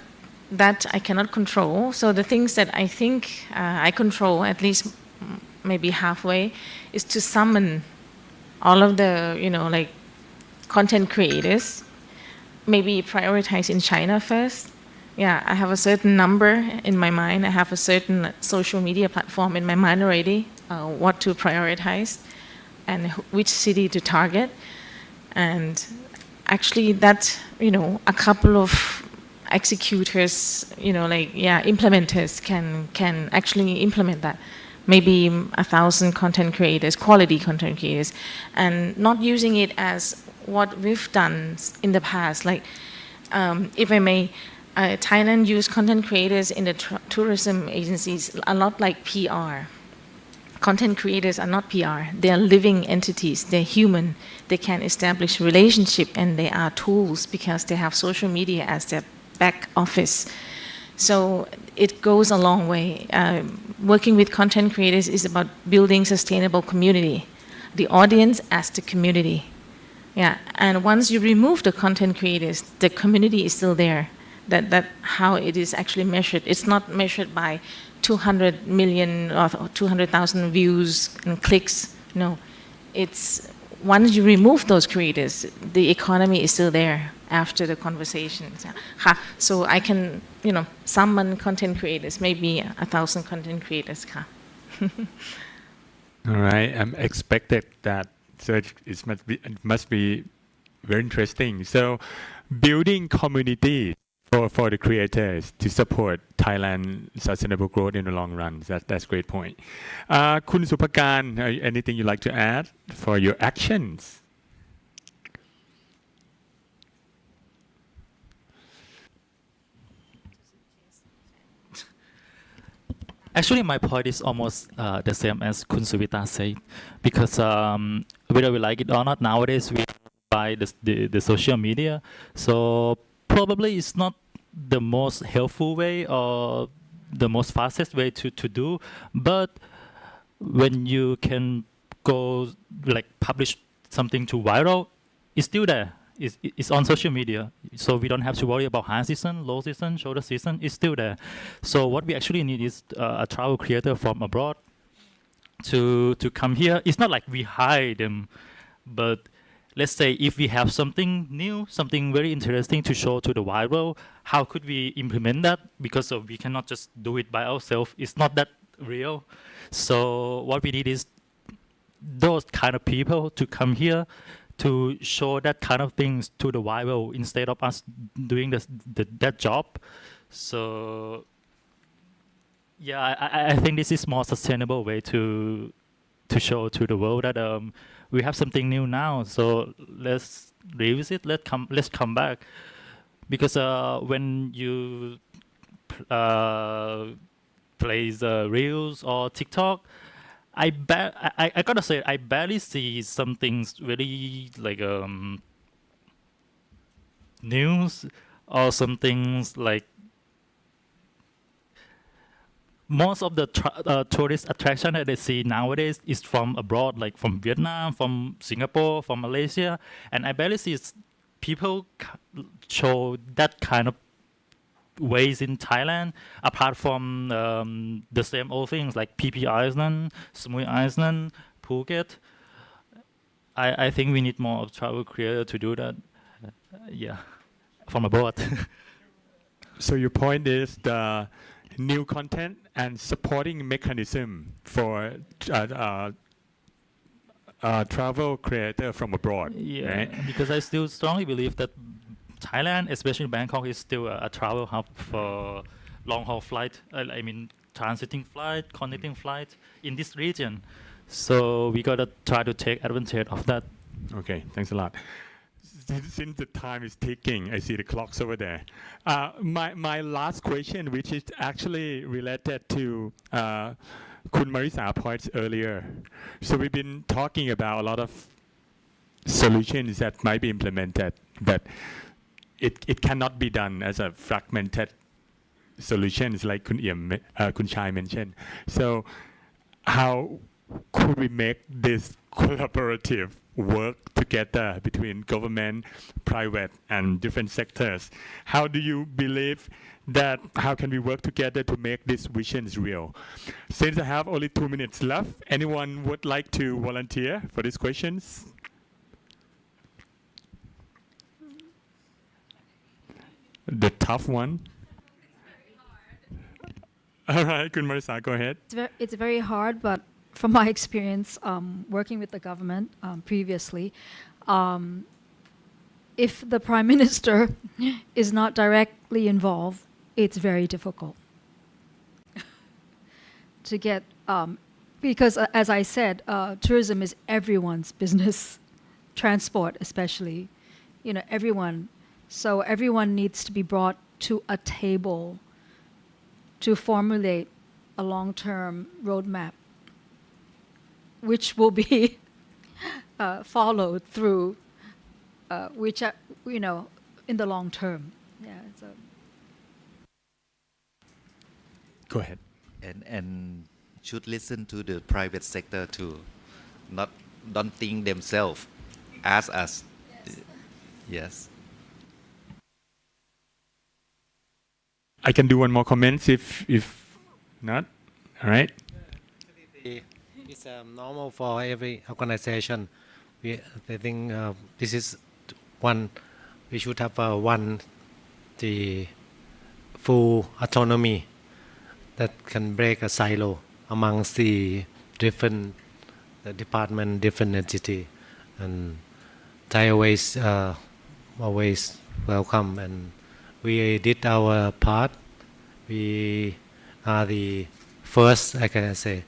that I cannot control. So the things that I think I control, at least maybe halfway, is to summon all of the like content creators, maybe prioritize in China first. Yeah, I have a certain number in my mind. I have a certain social media platform in my mind already, what to prioritize and which city to target. And actually that, a couple of executors, implementers can actually implement that. Maybe 1,000 content creators, quality content creators, and not using it as what we've done in the past. Like, if I may, Thailand use content creators in the tourism agencies a lot like PR. Content creators are not PR. They are living entities. They're human. They can establish relationship, and they are tools because they have social media as their back office. So it goes a long way. Working with content creators is about building sustainable community. The audience as the community. Yeah, and once you remove the content creators, the community is still there. That how it is actually measured. It's not measured by 200 million or 200,000 views and clicks. No, it's once you remove those creators, the economy is still there after the conversations. So I can, summon content creators, maybe 1,000 content creators. All right, I'm expected that. So it must be very interesting. So building community for the creators to support Thailand sustainable growth in the long run. That's a great point. Kun Supakan, anything you'd like to add for your actions? Actually, my point is almost the same as Kun Suvita said, because whether we like it or not, nowadays we buy the social media, so probably it's not the most helpful way or the most fastest way to do, but when you can go like publish something to viral, it's still there. It's on social media, so we don't have to worry about high season, low season, shoulder season. It's still there. So what we actually need is a travel creator from abroad to come here. It's not like we hire them, but let's say if we have something new, something very interesting to show to the wide world, how could we implement that? Because we cannot just do it by ourselves. It's not that real. So what we need is those kind of people to come here to show that kind of things to the wide world instead of us doing that job. So yeah, I think this is more sustainable way to show to the world that we have something new now. So let's revisit. Let's come back, because when you plays reels or TikTok, I gotta say I barely see some things really like news or some things like most of the tourist attraction that I see nowadays is from abroad, like from Vietnam, from Singapore, from Malaysia, and I barely see people show that kind of ways in Thailand, apart from the same old things like PP Island, Samui Island, Phuket. I think we need more travel creator to do that. Yeah, from abroad. So your point is the new content and supporting mechanism for travel creator from abroad. Yeah, right? because I still strongly believe that Thailand, especially Bangkok, is still a travel hub for long-haul flight. I mean, transiting flight, connecting flight in this region. So we gotta try to take advantage of that. Okay, thanks a lot. Since the time is ticking, I see the clocks over there. My last question, which is actually related to Kun Marisa points earlier. So we've been talking about a lot of solutions that might be implemented, but it cannot be done as a fragmented solutions like Kun Chai mentioned. So how could we make this collaborative work together between government, private, and different sectors? How do you believe that, how can we work together to make these visions real? Since I have only 2 minutes left, anyone would like to volunteer for these questions? The tough one. All right, Kun Marisa, go ahead. It's very hard, but from my experience working with the government previously, if the Prime Minister is not directly involved, it's very difficult to get, because as I said, tourism is everyone's business, transport especially, everyone. So everyone needs to be brought to a table to formulate a long-term roadmap, which will be followed through, which in the long term. Yeah. So. Go ahead. And should listen to the private sector too, don't think themselves as us. Yes. I can do one more comment if not. All right. It's normal for every organization. I think this is one. We should have the full autonomy that can break a silo amongst the different department, different entity, and Thai always welcome, and we did our part. We are the first, I can say,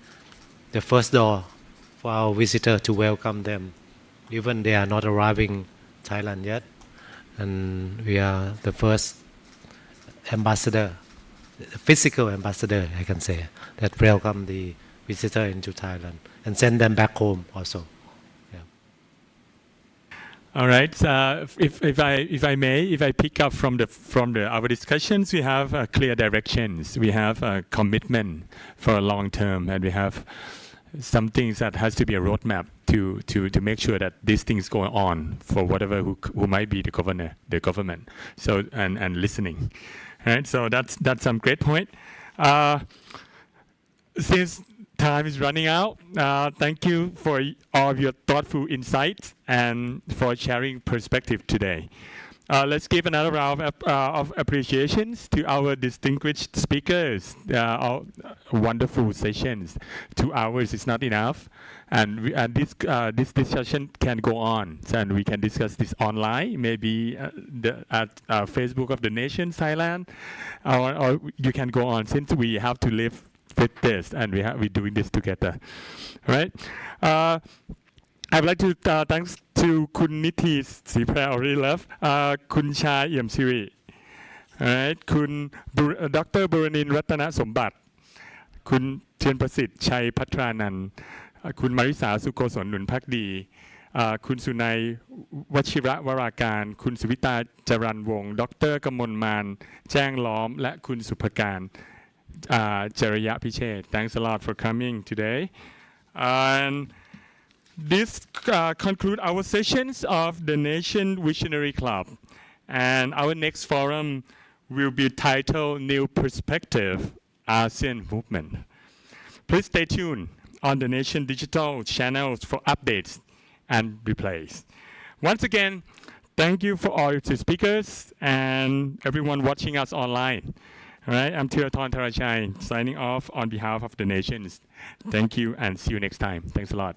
the first door for our visitor to welcome them, even they are not arriving Thailand yet. And we are the first ambassador, physical ambassador, I can say, that welcome the visitor into Thailand and send them back home also. All right. If I may, if I pick up from our discussions, we have clear directions. We have a commitment for a long term, and we have some things that has to be a roadmap to make sure that these things go on for whatever who might be the government. So and listening. All right. So that's some great point. Since time is running out, thank you for all of your thoughtful insights and for sharing perspective today. Let's give another round of appreciations to our distinguished speakers. All wonderful sessions. 2 hours is not enough, and this discussion can go on, and we can discuss this online, maybe at Facebook of the Nation Thailand, or you can go on, since we have to live with this, and we're doing this together. All right. I would like to thanks to Kun Nithi Sriphra, already left, Kun Chai Iem Siri, all right, Kun Dr. Buranin Ratana Sombat, คุณเทียนประสิทธิ์ชัยพัทรานันท์คุณมาริสาสุโกศลหนุนภักดีคุณสุนัยวชิระวราการ คุณสุวิตาจรัญวงศ์ดร.กมลมานแจ้งล้อมและคุณสุภการจริยะพิเชษฐ์ Thanks a lot for coming today. And this conclude our sessions of the Nation Visionary Club. And our next forum will be titled New Perspective ASEAN Movement. Please stay tuned on the Nation digital channels for updates and replays. Once again, thank you for all the speakers and everyone watching us online. All right, I'm Thirathon Tharachai signing off on behalf of the nations. Thank you and see you next time. Thanks a lot.